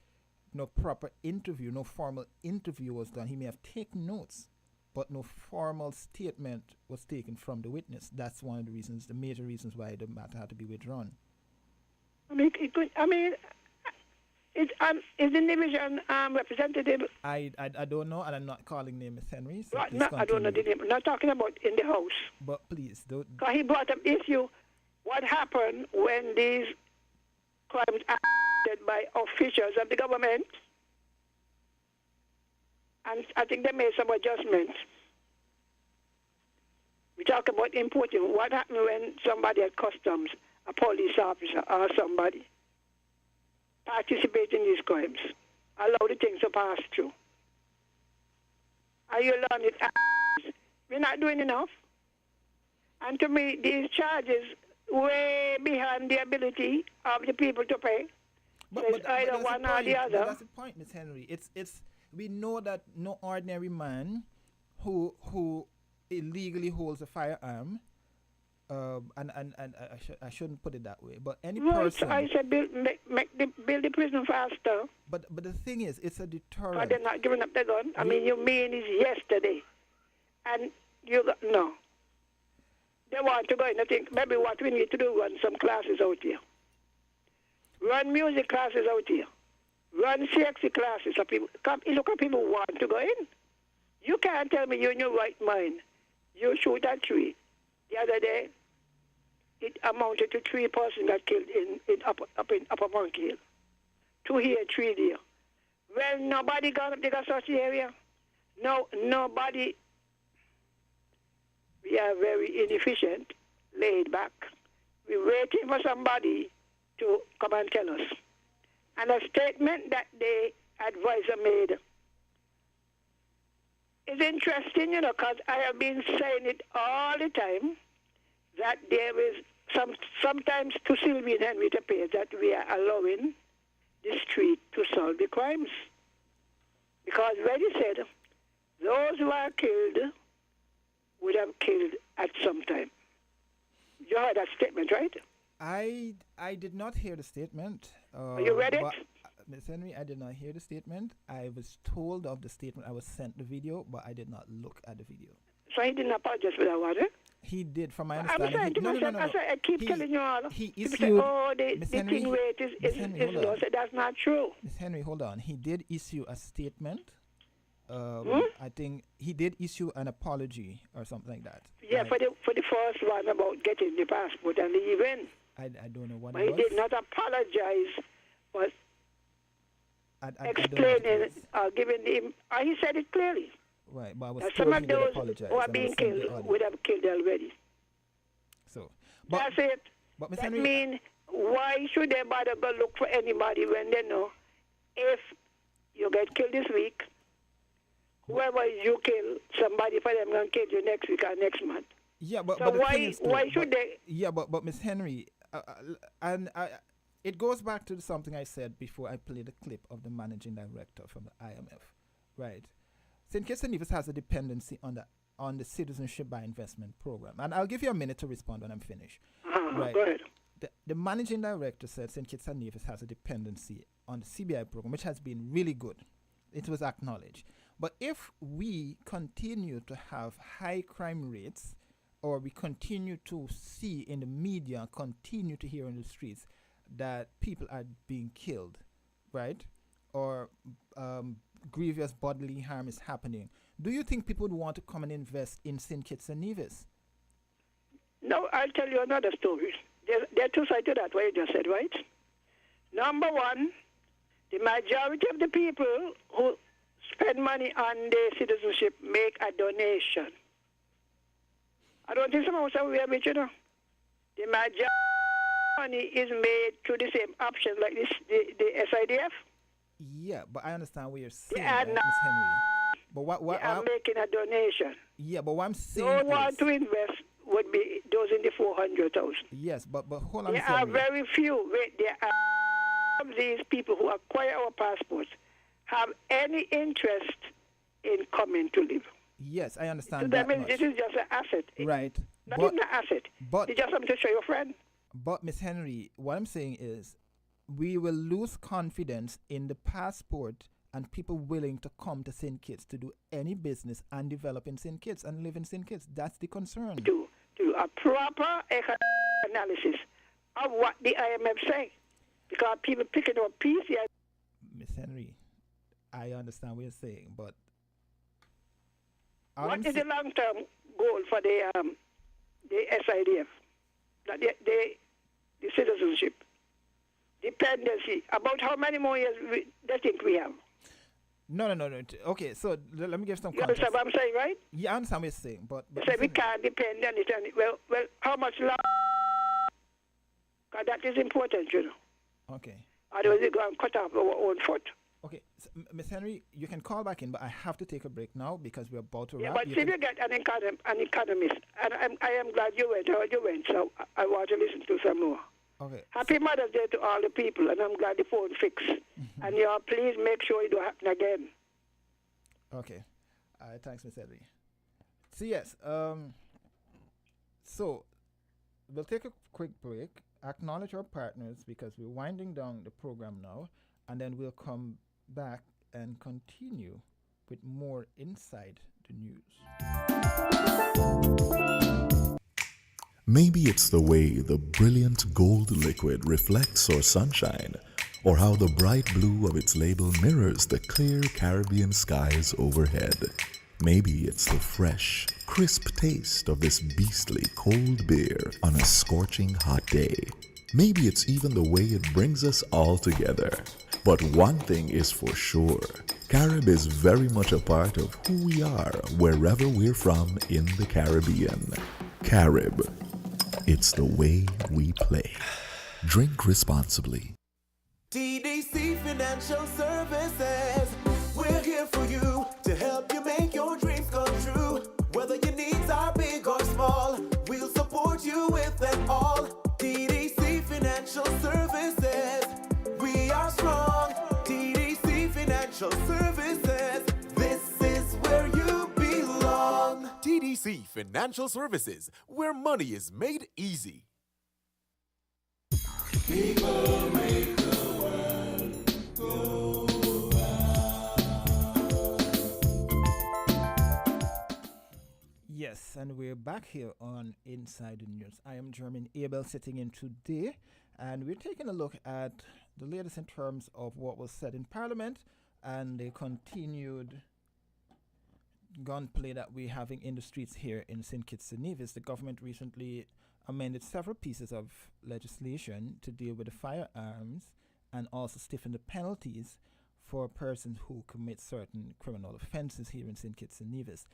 no proper interview, no formal interview was done. He may have taken notes, but no formal statement was taken from the witness. That's one of the reasons, the major reasons why the matter had to be withdrawn. Is the division representative? I don't know, and I'm not calling name Miss Henry. So I don't know the name. I'm not talking about in the house. But please don't. Because he brought up issue. What happened when these crimes are committed by officials of the government? And I think they made some adjustments. We talk about importing. What happened when somebody at customs, a police officer or somebody, participate in these crimes? Allow the things to pass through. Are you learning it? We're not doing enough. And to me, these charges way beyond the ability of the people to pay. But either one or the other. But that's the point, Miss Henry. It's we know that no ordinary man who illegally holds a firearm, and I shouldn't put it that way, but any person. I said build the prison faster. But the thing is, it's a deterrent. But they're not giving up the gun. I mean, you mean it's yesterday, and you got no. They want to go in. I think maybe what we need to do, run some classes out here. Run music classes out here. Run sexy classes. So people, look at people want to go in. You can't tell me you're in your right mind. You shoot a tree. The other day, it amounted to 3 persons got killed up in Upper Monkey Hill. 2 here, 3 there. Well, nobody gone up to such area. No, nobody. We are very inefficient, laid back. We're waiting for somebody to come and tell us. And a statement that the advisor made is interesting, you know, because I have been saying it all the time, that there is sometimes to Sylvie and Henry to pay that we are allowing the street to solve the crimes. Because when he said, those who are killed would have killed at some time. You heard that statement, right? I did not hear the statement. You read it? Ms. Henry, I did not hear the statement. I was told of the statement. I was sent the video, but I did not look at the video. So he didn't apologize for that, was it? He did, from my understanding. I'm saying to myself, I keep telling you all. He issued. Say, the thing rate is low. So that's not true. Ms. Henry, hold on. He did issue a statement. I think he did issue an apology or something like that. Yeah, for the first one about getting the passport and leaving. I don't know what But it he was. did not apologize for I don't know what it explaining was. or giving him. He said it clearly. Right, but I was That told some he of did those apologize. who are and I being was sent the killed audio. would have killed already. So, That's it. But Ms. That Henry, means why should they bother go look for anybody when they know if you get killed this week, whoever you kill, somebody for them going to kill you next week or next month. yeah, but So but the thing is, though, why should they? Yeah, but Miss Henry, it goes back to something I said before I played a clip of the managing director from the IMF, right? St. Kitts and Nevis has a dependency on the Citizenship by Investment program, and I'll give you a minute to respond when I'm finished. Right. Go ahead. The managing director said St. Kitts and Nevis has a dependency on the CBI program, which has been really good. It was acknowledged. But if we continue to have high crime rates, or we continue to see in the media, continue to hear in the streets that people are being killed, right? Or grievous bodily harm is happening, do you think people would want to come and invest in St. Kitts and Nevis? No, I'll tell you another story. There are two sides to that, what you just said, right? Number one, the majority of the people who spend money on their citizenship make a donation. I don't think some of us are aware of it, you know. The majority money is made through the same options like this, the SIDF. Yeah, but I understand what you're saying, They are Ms. not. Henry. But what They are making a donation. yeah, but what I'm saying Those is, who want to invest would be those in the 400,000. yes, but hold on, There Ms. are Henry. very few. There are of these people who acquire our passports have any interest in coming to live. Yes, I So understand that that means much. this is just an asset. Right. Not But even an asset. but- It's just something to show your friend. But Miss Henry, what I'm saying is, we will lose confidence in the passport and people willing to come to St. Kitts to do any business and develop in St. Kitts and live in St. Kitts. That's the concern. Do a proper analysis of what the IMF say. Because people picking up pieces. Miss Henry, I understand what you're saying, but all What I'm is sa- the long-term goal for the SIDF? The citizenship, dependency. About how many more years they think we have? No. Okay, so let me give some You context. understand what I'm saying, right? Yeah, I understand what you're saying, but They say we can't depend on it. And well, how much long? Because that is important, you know. okay. Otherwise, we're going to cut off our own foot. Okay, Miss Henry, you can call back in, but I have to take a break now because we're about to Yeah, wrap. but see, you get an economist, and I am glad you went, so I want to listen to some more. Okay. Happy Mother's Day to all the people, and I'm glad the phone fixed. And you please make sure it don't happen again. Okay. Thanks, Miss Henry. So yes, so we'll take a quick break, acknowledge our partners because we're winding down the program now, and then we'll come back and continue with more Inside the News. Maybe it's the way the brilliant gold liquid reflects our sunshine, or how the bright blue of its label mirrors the clear Caribbean skies overhead. Maybe it's the fresh, crisp taste of this beastly cold beer on a scorching hot day. Maybe it's even the way it brings us all together. But one thing is for sure, Carib is very much a part of who we are wherever we're from in the Caribbean. Carib, it's the way we play. Drink responsibly. TDC Financial Services. We're here for you to help you make your dreams come true. Whether your needs are big or small, we'll support you with them all. TDC Financial Services. We are strong. TDC Financial Services. This is where you belong. TDC Financial Services, where money is made easy. People make the world go Yes, and we're back here on Inside the News. I am Jermaine Abel sitting in today, and we're taking a look at the latest in terms of what was said in Parliament and the continued gunplay that we're having in the streets here in St. Kitts and Nevis. The government recently amended several pieces of legislation to deal with the firearms and also stiffen the penalties for persons who commit certain criminal offenses here in St. Kitts and Nevis.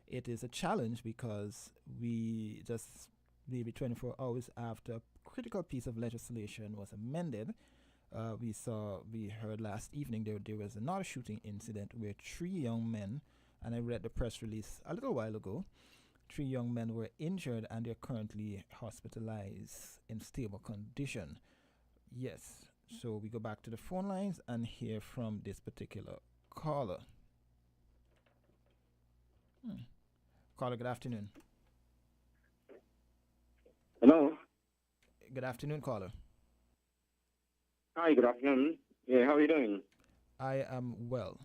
It is a challenge because we just maybe 24 hours after a critical piece of legislation was amended, we heard last evening there was another shooting incident where 3 young men, and I read the press release a little while ago, 3 young men were injured and they're currently hospitalized in stable condition. Yes, so we go back to the phone lines and hear from this particular caller. Caller, good afternoon. Hello. Good afternoon, caller. Hi, good afternoon. Yeah, how are you doing? I am well.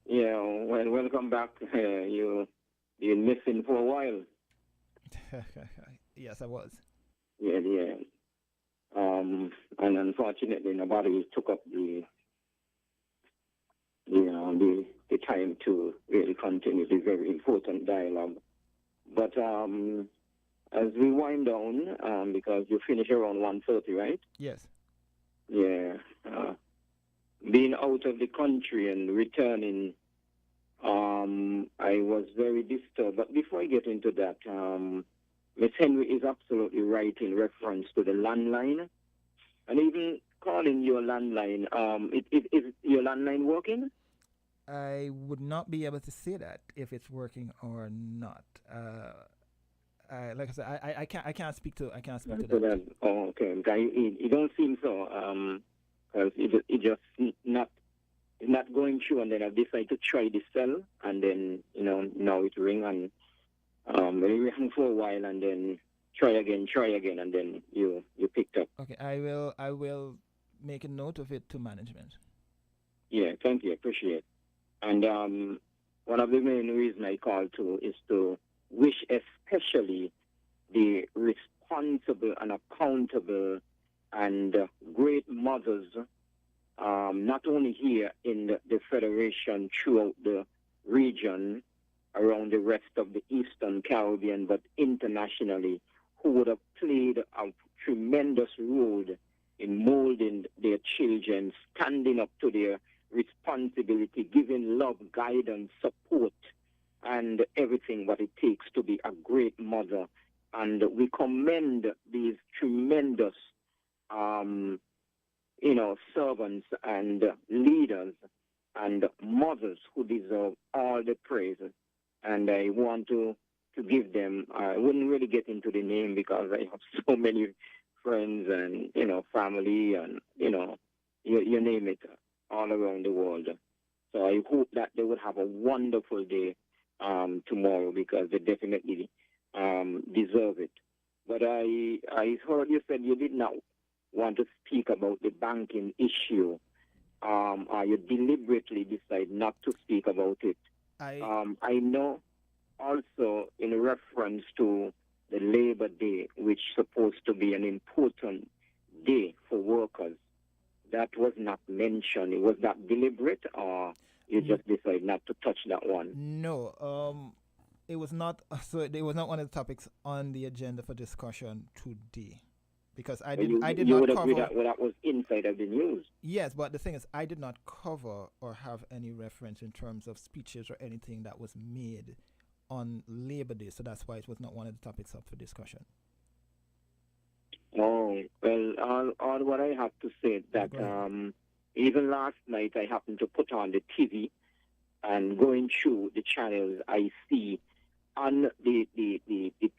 Yeah, well, welcome back. You've been missing for a while. Yes, I was. Yeah. And unfortunately, nobody took up the time to really continue the very important dialogue. But as we wind down, because you finish around 1:30, right? Yes. Yeah. Being out of the country and returning, I was very disturbed. But before I get into that, Miss Henry is absolutely right in reference to the landline. And even calling your landline, is your landline working? I would not be able to say that if it's working or not. Like I said, I can't speak to that. Oh, okay. It don't seem so. Because it just not going through, and then I decided to try the cell, and then now it ring, and it rang for a while, and then try again, and then you picked up. Okay, I will make a note of it to management. Yeah, thank you, appreciate it. And one of the main reasons I called to is to wish especially the responsible and accountable and great mothers, not only here in the Federation, throughout the region, around the rest of the Eastern Caribbean, but internationally, who would have played a tremendous role in molding their children, standing up to their responsibility, giving love, guidance, support, and everything what it takes to be a great mother. And we commend these tremendous, servants and leaders and mothers who deserve all the praise. And I want to give them, I wouldn't really get into the name because I have so many friends and, family and, you name it, all around the world. So I hope that they would have a wonderful day tomorrow, because they definitely deserve it. But I heard you said you did not want to speak about the banking issue. Or you deliberately decide not to speak about it. I know also in reference to the Labor Day, which is supposed to be an important day for workers, that was not mentioned. Was that deliberate, or you just decided not to touch that one? No, it was not. So it was not one of the topics on the agenda for discussion today, because I did not cover. That was inside of the news. Yes, but the thing is, I did not cover or have any reference in terms of speeches or anything that was made on Labor Day. So that's why it was not one of the topics up for discussion. Oh, well, all what I have to say is that even last night I happened to put on the TV, and going through the channels, I see on the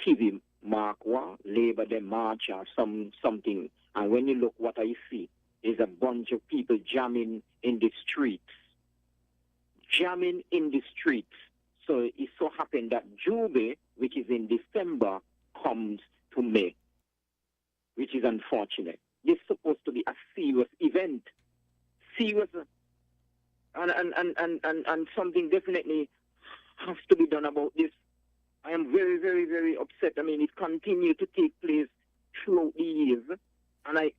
TV mark Labor Day March or something. And when you look, what I see is a bunch of people jamming in the streets. So it so happened that Jubilee, which is in December, comes to May, which is unfortunate. This is supposed to be a serious event. And something definitely has to be done about this. I am very, very, very upset. I mean, it continued to take place throughout the years, and I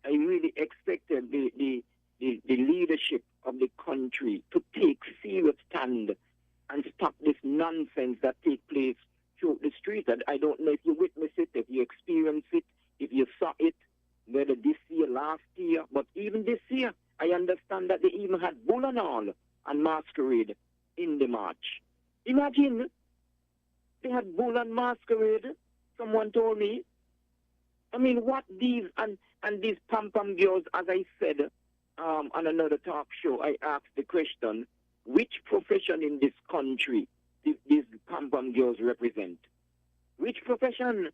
really expected the leadership of the country to take serious stand and stop this nonsense that takes place throughout the street. I don't know if you witnessed it, if you experienced it, if you saw it, whether this year, last year, but even this year, I understand that they even had bull and all and masquerade in the march. Imagine, they had bull and masquerade, someone told me. I mean, what these, and these pom-pom girls, as I said on another talk show, I asked the question, which profession in this country these pom-pom girls represent? Which profession?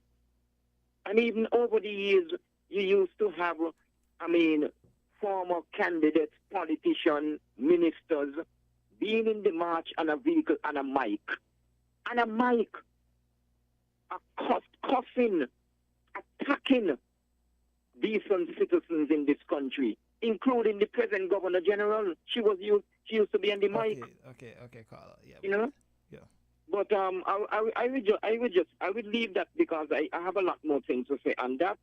And even over the years, you used to have, former candidates, politicians, ministers, being in the march on a vehicle and a mic. And a mic, cussing, attacking decent citizens in this country, including the present Governor General. She used to be on the mic. Okay, Carla. Yeah. You know? Yeah. But I would leave that because I have a lot more things to say on that.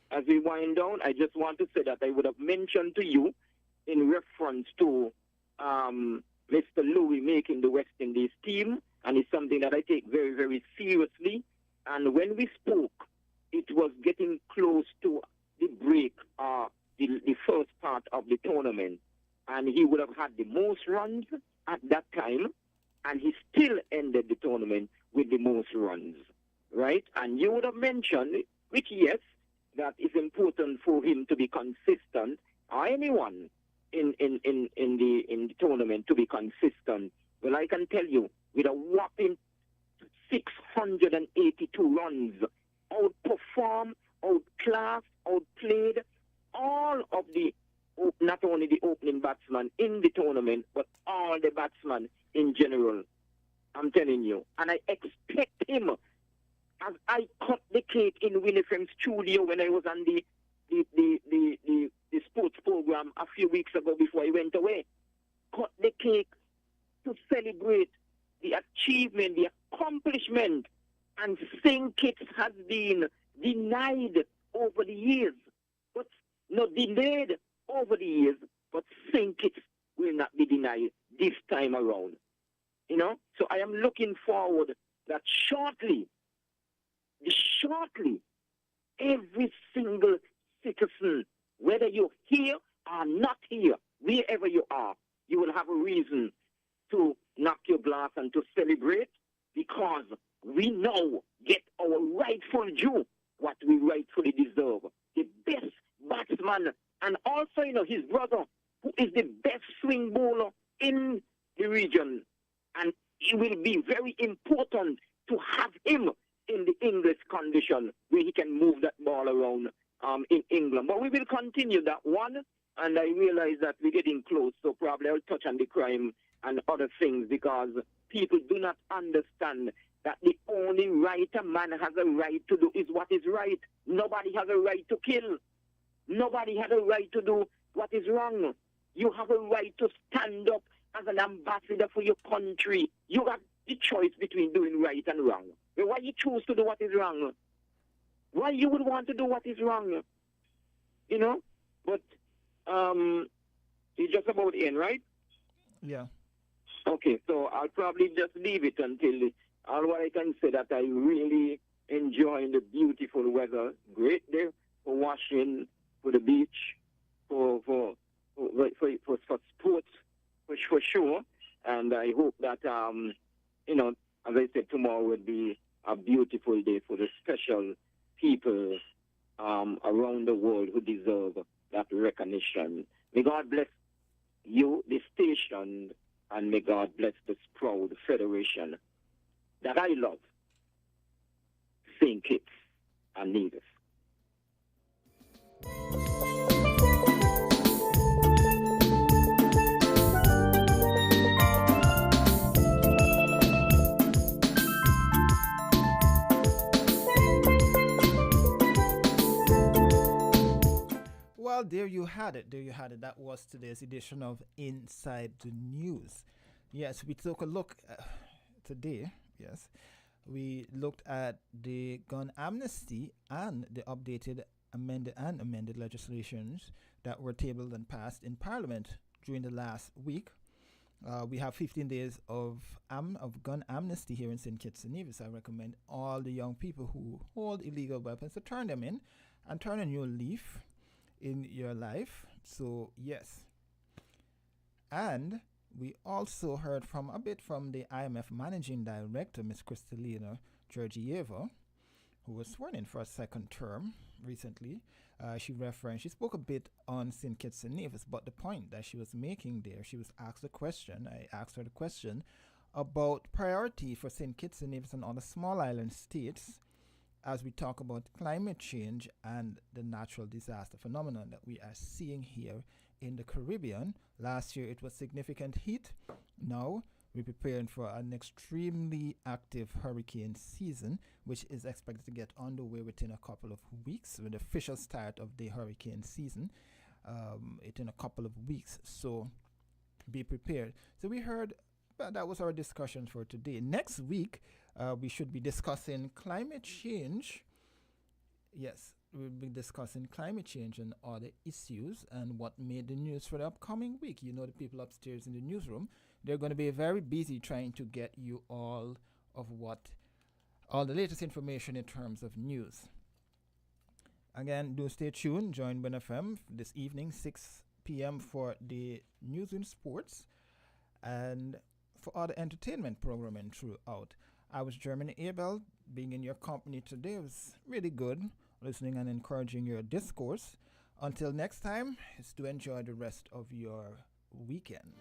As we wind down, I just want to say that I would have mentioned to you in reference to Mr. Louis making the West Indies team, and it's something that I take very, very seriously. And when we spoke, it was getting close to the break, the first part of the tournament, and he would have had the most runs at that time, and he still ended the tournament with the most runs, right? And you would have mentioned, which yes, that it's important for him to be consistent, or anyone in the tournament to be consistent. Well, I can tell you, with a whopping 682 runs, outperformed, outclassed, outplayed all of the, not only the opening batsmen in the tournament, but all the batsmen in general. I'm telling you. And I expect him, as I cut the cake in WINNFM studio when I was on the sports program a few weeks ago before I went away, cut the cake to celebrate the achievement, the accomplishment, and St. Kitts has been denied over the years, but not delayed over the years, but St. Kitts will not be denied this time around. You know? So I am looking forward that shortly, every single citizen, whether you're here or not here, wherever you are, you will have a reason to knock your glass and to celebrate, because we now get our rightful due, what we rightfully deserve. The best batsman, and also, his brother, who is the best swing bowler in the region. And it will be very important to have him in the English condition where he can move that ball around in England. But we will continue that one, and I realize that we're getting close, so probably I'll touch on the crime and other things, because people do not understand that the only right a man has a right to do is what is right. Nobody has a right to kill. Nobody has a right to do what is wrong. You have a right to stand up as an ambassador for your country. You have the choice between doing right and wrong. But why you choose to do what is wrong? Why you would want to do what is wrong? But it's just about in, right? Yeah. Okay, so I'll probably just leave it until all what I can say that I really enjoy the beautiful weather. Great day for washing, for the beach, for sports, for sure. And I hope that as I said, tomorrow will be a beautiful day for the special people around the world who deserve that recognition. May God bless you, the station, and may God bless this proud federation that I love, St. Kitts and Nevis. Well, there you had it. That was today's edition of Inside the News. Yes, we took a look today. Yes, we looked at the gun amnesty and the updated amended legislations that were tabled and passed in Parliament during the last week. We have 15 days of gun amnesty here in St. Kitts and Nevis. I recommend all the young people who hold illegal weapons to turn them in and turn a new leaf in your life. So yes. And we also heard from the IMF Managing Director, Ms. Kristalina Georgieva, who was sworn in for a second term recently. She spoke a bit on St. Kitts and Nevis, but the point that she was making there, I asked her the question about priority for St. Kitts and Nevis and other small island states as we talk about climate change and the natural disaster phenomenon that we are seeing here in the Caribbean. Last year it was significant heat. Now we're preparing for an extremely active hurricane season, which is expected to get underway within a couple of weeks, with the official start of the hurricane season in a couple of weeks. So be prepared. So we heard, that was our discussion for today. Next week, we should be discussing climate change. Yes, we'll be discussing climate change and other issues and what made the news for the upcoming week. You know, the people upstairs in the newsroom, they're going to be very busy trying to get you all the latest information in terms of news. Again, do stay tuned. Join WINNFM this evening, 6 p.m. for the news and sports and for other entertainment programming throughout. I was German Abel. Being in your company today was really good, listening and encouraging your discourse. Until next time, it's to enjoy the rest of your weekend.